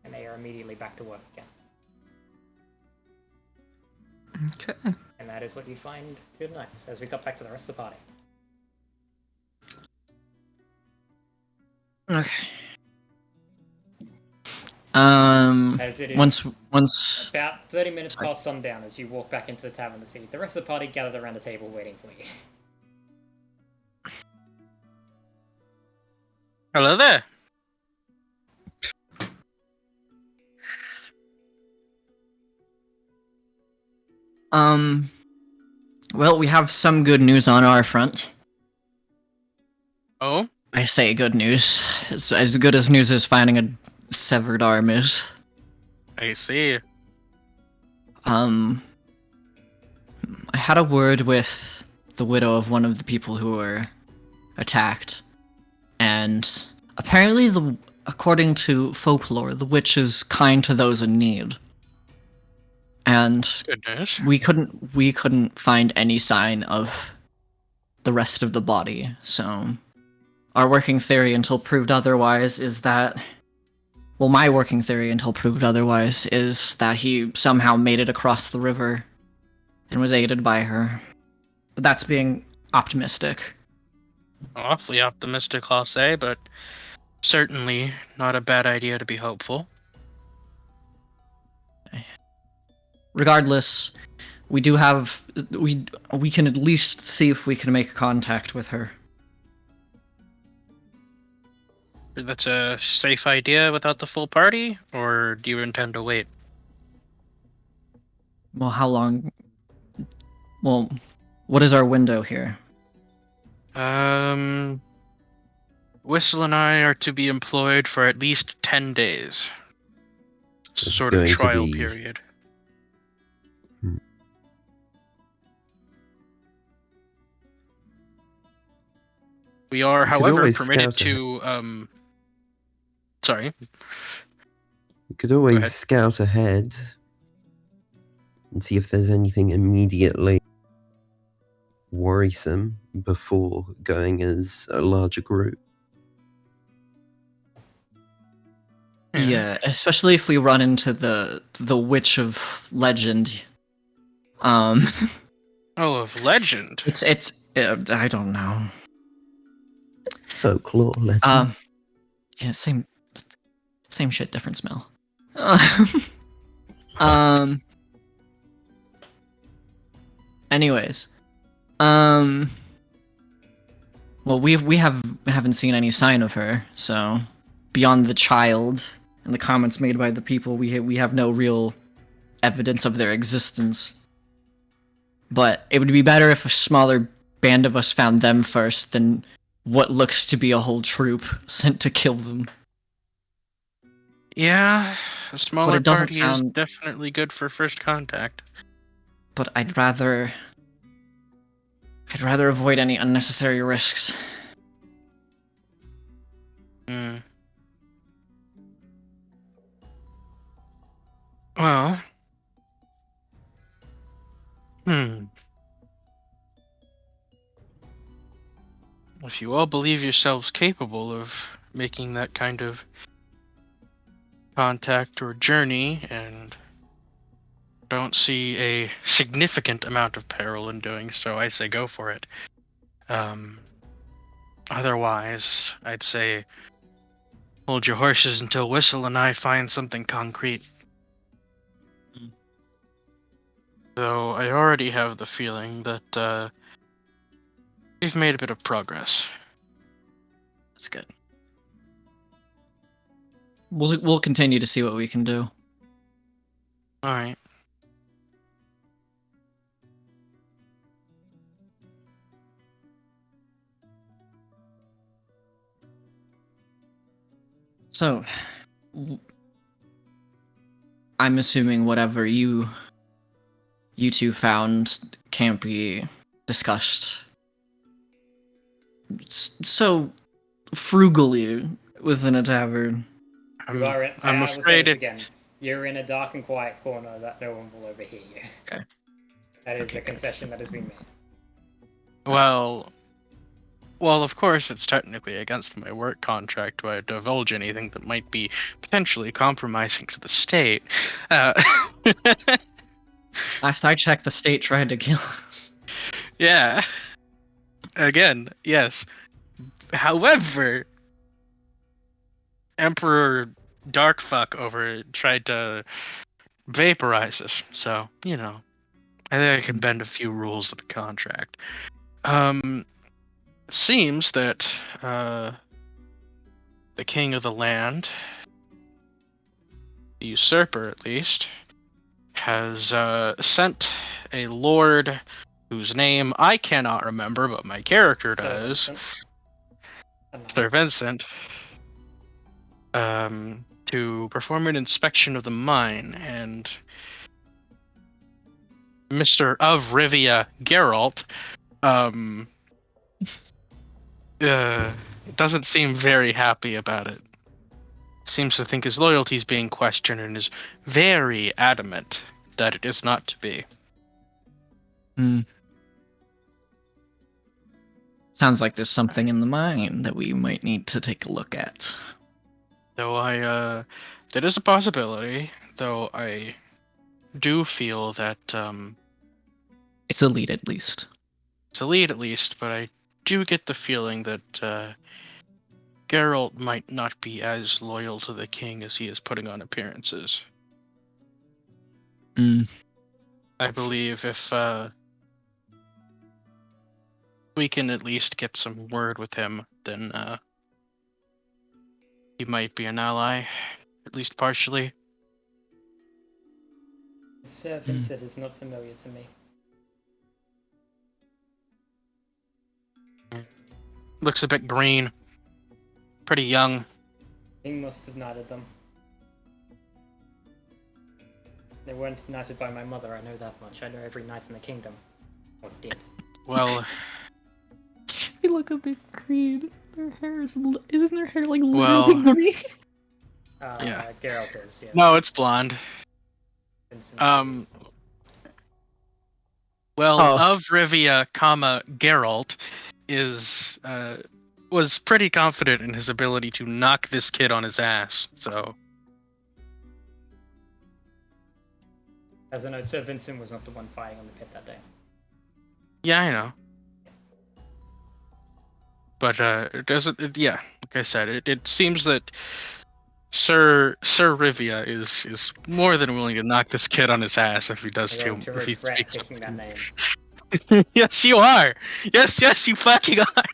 And they are immediately back to work again. Okay. And that is what you find through the night as we got back to the rest of the party. Okay. As it is Once about 30 minutes past sundown as you walk back into the tavern to see the rest of the party gathered around the table waiting for you. Hello there. Well, we have some good news on our front. Oh? I say good news. It's as good as news as finding a severed arm is. I see. I had a word with the widow of one of the people who were attacked, and apparently, according to folklore, the witch is kind to those in need. And That's good news. we couldn't find any sign of the rest of the body. So our working theory until proved otherwise is that, well, my working theory until proved otherwise is that he somehow made it across the river and was aided by her. But that's being optimistic. Awfully optimistic, I'll say, but certainly not a bad idea to be hopeful. Regardless, we do have we can at least see if we can make contact with her. That's a safe idea without the full party, or do you intend to wait? Well, how long? Well, what is our window here? Whistle and I are to be employed for at least 10 days. It's Sort of going to trial be- period. We are, You could however, always permitted scout to, sorry. You could always ahead. scout ahead and see if there's anything immediately worrisome before going as a larger group. Yeah, especially if we run into the witch of legend. Oh, of legend. it's I don't know. Folklore, legend. Yeah, same shit, different smell. Anyways, well, we haven't seen any sign of her, so beyond the child and the comments made by the people, we have no real evidence of their existence. But it would be better if a smaller band of us found them first than what looks to be a whole troop sent to kill them. Yeah, a smaller it doesn't party sound- is definitely good for first contact. But I'd rather avoid any unnecessary risks. Hmm. Well. If you all believe yourselves capable of making that kind of contact or journey and don't see a significant amount of peril in doing so, I say go for it. Otherwise, I'd say hold your horses until Whistle and I find something concrete. Though I already have the feeling that we've made a bit of progress. That's good. We'll continue to see what we can do. Alright. So, I'm assuming whatever you two found can't be discussed so frugally within a tavern. You are in, I'm I will say afraid this it. again. You're in a dark and quiet corner that no one will overhear you. Okay. That is Okay, a concession that has been made. Well, of course, it's technically against my work contract to divulge anything that might be potentially compromising to the state. Last I checked, the state tried to kill us. Yeah. Again, yes. However, Emperor Darkfuck over tried to vaporize us, so, you know. I think I can bend a few rules of the contract. Seems that the king of the land, the usurper at least, has sent a lord whose name I cannot remember, but my character does, Sir Vincent, to perform an inspection of the mine, and Mr. of Rivia, Geralt, doesn't seem very happy about it. Seems to think his loyalty is being questioned and is very adamant that it is not to be. Sounds like there's something in the mine that we might need to take a look at. Though that is a possibility. Though I do feel that It's a lead at least. it's a lead at least, but I do get the feeling that Geralt might not be as loyal to the king as he is putting on appearances. I believe if we can at least get some word with him, then he might be an ally, at least partially. Sir Vincent is not familiar to me. Looks a bit green. Pretty young. King must have knighted them. They weren't knighted by my mother, I know that much. I know every knight in the kingdom. Or did. Well, They look a bit green. Their hair isn't their hair like Well- literally green? Yeah. Geralt is, yeah. no, it's blonde. Vincent Um, is. Well, Oh. of Rivia, Geralt is was pretty confident in his ability to knock this kid on his ass. So As a note, Sir Vincent was not the one fighting on the pit that day. yeah, I know. But it doesn't. Yeah, like I said, it seems that Sir Rivia is more than willing to knock this kid on his ass if he does I'm going too. to If he regret speaks picking that name. Yes, you are. Yes, you fucking are.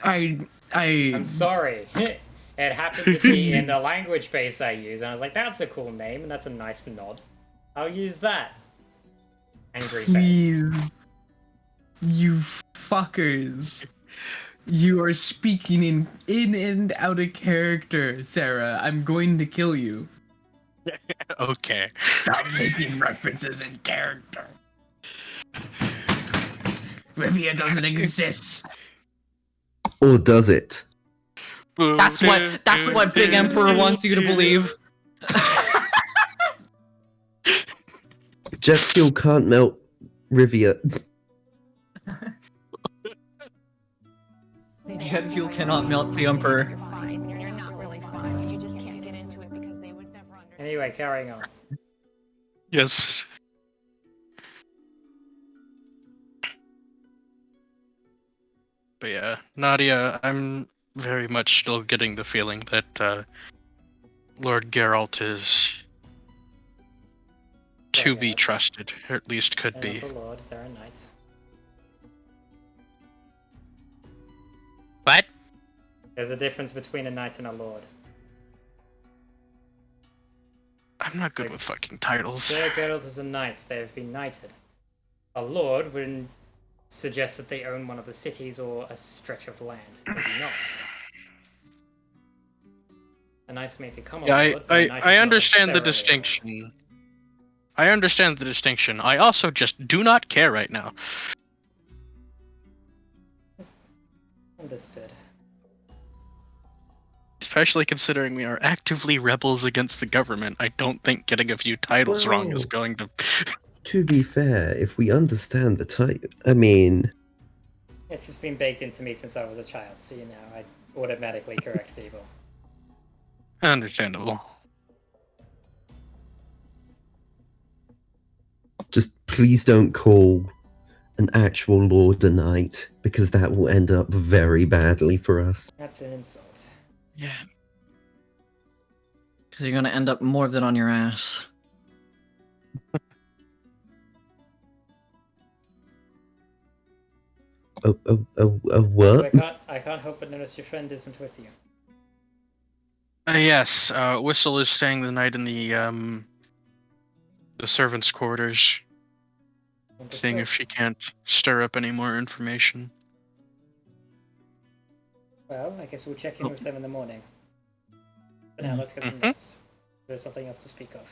I'm sorry. It happened to be in the language base I use, and I was like, that's a cool name, and that's a nice nod. I'll use that. Angry face. Please. You fuckers. You are speaking in and out of character, Sarah. I'm going to kill you. Okay. Stop making references in character. Rivia doesn't exist. Or does it? That's what Big Emperor wants you to believe. Jet fuel can't melt Rivia. Jet fuel cannot melt the Emperor. You're fine. You're not really fine. You just can't get into it because they would never understand. Anyway, carrying on. Yes. But yeah, Nadia, I'm very much still getting the feeling that Lord Geralt is to be Yes. trusted, or at least could They're be. not a lord, they're a knight. What? There's a difference between a knight and a lord. I'm not good with fucking titles. Sir Geralt is a knight, they have been knighted. A lord would suggest that they own one of the cities or a stretch of land. They do not. A knight may become a Yeah, lord, but a knight is I not understand the necessarily a lord. distinction. I understand the distinction. I also just do not care right now. Understood. Especially considering we are actively rebels against the government, I don't think getting a few titles wrong is Well- going to. To be fair, if we understand the type, I mean, It's just been baked into me since I was a child, so you know, I automatically correct people. Understandable. just please don't call an actual lord a knight, because that will end up very badly for us. That's an insult. Yeah. Because you're gonna end up more than on your ass. What? I can't help but notice your friend isn't with you. Yes, Whistle is staying the night in the servants' quarters, seeing if she can't stir up any more information. Well, I guess we'll check in with them in the morning. For now, let's get some Mhm. rest. There's something else to speak of.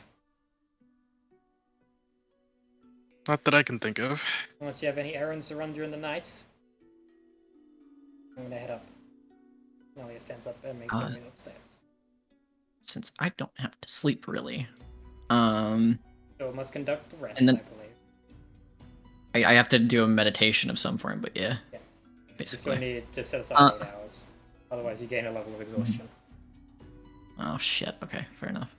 Not that I can think of. Unless you have any errands to run during the night. I'm gonna head up. Nelia stands up and makes Uh, their way upstairs. Since I don't have to sleep really, So it must conduct the rest, And then- I believe. I have to do a meditation of some form, but yeah. Yeah. You still Basically. need to set aside 8 hours. Otherwise, you gain a level of exhaustion. Oh shit. Okay, fair enough.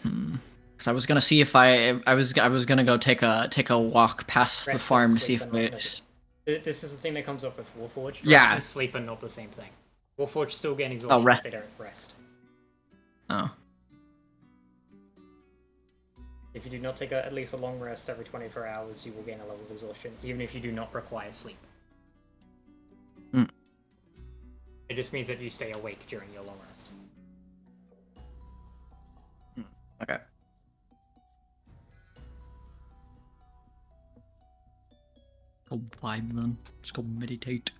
Because I was gonna see if I was gonna go take a walk past the Rest farm and to see sleep if are I. not This is the thing that comes up with Warforged. Rest Yeah. and sleep are not the same thing. Warforged still gain exhaustion rest. if they don't rest. Oh. If you do not take at least a long rest every 24 hours, you will gain a level of exhaustion, even if you do not require sleep. Hmm. It just means that you stay awake during your long rest. Okay. Go vibe then. Just go meditate.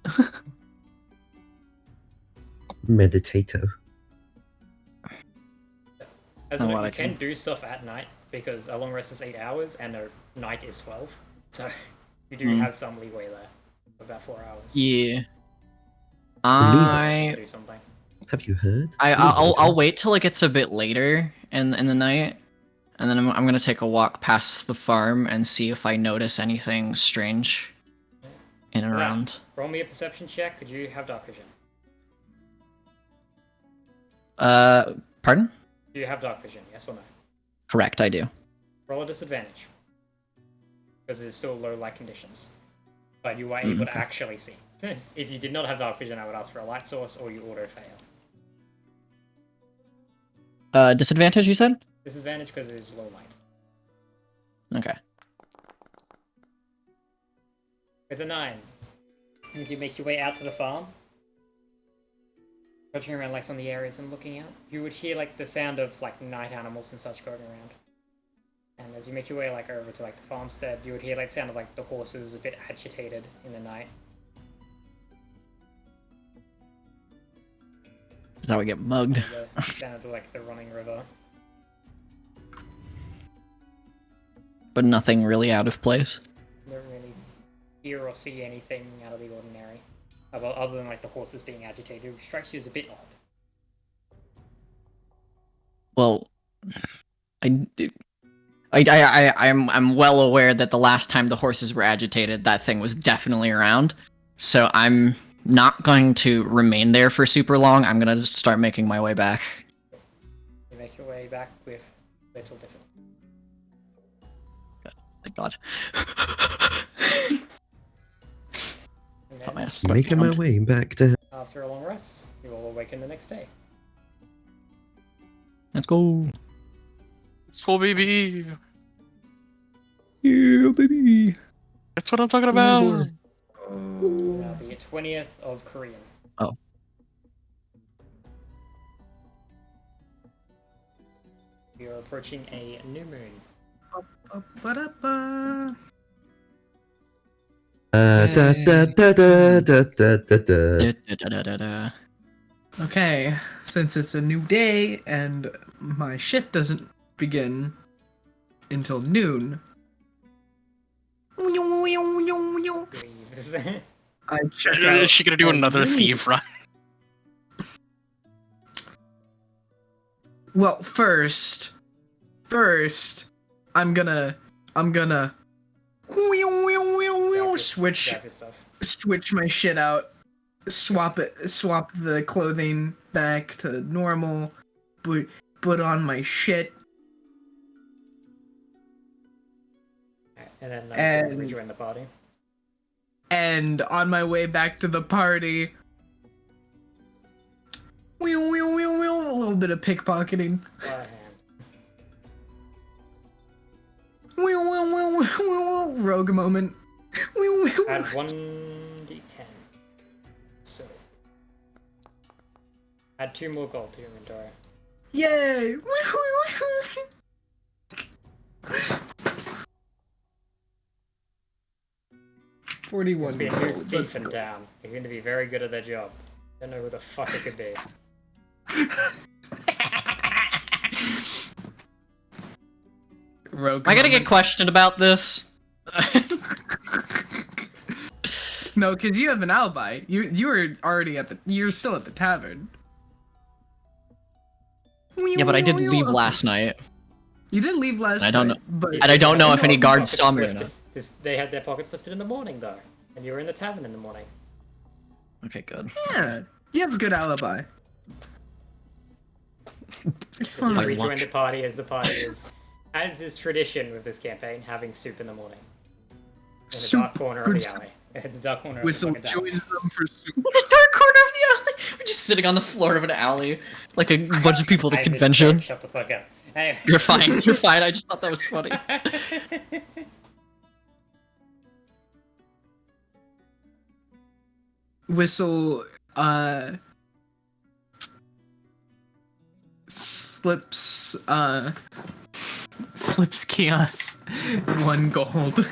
Meditator. As not a note, what you I can can- do stuff at night, because a long rest is 8 hours and a night is 12. So you do have some leeway there. About 4 hours. Yeah. To I do something. Have you heard? I'll wait till it gets a bit later in the night, and then I'm gonna take a walk past the farm and see if I notice anything strange in and Yeah. around. Roll me a perception check. Could you have dark vision? Pardon? Do you have dark vision? Yes or no? Correct, I do. Roll a disadvantage. Because it's still low light conditions. But you are able to actually see. If you did not have dark vision, I would ask for a light source or you auto fail. Disadvantage, you said? Disadvantage because it is low light. Okay. With a 9, as you make your way out to the farm, touching around lights on the areas and looking out, you would hear like the sound of like night animals and such going around. And as you make your way like over to like the farmstead, you would hear like sound of like the horses a bit agitated in the night. That's how I get mugged. The sound of like the running river. But nothing really out of place. You don't really hear or see anything out of the ordinary. Other than like the horses being agitated, which strikes you as a bit odd. Well, I'm well aware that the last time the horses were agitated, that thing was definitely around. So I'm not going to remain there for super long. I'm gonna just start making my way back. You make your way back with little difficulty. Thank God. And Thought my then, ass was about to Making my count. way back to. after a long rest, you will awaken the next day. Let's go. School baby. Yeah, baby. That's what I'm talking about. Now, the 20th of Korean. Oh. We are approaching a new moon. Ba-da-ba. Da da da da da da da da. Da-da-da-da-da. Okay, since it's a new day and my shift doesn't begin until noon, Leaves. I check out. Is she gonna do and another leave. thief run? Well, first, I'm gonna switch Grab your stuff. switch my shit out, swap the clothing back to normal, put on my shit, And then And- rejoin the party. and on my way back to the party, a little bit of pickpocketing, Fire hand. rogue moment. Add 1d10. So. Add 2 more gold to your inventory. Yay! 41 It's been a new gold. thief in town. You're going to be very good at their job. Don't know who the fuck it could be. Rogue Am I gonna get moment. questioned about this? No, because you have an alibi. You were already at the. You're still at the tavern. Yeah, but I did leave last night. You did leave last I don't night, but And I don't know if any guards Pockets saw me or lifted. not. They had their pockets lifted in the morning, though, and you were in the tavern in the morning. Okay, good. yeah, you have a good alibi. It's You fine. rejoined the party as as is tradition with this campaign, having soup in the morning. In the Soup, dark corner of good the alley. In the dark corner Whistle of the fucking joins them for soup. In the dark corner of the alley. We're just sitting on the floor of an alley, like a bunch of people at a I convention. misspoke, shut the fuck up. Anyway. You're fine. You're fine. I just thought that was funny. Whistle slips Chaos 1 gold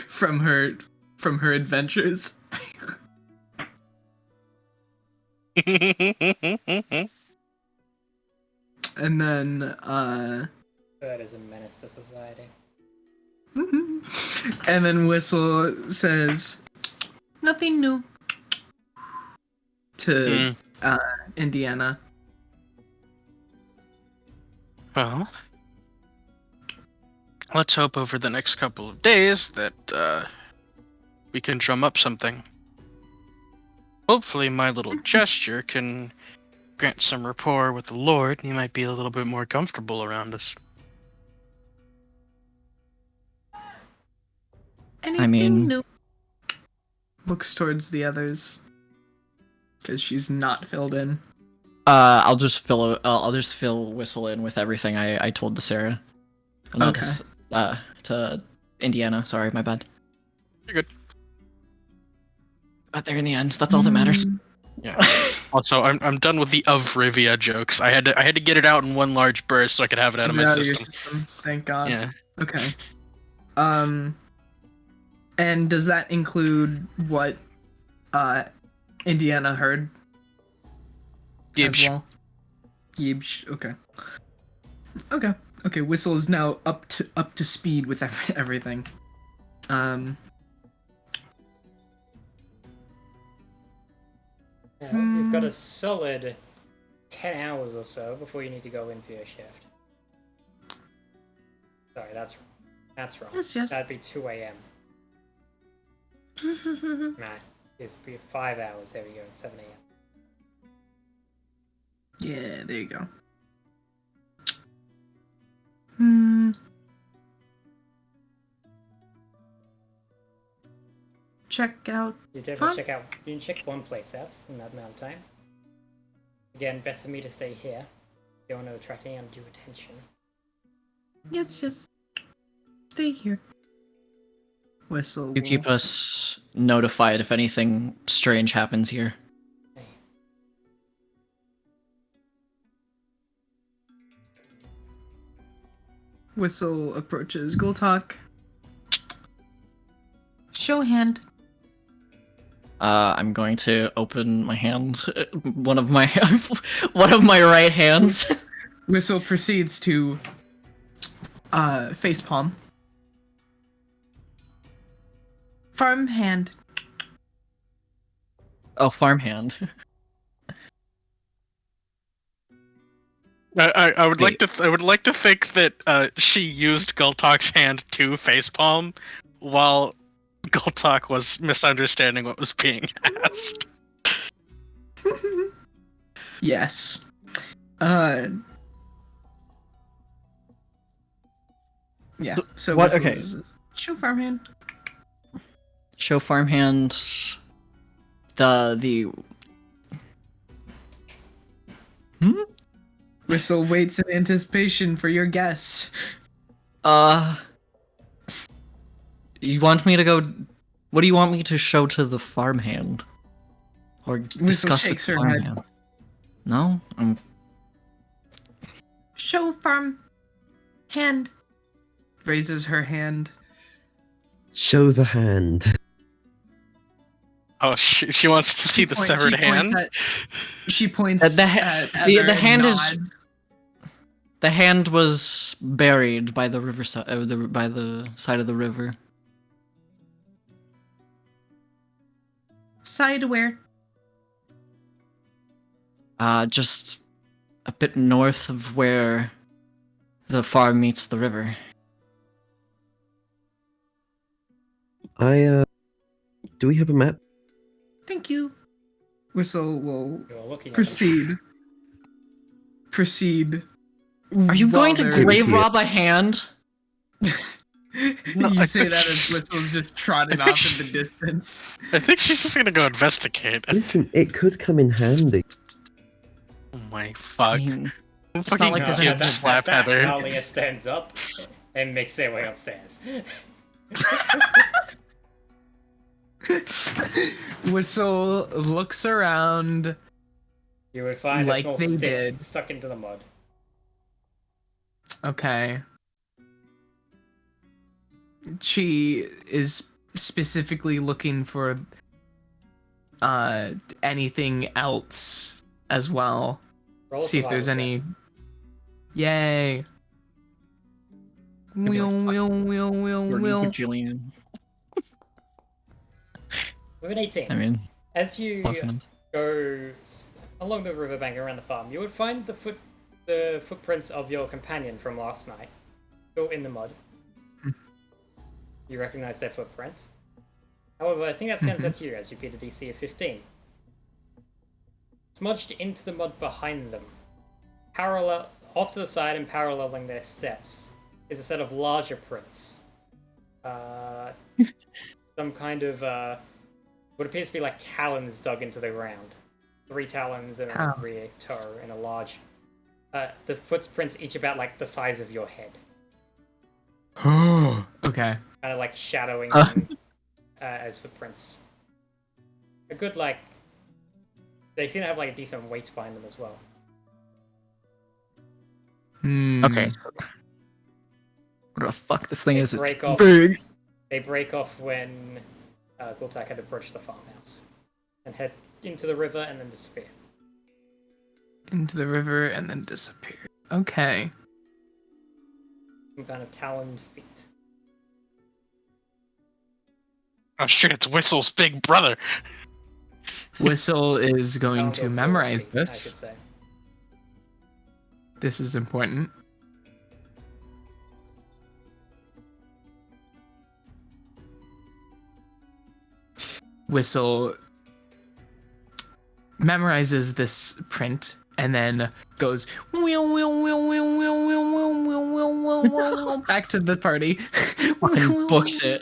from her adventures. And then Bird is a menace to society. and then Whistle says nothing new to Indiana. Well, let's hope over the next couple of days that we can drum up something. Hopefully my little gesture can grant some rapport with the Lord, and he might be a little bit more comfortable around us. Anything new? Looks towards the others because she's not filled in. I'll just fill Whistle in with everything I told to Sarah. No, Okay. To Indiana. Sorry, my bad. You're good. Got there in the end. That's all that matters. Yeah. Also, I'm done with the of Rivia jokes. I had to get it out in one large burst so I could have it out of my Your system. system. Thank God. Yeah. Okay. And does that include what Indiana heard as Yibsh. well? Yibsh. Okay. Okay. Okay. Whistle is now up to speed with everything. Now, you've got a solid 10 hours or so before you need to go in for your shift. Sorry, that's wrong. Yes. That'd be 2 a.m. Nah, it's be 5 hours. There we go. It's 7 a.m. Yeah, there you go. Check out. You definitely you can check one place out in that amount of time. Again, best for me to stay here. You don't want to attract any undue attention. Yes. Stay here. Whistle. You keep us notified if anything strange happens here. Whistle approaches Gultak. Show hand. I'm going to open my hand, one of my right hands. Whistle proceeds to facepalm. Farm hand. Oh, farmhand. I would like to think that she used Gultak's hand to facepalm while Gultak was misunderstanding what was being asked. Yes. Yeah. So What? Whistle Okay. Show farmhand. Show farmhand. The. Whistle waits in anticipation for your guess. You want me to go? What do you want me to show to the farmhand? Or discuss with shakes the her head. farmhand? No? Show farm hand. Raises her hand. Show the hand. Oh, she wants to see the severed hand. She points The at Heather the and hand nods. is. The hand was buried by the riverside, by the side of the river. side where? Just a bit north of where the farm meets the river. Do we have a map? Thank you. Whistle will You're looking at proceed. Proceed. Are you going to while Give it grave here. rob a hand? No, you I say think that as she- Whistle's just trotting I think off in the she- distance. I think she's just gonna go investigate. Listen, it could come in handy. Oh my I fuck. mean, it's Fucking not like there's kid anything- slap Heather. Nalia stands up and makes their way upstairs. Whistle looks around. You would find Like a small they stick did. stuck into the mud. Okay. She is specifically looking for anything else as well. Roll a See if survival there's check. any. Yay. be like, Wheel, wheel, wheel, wheel, you're wheel. Jillian. With an 18. I mean, As you close enough. go along the riverbank around the farm, you would find the footprints of your companion from last night, still in the mud. You recognize their footprint. However, I think that stands out to you as you beat a DC of 15. Smudged into the mud behind them, parallel off to the side and paralleling their steps, is a set of larger prints. Some kind of what appears to be like talons dug into the ground. 3 talons and a rear toe and a large. The footprints each about like the size of your head, Okay. kind of like shadowing them as footprints. A good like. They seem to have like a decent weight behind them as well. Okay. What the fuck this thing They is? It's break off. big. They break off when Gultak had approached the farmhouse and head into the river and then disappear. Into the river and then disappear. Okay. Some kind of taloned feet. Oh shit, it's Whistle's big brother. Whistle is going Taloned to or clawed memorize feet, I should this. say. This is important. Whistle memorizes this print and then goes wheel wheel wheel wheel wheel wheel wheel wheel wheel wheel wheel back to the party. Fucking books it.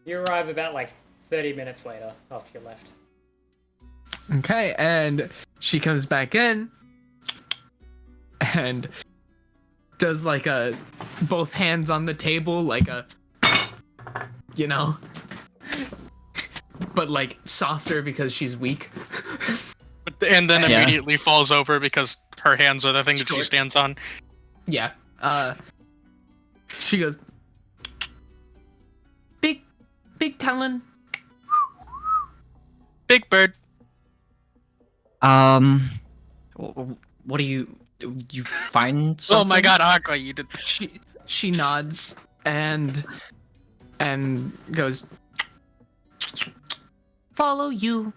You arrive about like 30 minutes later after you left. Okay, and she comes back in and does like a both hands on the table, like a, you know, but like softer because she's weak. And then Yeah. immediately falls over because her hands are the thing that she Sure. stands on. Yeah. She goes, big talon. Big bird. What do you find something? Oh my god, Aqua, you did. She nods and goes, follow you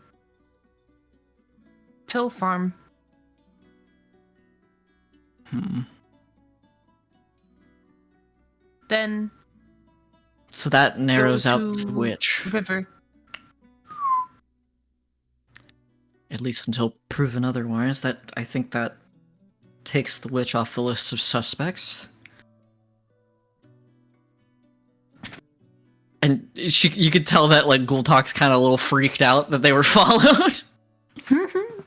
till farm. Then So that narrows go out to the witch, river. at least until proven otherwise. I think that takes the witch off the list of suspects. And you could tell that like Gultak's kind of a little freaked out that they were followed. A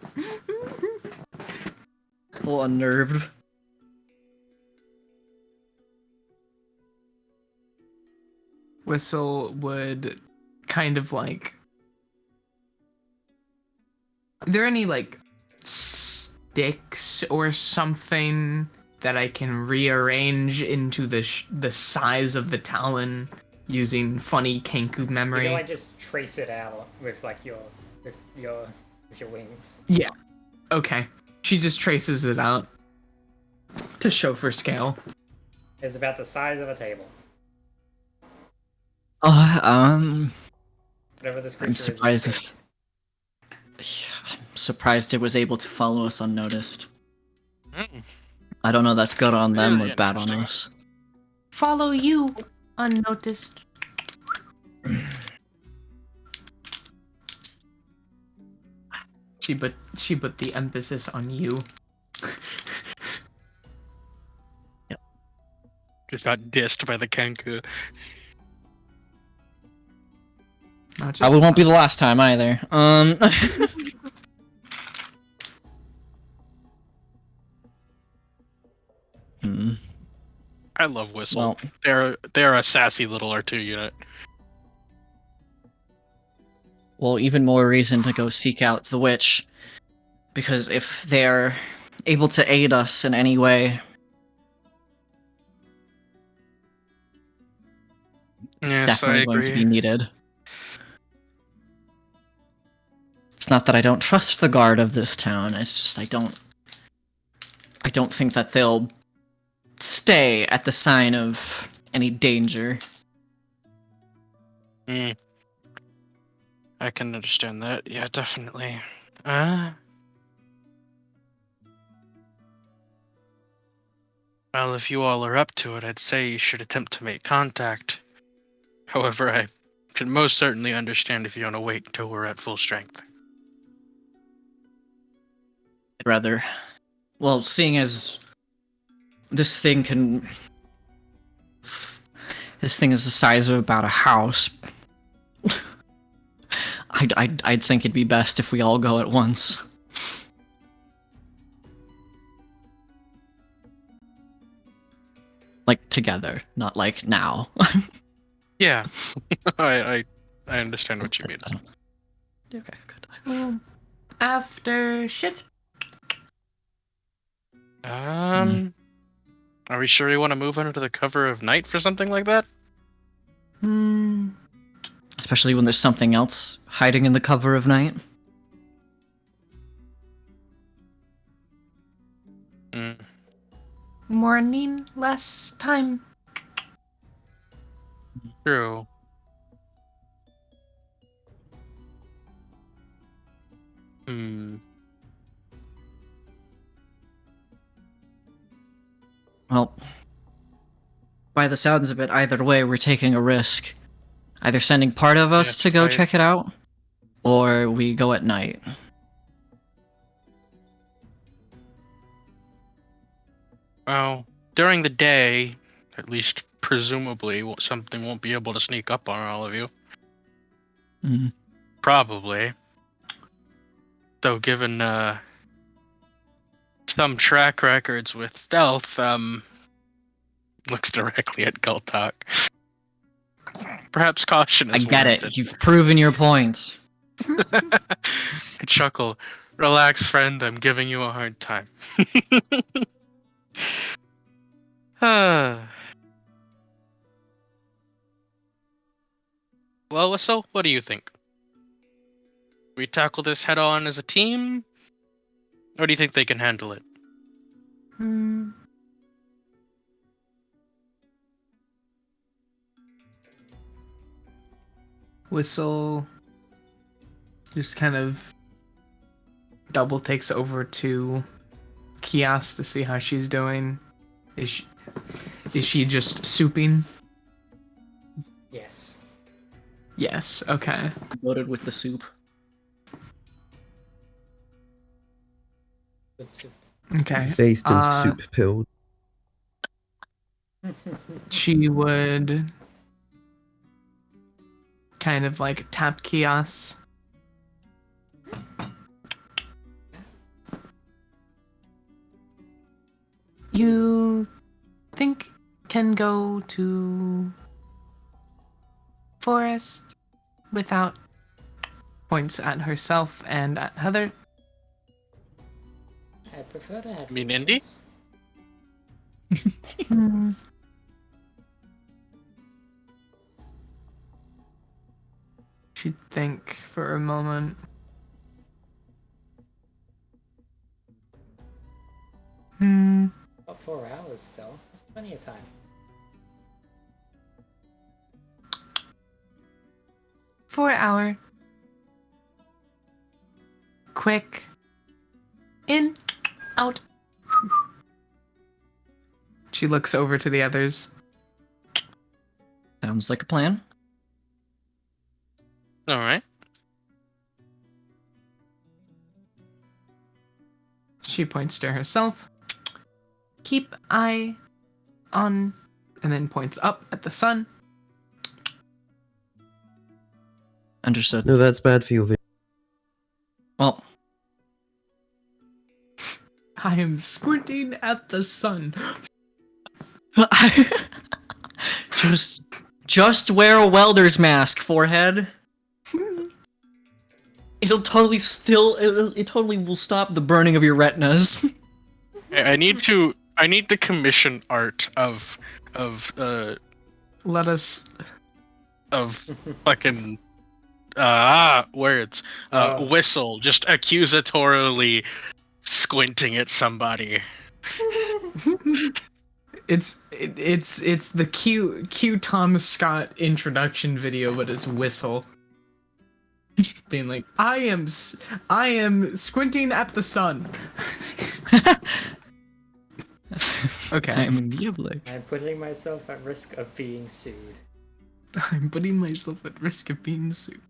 little unnerved. Whistle would kind of like. Are there any like sticks or something that I can rearrange into the size of the talon using funny Kenku You memory? can like just trace it out with like your wings. Yeah. Okay. She just traces it out to show for scale. It's about the size of a table. Whatever this I'm creature is. surprised. Is I'm surprised it was able to follow us unnoticed. Mm, I don't know that's good on them really or bad on interesting. us. Follow you unnoticed. She put the emphasis on you. Just got dissed by the Kenku. Not just Probably won't be the us. last time either. Hmm. I love Whistle. Well, They're a sassy little R2 unit. well, even more reason to go seek out the witch, because if they're able to aid us in any way, it's Yes, I definitely going to agree. be needed. It's not that I don't trust the guard of this town. It's just I don't think that they'll stay at the sign of any danger. Mm. I can understand that. Yeah, definitely. Well, if you all are up to it, I'd say you should attempt to make contact. However, I can most certainly understand if you want to wait until we're at full strength. I'd rather, well, seeing as this thing is the size of about a house. I'd think it'd be best if we all go at once. Like together, not like now. Yeah, I understand what you mean. Okay, good. Well, after shift. Are we sure you want to move under the cover of night for something like that? Hmm. Especially when there's something else hiding in the cover of night. Mm. Morning, less time. True. Hmm. Well, by the sounds of it, either way, we're taking a risk. Either sending part of us Yes, to go I- check it out, or we go at night. Well, during the day, at least presumably, something won't be able to sneak up on all of you. Mm. Probably. Though, given some track records with stealth, looks directly at Gultok. Perhaps caution I is get warranted. it. You've proven your point. I chuckle. Relax, friend. I'm giving you a hard time. Well, Whistle, what do you think? We tackle this head on as a team? Or do you think they can handle it? Hmm. Whistle just kind of double takes over to Kiosk to see how she's doing. Is she just souping? yes. Yes. Okay. Loaded with the soup. Good soup. Okay. Based and soup pilled. She would kind of like tap Kiosk. You think can go to forest without points at herself and at Heather. I prefer to have. You mean Indy? Hmm. She'd think for a moment. Hmm. About 4 hours still. That's plenty of time. 4 hour. Quick. In, out. She looks over to the others. Sounds like a plan. All right. She points to herself. Keep eye on, and then points up at the sun. Understood. No, that's bad for your vision. Well, I am squinting at the sun. just wear a welder's mask, forehead. It'll totally it totally will stop the burning of your retinas. I need to commission art of Let us. fucking words. Whistle just accusatorily squinting at somebody. It's the Q Thomas Scott introduction video, but it's Whistle. Being like, I am squinting at the sun. Okay. I'm Yiblik. I'm putting myself at risk of being sued. I'm putting myself at risk of being sued.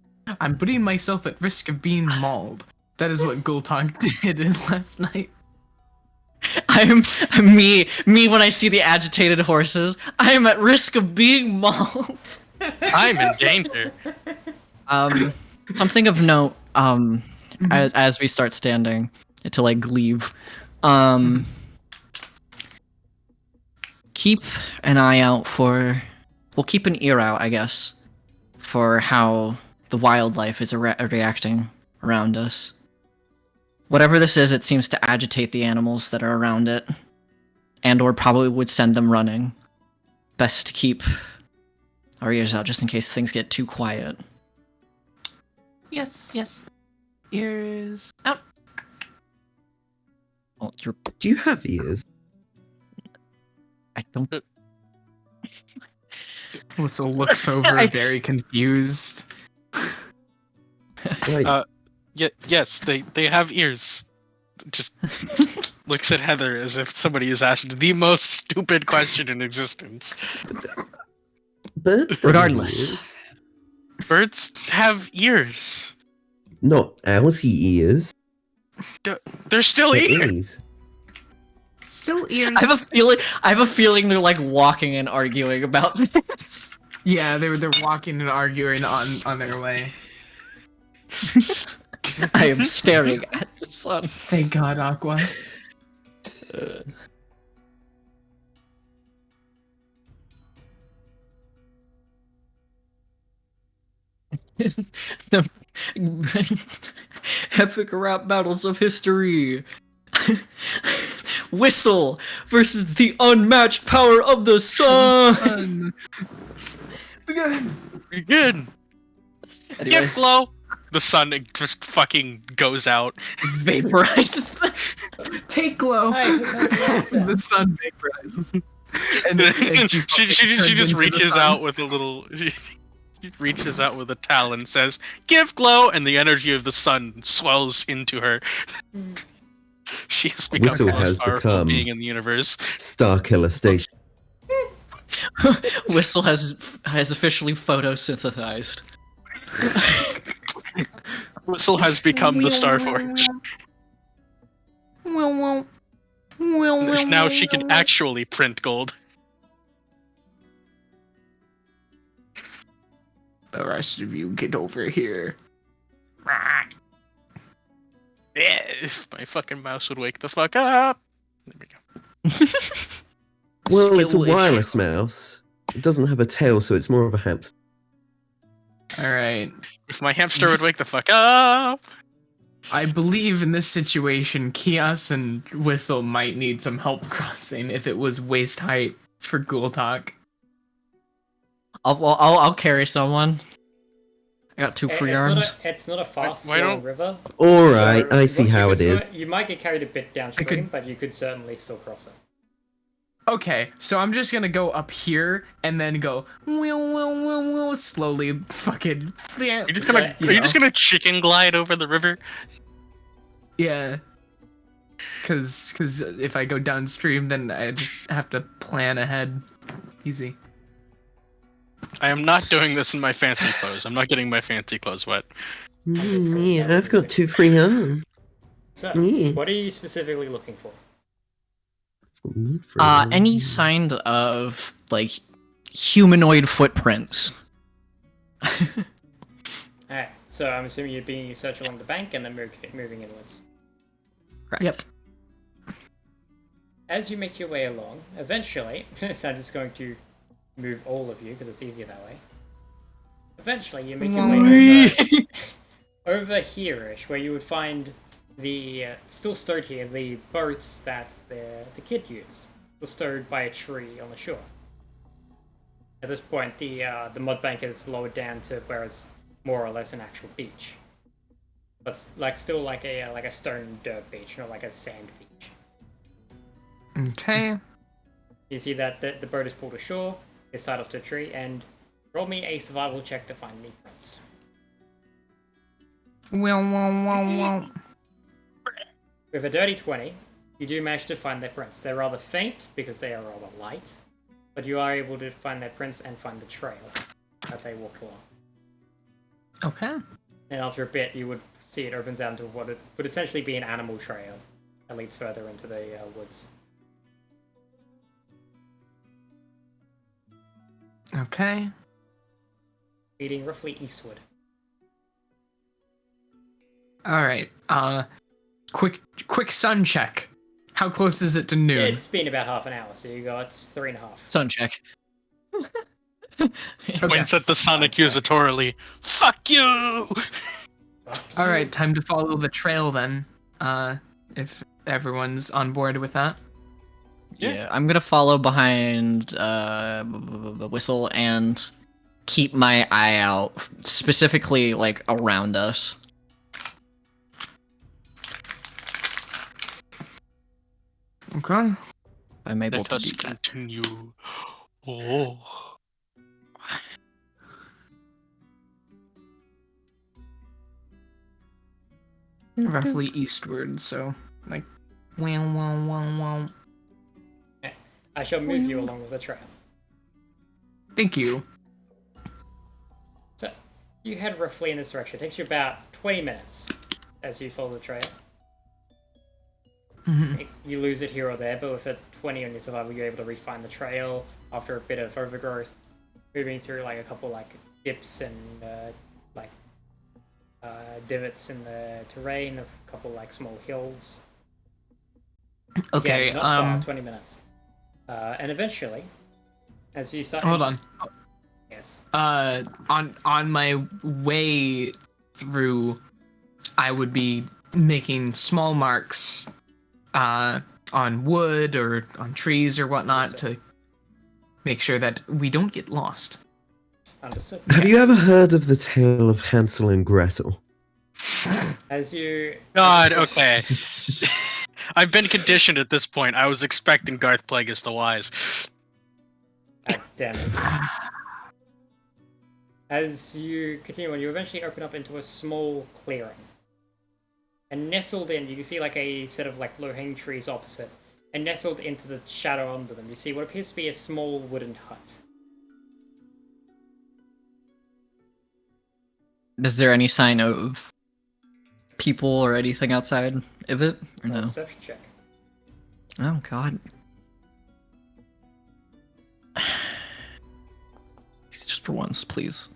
I'm putting myself at risk of being mauled. That is what Gultong did last night. I'm me when I see the agitated horses. I am at risk of being mauled. I'm in danger. Something of note. As we start standing to like leave, keep an eye out for. We'll keep an ear out, I guess, for how the wildlife is reacting around us. Whatever this is, it seems to agitate the animals that are around it, and/or probably would send them running. Best to keep our ears out just in case things get too quiet. Yes. Ears out. Well, you're. Do you have ears? I don't. Whistle looks over, very confused. Right. Yes, they have ears. Just looks at Heather as if somebody has asked the most stupid question in existence. Birds don't have Regardless. ears. Birds have ears. Not owlsy ears. They're still They're ears. ears. Still ears. I have a feeling they're like walking and arguing about this. Yeah, they're walking and arguing on their way. I am staring at the sun. Thank God, Aqua. The epic rap battles of history. Whistle versus the unmatched power of the sun. Begin. Gift Anyways, glow. The sun just fucking goes out. vaporizes them. Take glow. Hey, what's that? The sun vaporizes. And she turns just into the reaches sun. out with a little. She reaches out with a towel and says, "Give glow," and the energy of the sun swells into her. She has become Whistle the most has powerful become- being in the universe. Starkiller Station. Whistle has officially photosynthesized. Whistle has become the Starforge. Now she can actually print gold. The rest of you get over here. Yeah, if my fucking mouse would wake the fuck up. There we go. Well, it's a Skill issue. wireless mouse. It doesn't have a tail, so it's more of a hamster. Alright. If my hamster would wake the fuck up. I believe in this situation, Kios and Whistle might need some help crossing if it was waist height for Gultok. I'll carry someone. I got 2 free arms. It's not a fast Why flowing don't- river. Alright, so I see you how could it is. You might get carried a bit downstream, could- but you could certainly still cross it. Okay, so I'm just gonna go up here and then go slowly fucking. You're just gonna, you are you just know. gonna chicken glide over the river? Yeah. Cause if I go downstream, then I just have to plan ahead. Easy. I am not doing this in my fancy clothes. I'm not getting my fancy clothes wet. Yeah, I've got 2 free arms. So, Yeah. what are you specifically looking for? Any sign of like humanoid footprints? Alright, so I'm assuming you're being search along the bank and then moving inwards. Correct. Yep. As you make your way along, eventually, so I'm just going to move all of you because it's easier that way. Eventually, you make your way over here-ish, where you would find the still stowed here the boats that the kid used, still stowed by a tree on the shore. At this point, the mud bank is lowered down to where it's more or less an actual beach, but like still like a stone dirt beach, not like a sand beach. Okay. You see that the boat is pulled ashore, is tied off to a tree, and roll me a survival check to find any prints. With a dirty 20, you do manage to find their prints. They're rather faint because they are rather light, but you are able to find their prints and find the trail that they walked along. Okay. And after a bit, you would see it opens out into what it would essentially be an animal trail that leads further into the woods. Okay. Leading roughly eastward. All right. Quick sun check. How close is it to noon? It's been about half an hour, so you got 3.5. Sun check. Points at the sun accusatorily. Fuck you! All right, time to follow the trail then. If everyone's on board with that. Yeah, I'm gonna follow behind Whistle and keep my eye out, specifically like around us. Okay. I'm able Let to us do that. continue. Oh. Roughly eastward, so like, wow. I shall move you along with the trail. Thank you. So, you head roughly in this direction. It takes you about 20 minutes as you follow the trail. Mhm. You lose it here or there, but with a 20 on your survival, you're able to refine the trail after a bit of overgrowth, moving through like a couple like dips and divots in the terrain, a couple like small hills. Okay. Again, not far, 20 minutes. And eventually, as you start... Hold on. Yes. On my way through, I would be making small marks, on wood or on trees or whatnot to make sure that we don't get lost. Understood. Have you ever heard of the tale of Hansel and Gretel? As you... God, okay. I've been conditioned at this point. I was expecting Darth Plagueis the Wise. God damn it. As you continue on, you eventually open up into a small clearing. And nestled in, you can see like a set of like low-hanging trees opposite. And nestled into the shadow under them, you see what appears to be a small wooden hut. Is there any sign of people or anything outside of it? Or no? Perception check. Oh god. Just for once, please.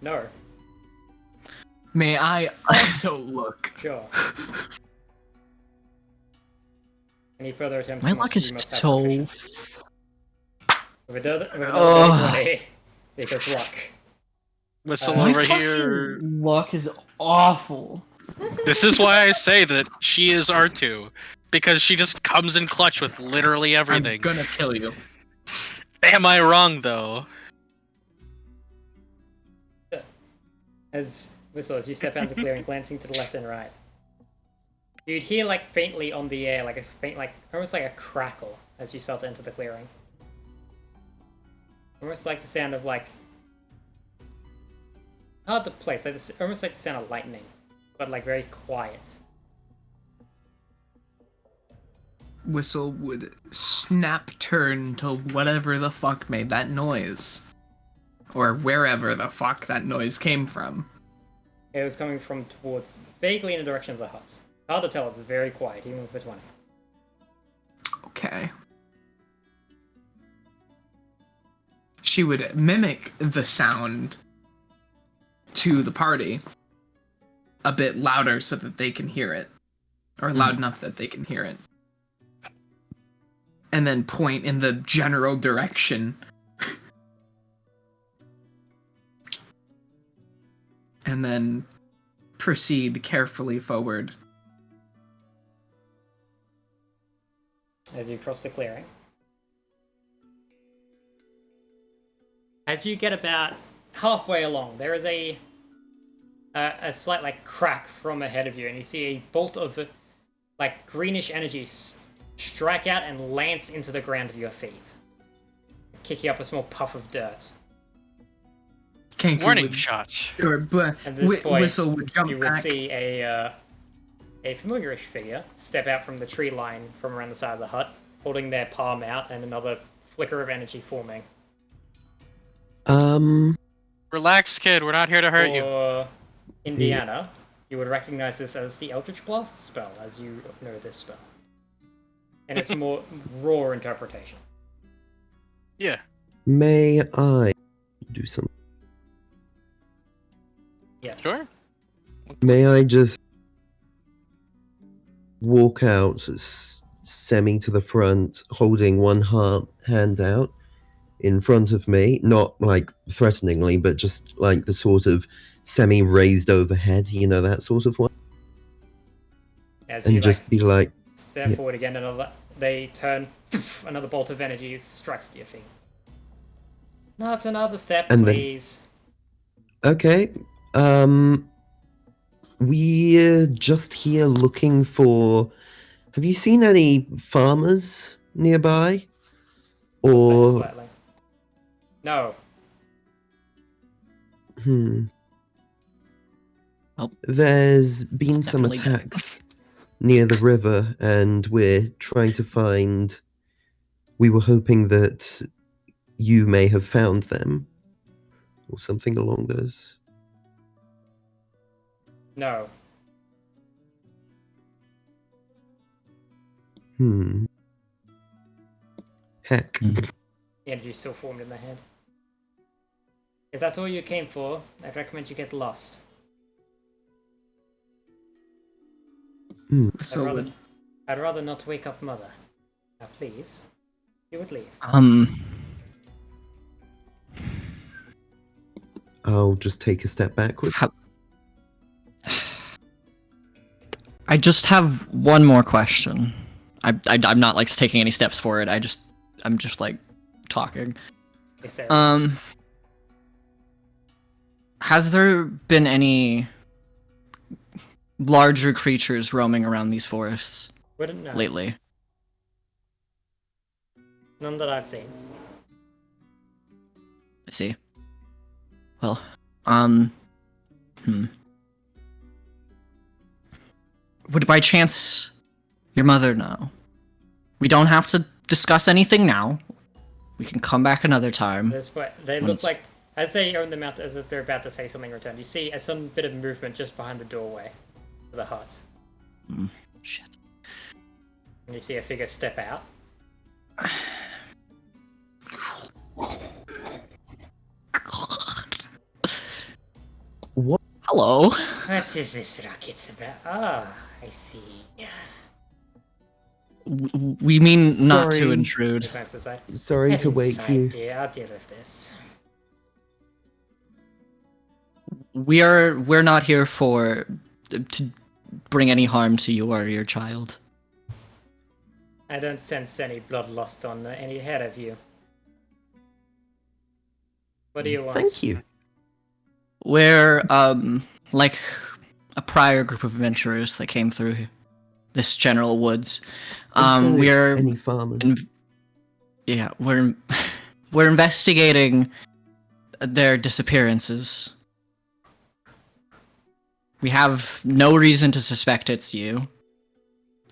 No. May I also look? Sure. Any further attempts? My luck is so. With another Ugh. 20, because luck. Whistle My over fucking here. luck is awful. This is why I say that she is R2. Because she just comes in clutch with literally everything. I'm gonna kill you. Am I wrong, though? As you step out of the clearing, glancing to the left and right, you'd hear like faintly on the air, like a faint, like almost like a crackle as you start to enter the clearing. Almost like the sound of like hard to place, like almost like the sound of lightning, but like very quiet. Whistle would snap turn to whatever the fuck made that noise. Or wherever the fuck that noise came from. It was coming from towards, vaguely in the direction of the hut. Hard to tell, it's very quiet, even for 20. Okay. She would mimic the sound to the party a bit louder so that they can hear it. Or loud enough that they can hear it. And then point in the general direction. And then proceed carefully forward. As you cross the clearing. As you get about halfway along, there is a slight like crack from ahead of you, and you see a bolt of like greenish energy strike out and lance into the ground at your feet, kicking up a small puff of dirt. Kenku Warning would, shots. or At this point, Whistle would jump you would back. see a familiarish figure step out from the tree line from around the side of the hut, holding their palm out, and another flicker of energy forming. Relax, kid. We're not here to hurt you. For Indiana, you would recognize this as the Eldritch Blast spell, as you know this spell. And it's more raw interpretation. Yeah. May I do something? Yes. Sure. May I just walk out semi to the front, holding one hand out in front of me, not like threateningly, but just like the sort of semi raised overhead, you know, that sort of one, As and you just be like, step yeah. forward again, and they turn, another bolt of energy strikes at your feet. Not another step, And then- please. okay, we're just here looking for. Have you seen any farmers nearby? Or Slightly. No. Well, there's been some definitely don't. attacks near the river, and we're trying to find. We were hoping that you may have found them, or something along those. No. Heck. The energy is still formed in their head. If that's all you came for, I'd recommend you get lost. So I'd rather not wake up Mother. Now please, you would leave. I'll just take a step backwards. I just have one more question. I'm not like taking any steps forward. I'm just like talking. Is there Has there been any larger creatures roaming around these forests wouldn't know. lately? None that I've seen. I see. Well, would by chance your mother know? We don't have to discuss anything now. We can come back another time. They look like, as they open their mouth as if they're about to say something in return, you see some bit of movement just behind the doorway of the hut. Shit. And you see a figure step out. What? Hello. What is this racket's about? Ah, I see. We mean not to Sorry. intrude. It's nice to say. Sorry Head to wake inside, you. dear. I'll deal with this. We're not here to bring any harm to you or your child. I don't sense any blood lost on any head of you. What do you want? Thank you. We're like a prior group of adventurers that came through this general woods. So, We're any farmers? Yeah, we're investigating their disappearances. We have no reason to suspect it's you.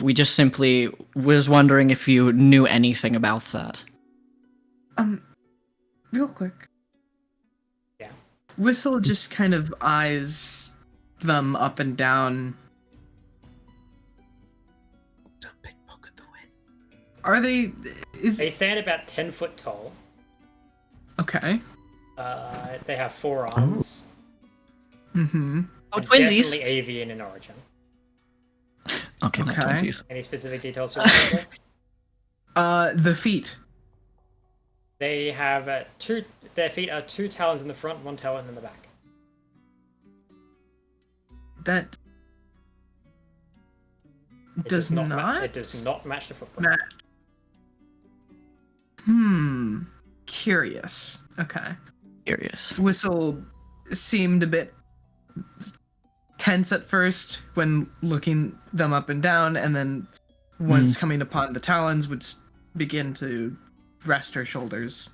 We just simply was wondering if you knew anything about that. Real quick. Yeah. Whistle just kind of eyes them up and down. Don't pickpocket the win. Are they? They stand about 10 foot tall. Okay. They have 4 arms. Mm-hmm. Oh, and twinsies. Definitely avian in origin. Okay, not Okay. twinsies. Any specific details you want to know? The feet. They have their feet are 2 talons in the front, 1 talon in the back. That It does not. It does not match the footprint. Curious. Okay. Curious. Whistle seemed a bit tense at first when looking them up and down, and then once coming upon the talons would begin to rest her shoulders.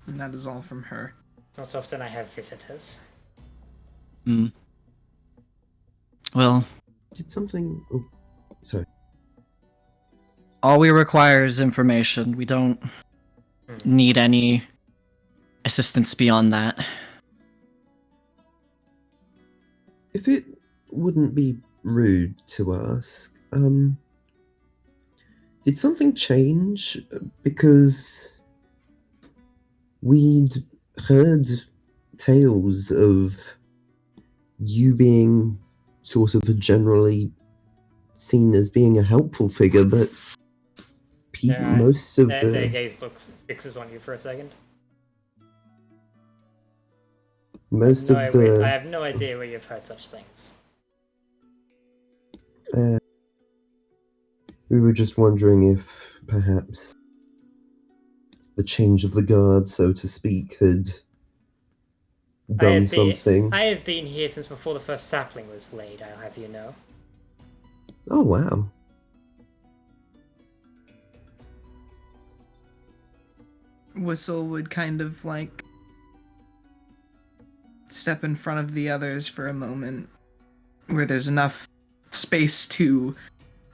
And that is all from her. It's not often I have visitors. Well, Did something. Oh, sorry. all we require is information. We don't need any assistance beyond that. If it wouldn't be rude to ask, did something change? Because we'd heard tales of you being sort of generally seen as being a helpful figure, but most of their gaze fixes on you for a second. Most I of the. have no idea where you've heard such things. We were just wondering if perhaps the change of the guard, so to speak, had done something. I have been here since before the first sapling was laid, I'll have you know. Oh, wow. Whistle would kind of like step in front of the others for a moment where there's enough space to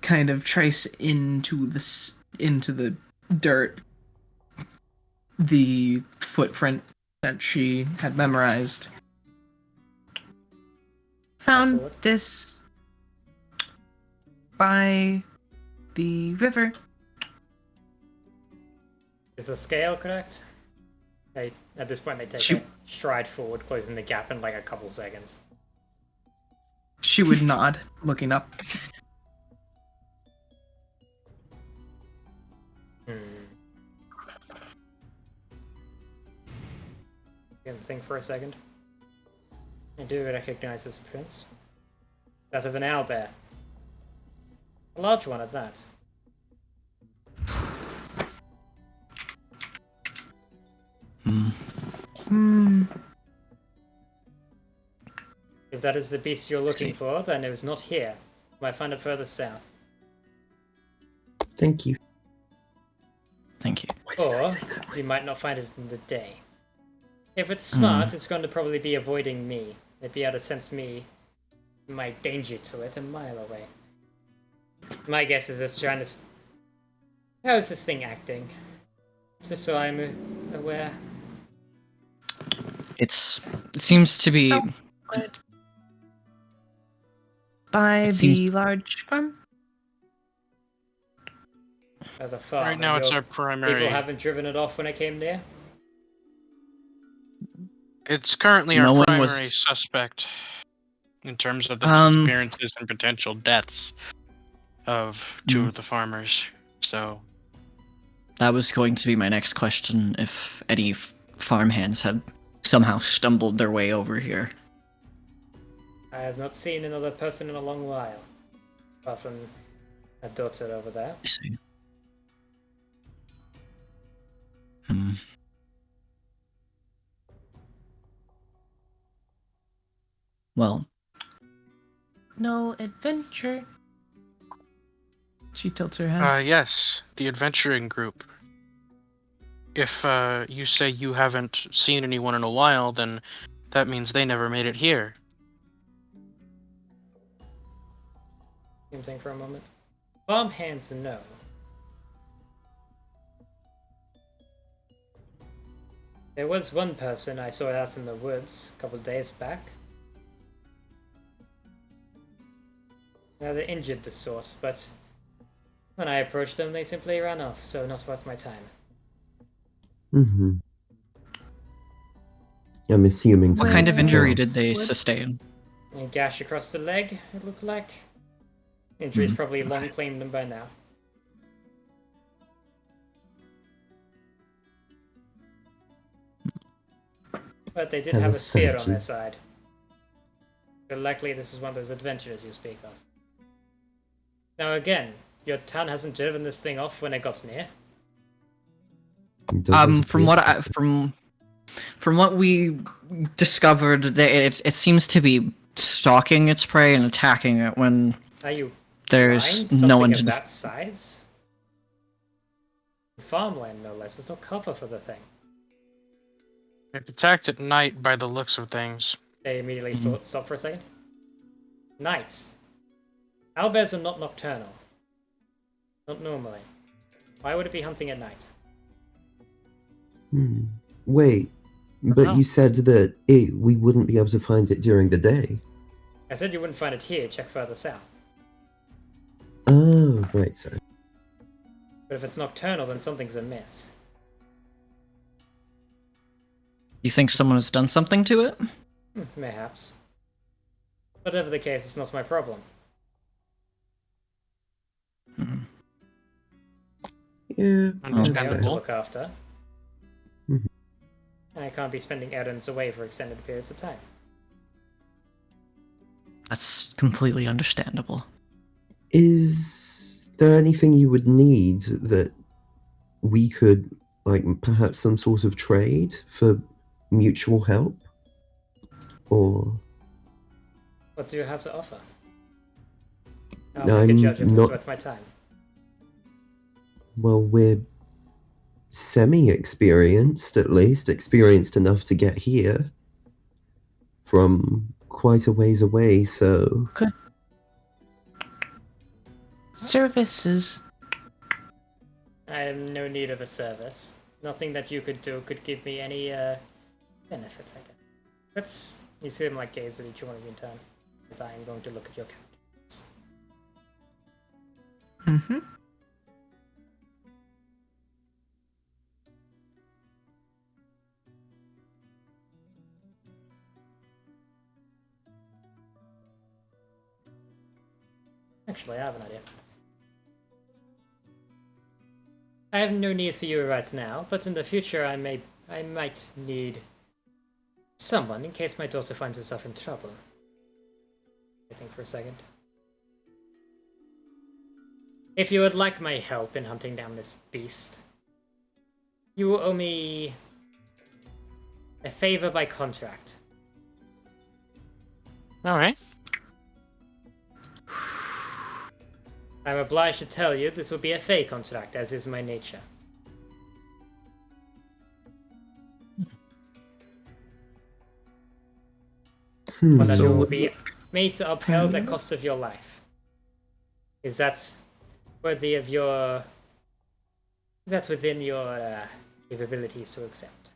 kind of trace into the dirt the footprint that she had memorized. Found this by the river. Is the scale correct? At this point, they take a stride forward, closing the gap in like a couple seconds. She would nod, looking up. You can think for a second. I do recognize this appearance. That of an owlbear. A large one at that. If that is the beast you're looking for, then it was not here. You might find it further south. Thank you. Thank you. Or you might not find it in the day. If it's smart, it's going to probably be avoiding me. It'd be able to sense me, my danger to it, a mile away. My guess is it's trying to... How is this thing acting? Just so I'm aware. It seems to be... By the large farm? The farm. Right now it's our primary... People haven't driven it off when I came near? It's currently our primary suspect in terms of the disappearances and potential deaths of 2 of the farmers, so... That was going to be my next question, if any farmhands had somehow stumbled their way over here. I have not seen another person in a long while. Apart from a daughter over there. I see. Well. No adventure. She tilts her head. Yes, the adventuring group. If you say you haven't seen anyone in a while, then that means they never made it here. Same thing for a moment. Farmhands, no. There was one person I saw out in the woods a couple of days back. Now they're injured, the source, but when I approached them, they simply ran off, so not worth my time. Mm-hmm. I'm assuming. What kind of Where- injury did south. they What? sustain? A gash across the leg, it looked like. Injury's Hmm. probably long claimed them by now. But they did Hello, have a spear on their savages. side. So likely this is one of those adventures you speak of. Now again, your town hasn't driven this thing off when it got near. It doesn't From appear what to I be so. from what we discovered, that it seems to be stalking its prey and attacking it when Are you there's blind? no one Something to. of that size? Farmland, no less. There's no cover for the thing. It attacked at night by the looks of things. They immediately Mhm. stop for a second. Nights. Owlbears are not nocturnal. Not normally. Why would it be hunting at night? Wait, but know. you said that we wouldn't be able to find it during the day. I said you wouldn't find it here, check further south. Oh, right, sorry. But if it's nocturnal, then something's amiss. You think someone has done something to it? Mayhaps. Whatever the case, it's not my problem. Mhm. Yeah, I have that's to Understandable. look after. Mhm. And I can't be spending errands away for extended periods of time. That's completely understandable. Is there anything you would need that we could, like, perhaps some sort of trade for mutual help? Or What do you have to offer? I'll make a I'm judge if it's not. worth my time. Well, we're semi-experienced, at least experienced enough to get here from quite a ways away. So Services. I have no need of a service. Nothing that you could do could give me any benefit, I guess. Let's. You see them like gaze at each one of you in turn, as I am going to look at your countenance. Mm-hmm. Actually, I have an idea. I have no need for you right now, but in the future I might need someone in case my daughter finds herself in trouble. I think for a second. If you would like my help in hunting down this beast, you will owe me a favor by contract. Alright. I'm obliged to tell you this will be a fey contract, as is my nature. One that So will be made to uphold the cost of your life. Is that worthy of your... Is that within your capabilities to accept?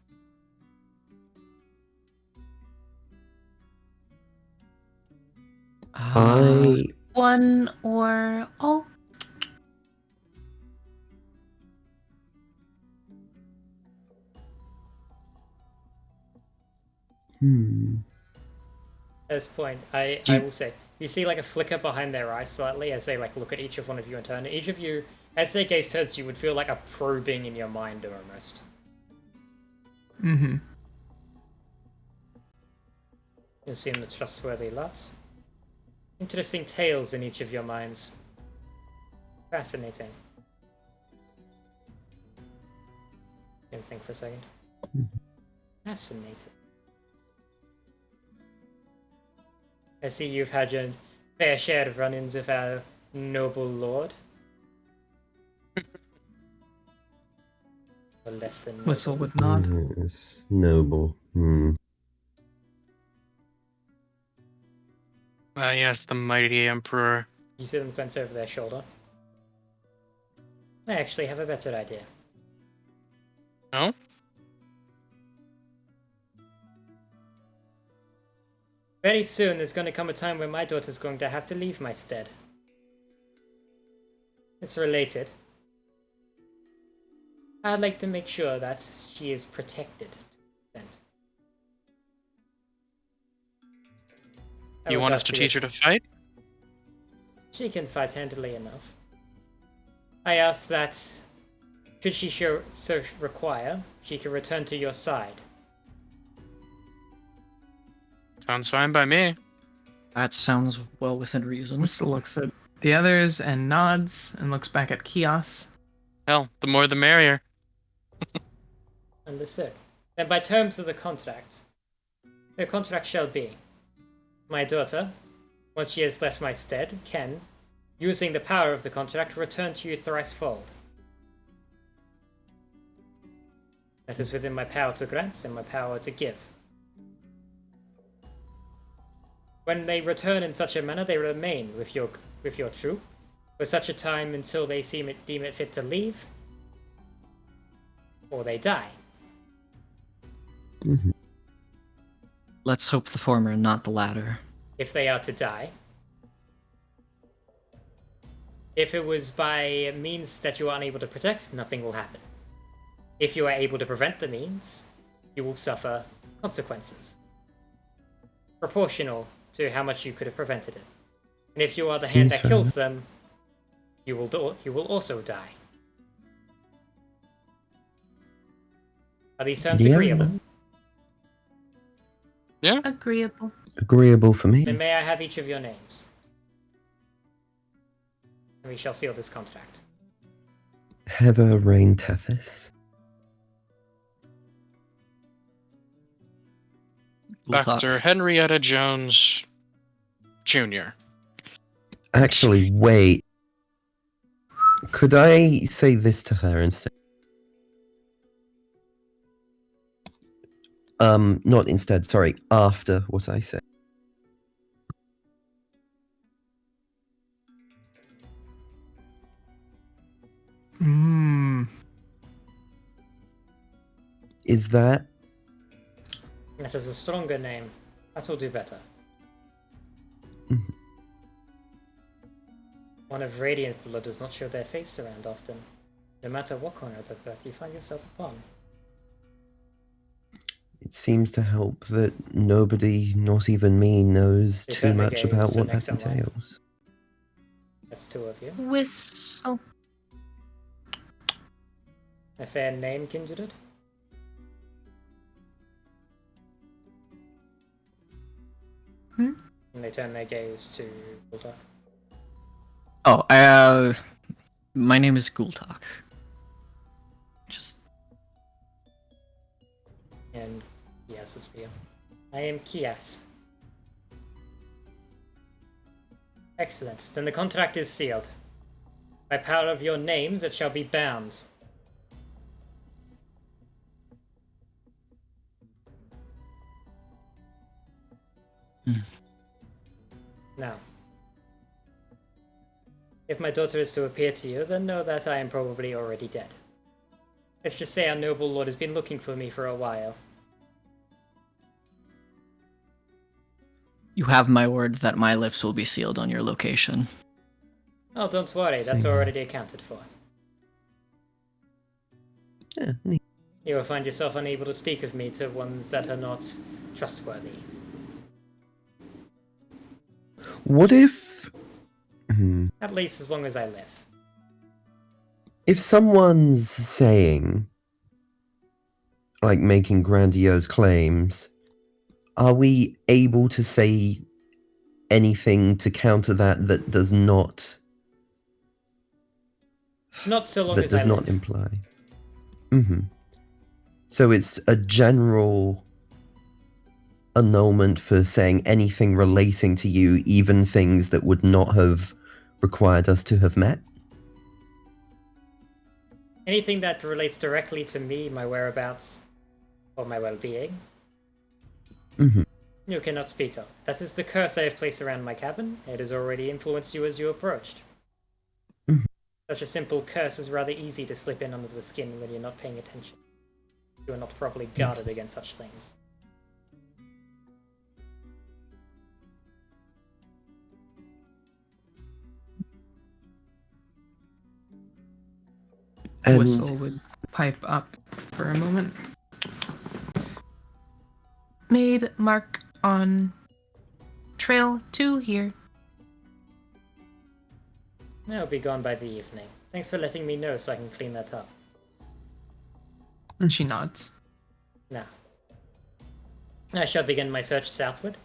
I One or all? At this point, I will say, you see like a flicker behind their eye slightly as they like look at each of one of you in turn. Each of you, as their gaze turns, you would feel like a probing in your mind almost. Mm-hmm. You seem the trustworthy lot. Interesting tales in each of your minds. Fascinating. Let me think for a second. Fascinating. I see you've had your fair share of run-ins with our noble lord. Or less than noble. Whistle would nod. Yes, noble. Yes, the mighty emperor. You see them glance over their shoulder. I actually have a better idea. No? Very soon there's going to come a time when my daughter's going to have to leave my stead. It's related. I'd like to make sure that she is protected. You want us to teach her to fight? She can fight handily enough. I ask that, should she so require, she can return to your side. Sounds fine by me. That sounds well within reason. Whistle looks at the others and nods and looks back at Kios. Hell, the more the merrier. Understood. Then by terms of the contract shall be, my daughter, once she has left my stead, can, using the power of the contract, return to you thricefold. That is within my power to grant and my power to give. When they return in such a manner, they remain with your troop for such a time until they deem it fit to leave, or they die. Let's hope the former, not the latter. If they are to die. If it was by means that you are unable to protect, nothing will happen. If you are able to prevent the means, you will suffer consequences proportional to how much you could have prevented it. And if you are the hand that kills them, you will also die. Are these terms agreeable? Yeah. Agreeable. Agreeable for me. Then may I have each of your names? And we shall seal this contract. Heather Rain Tethys. Dr. Henrietta Jones Jr. Actually, wait. Could I say this to her instead? Not instead, sorry, after what I say. Is that? That is a stronger name. That will do better. One of radiant blood does not show their face around often, no matter what corner of the earth you find yourself upon. It seems to help that nobody, not even me, knows If too that much negates about the what next that in line. entails. That's two of you. Whistle. A fair name, kindred? And they turn their gaze to Gultak. Oh, my name is Gultak. Just And Kias was for you. I am Kias. Excellent. Then the contract is sealed. By power of your names, it shall be bound. Now, if my daughter is to appear to you, then know that I am probably already dead. Let's just say our noble lord has been looking for me for a while. you have my word that my lips will be sealed on your location. Oh, don't worry, that's Same. already accounted for. Yeah, neat. You will find yourself unable to speak of me to ones that are not trustworthy. What if... At least as long as I live. If someone's saying, like making grandiose claims, are we able to say anything to counter that does not... Not so long that as I does not live. imply? So it's a general annulment for saying anything relating to you, even things that would not have required us to have met? anything that relates directly to me, my whereabouts, or my well-being, Mhm. you cannot speak of. That is the curse I have placed around my cabin. It has already influenced you as you approached. Mhm. Such a simple curse is rather easy to slip in under the skin when you're not paying attention. You are not properly guarded against such things. And Whistle would pipe up for a moment. Made mark on trail 2 here. I'll be gone by the evening. Thanks for letting me know so I can clean that up. And she nods. Now, I shall begin my search southward.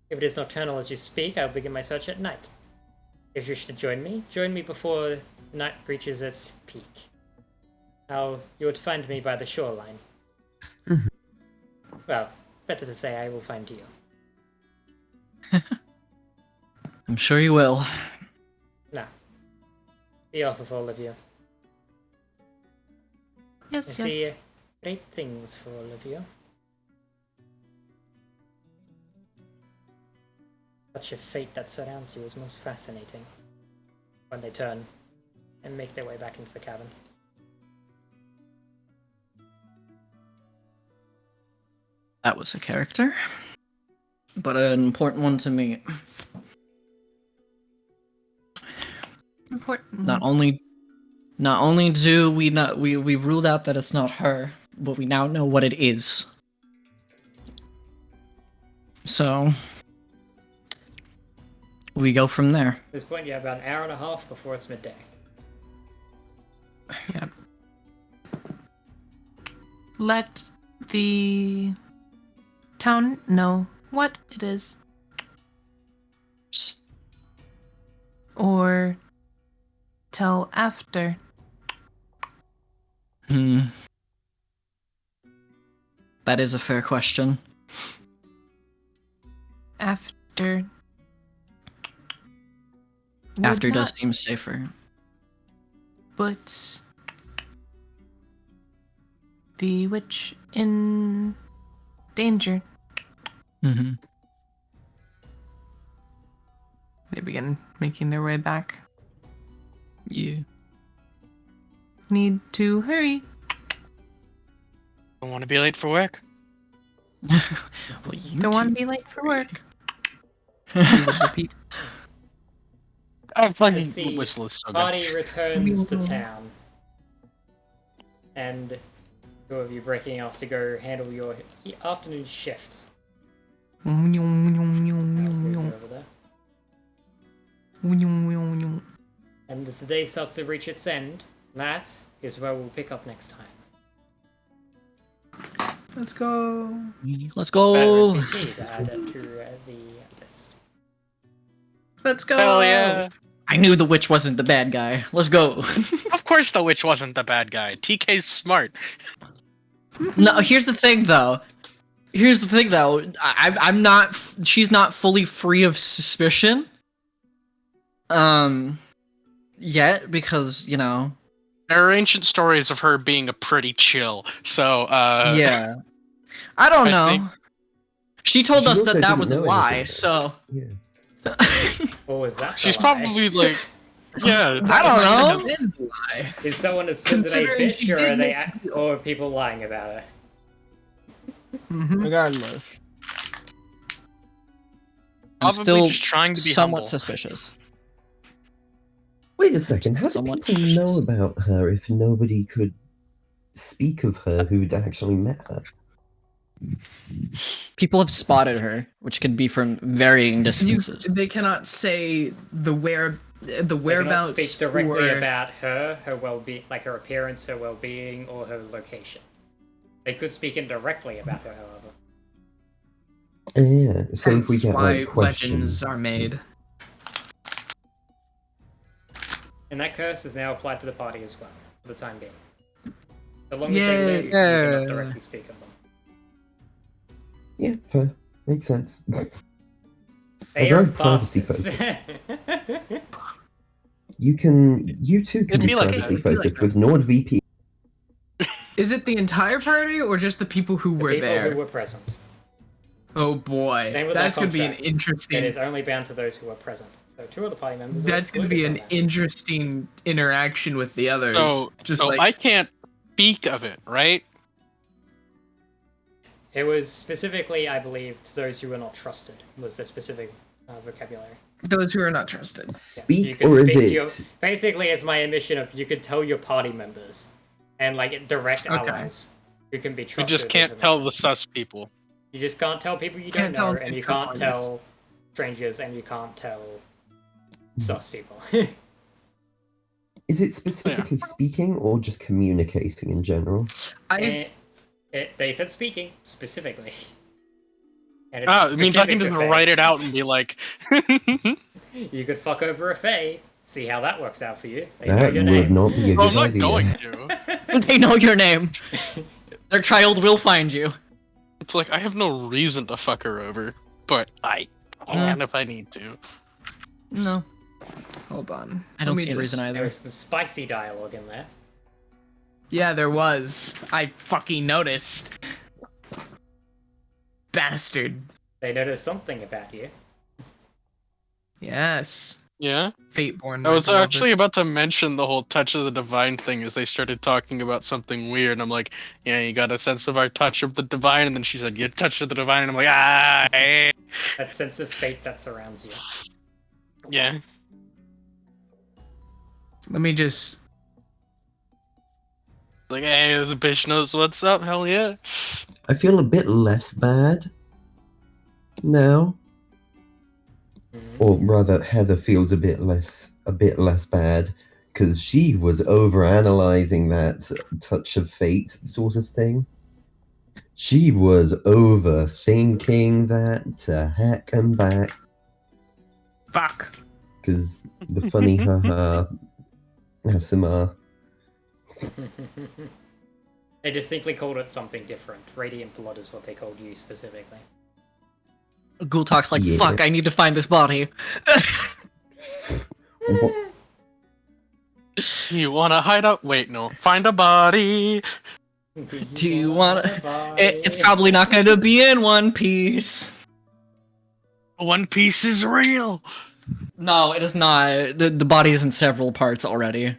If it is nocturnal as you speak, I'll begin my search at night. If you wish to join me before night reaches its peak. You would find me by the shoreline. Mhm. Well, better to say I will find you. I'm sure you will. Now, be off of all of you. I Yes, see great things for all of you. Such a fate that surrounds you is most fascinating. When they turn and make their way back into the cabin. That was a character, but an important one to me. Important. Not only do we not we've ruled out that it's not her, but we now know what it is. So we go from there. At this point, you have about an hour and a half before it's midday. Yeah. Let the town know what it is. Or tell after. That is a fair question. After. After Would does not, seem safer. But the witch in danger. Mm-hmm. They begin making their way back. Yeah. Need to hurry. Don't want to be late for work. Well, you Don't want two- to be late for work. He would repeat. I As fucking the whistle is so party good. returns to town, and two of you breaking off to go handle your afternoon shifts. Over there. And as the day starts to reach its end, that is where we'll pick up next time. Let's go. Let's Better go. NPC to add to the list. Let's go. Hell yeah! I knew the witch wasn't the bad guy. Let's go. Of course the witch wasn't the bad guy. TK's smart. No, here's the thing, though. I'm not. She's not fully free of suspicion. Yet, because There are ancient stories of her being a pretty chill, so yeah. I don't I know. think- She told She us also that didn't was a know lie. anything, So. Yeah. What was that? she's the lie? probably like, yeah. I don't know. Been a lie. Is someone ascended a Considering she bitch, or did are they make a deal. or are people lying about it? Mhm. Regardless. I'm Probably still just trying to be somewhat humble. suspicious. Wait a second. How do Somewhat people know suspicious. about her if nobody could speak of her who'd actually met her? People have spotted her, which could be from varying distances. They cannot say the They cannot whereabouts speak directly or about her well-being, like her appearance, her well-being, or her location. They could speak indirectly about her, however. Yeah. So if we hence get why like questions, legends are made. And that curse is now applied to the party as well, for the time being. So long as they Yay. live, you cannot directly speak of them. yeah, fair, makes sense. They They're are very privacy bastards. You two can It'd be be like privacy that. focused with NordVPN. Is it the entire party or just the people who The were people there? who were present. Oh boy, Same with that's my gonna be an contract. interesting. It is only bound to those who are present. So 2 of the party members. Are That's gonna be excluded an from that. interesting interaction with the others. So, just so like I can't speak of it, right? It was specifically, I believe, to those who were not trusted. Was the specific vocabulary. those who are not trusted. You Speak, could or is speak to it? your- Basically, it's my admission of you could tell your party members and like direct Okay. allies who can be We trusted. just can't with tell information. the sus people. You just can't tell people you Can't don't know, tell and you neutral can't parties. tell strangers, and you can't tell sus people. Is it specifically speaking or just communicating in general? They said speaking specifically. And It means I can specific just to Fae. write it out and be like, You could fuck over a Fae. See how that works out for you. They know That your would name. not be a "Oh, good I'm not idea. going to." They know your name. Their child will find you. It's like I have no reason to fuck her over, but I can if I need to. No, Hold on. I don't Let me see a reason just- There either. was some spicy dialogue in there. Yeah, there was. I fucking noticed. Bastard. They noticed something about you. Yes. Yeah, Fateborn. I was my beloved. actually about to mention the whole touch of the divine thing as they started talking about something weird. And I'm like, yeah, you got a sense of our touch of the divine, and then she said, "You touch of the divine," and I'm like, ah, eh. That sense of fate that surrounds you. Yeah. Let me just. Like, hey, this bitch knows what's up. Hell yeah. I feel a bit less bad now, or rather, Heather feels a bit less bad because she was over analyzing that touch of fate sort of thing. She was overthinking that to heck and back Fuck. because the funny haha SMR. They distinctly called it something different. Radiant blood is what they called you specifically. Ghoul talks like, Yeah. fuck, I need to find this body. What? You wanna hide up? Wait, no. Find a body. Do you wanna? It's probably not going to be in One Piece. One Piece is real. No, it is not. The body is in several parts already.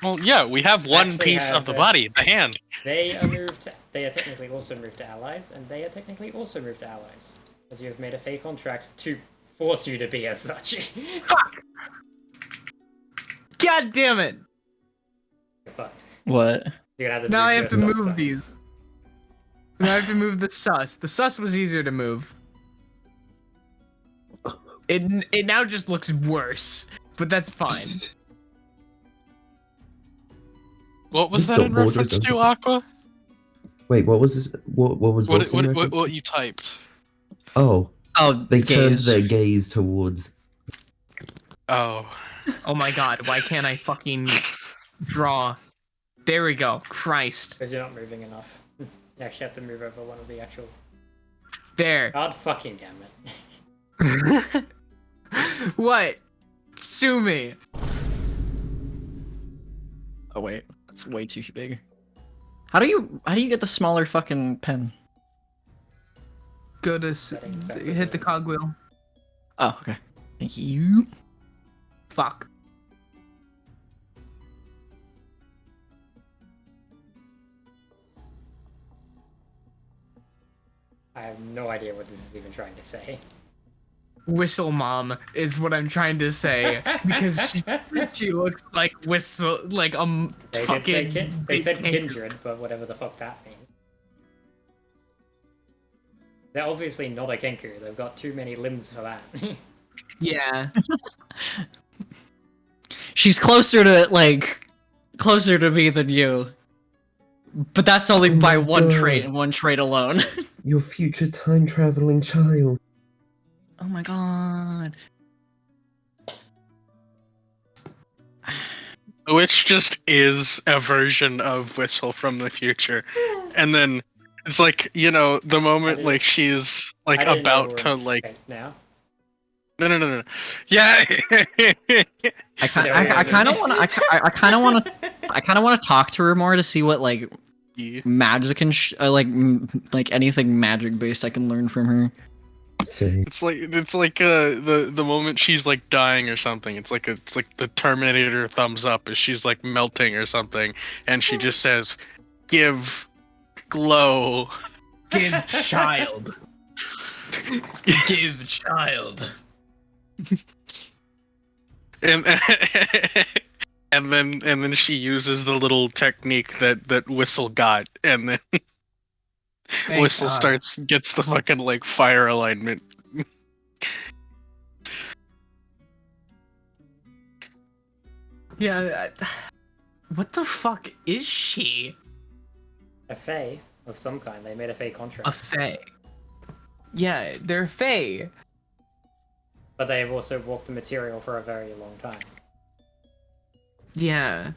Well, yeah, we have one Actually piece have of the it. body, the hand. They are moved. They are technically also moved to allies, and they are technically also moved to allies, as you have made a fake contract to force you to be as such. Fuck. God damn it. Fuck. What? You're gonna have to Now move I have to your move sus these. sons. Now I have to move the sus. The sus was easier to move. It now just looks worse, but that's fine. What was Please that stop in borders reference of to, the- Aqua? Wait, what was this? What was What, what's in reference what to? you typed? Oh, Oh, they turned gaze. their gaze towards. Oh. Oh my god, why can't I fucking draw? There we go. Christ. Because you're not moving enough. You actually have to move over one of the actual. There. God fucking damn it. What? Sue me. Oh wait, that's way too big. How do you get the smaller fucking pen? Go to Settings, hit the cogwheel. Oh, okay. Thank you. Fuck. I have no idea what this is even trying to say. Whistle mom is what I'm trying to say because she looks like whistle like They did say fucking. they said big- kindred, but whatever the fuck that means. They're obviously not a kenku. They've got too many limbs for that. Yeah. She's closer to me than you. But that's only Oh by my one God. trait and one trait alone. Your future time traveling child. Oh my god. Which just is a version of Whistle from the future. And then it's like, you know, the moment didn't- like she's like I didn't know about we're to in like fate now. no. Yeah. I kind Yeah, I kind of want to I kind of want to talk to her more to see what like magic and like anything magic based I can learn from her. Say, It's like the moment she's like dying or something. It's like the Terminator thumbs up as she's like melting or something, and she just says, "Give glow." Give child. Give child. And and then she uses the little technique that Whistle got, and then Thank Whistle God. gets the fucking like fire alignment. Yeah. What the fuck is she? A fae of some kind. They made a fae contract. A fae. Yeah, they're fae. But they have also walked the material for a very long time. Yeah.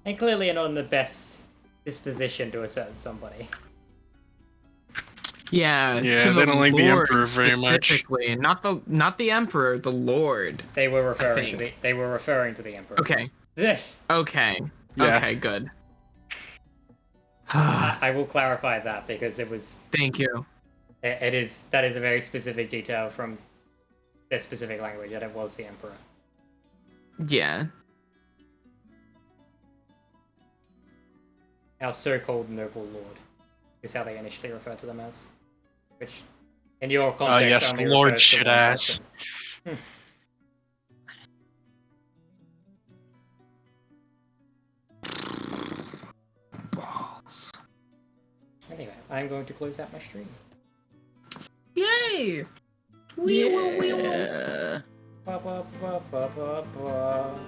And clearly are not in the best disposition to assert somebody. Yeah. Yeah, to they don't like the Lord Emperor very much. specifically, not the Emperor, the Lord. They were referring think. they were referring to the Emperor. Okay. This Okay. Yeah. Okay. Good. I will clarify that because it was Thank you. that is a very specific detail from their specific language, and it was the Emperor. Yeah. Our so-called noble lord is how they initially referred to them as, which in your context yes, only Lord refers to one shit-ass. person. Balls. Anyway, I'm going to close out my stream. Yay! Yeah. Ba, ba, ba, ba, ba, ba.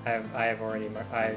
I have already I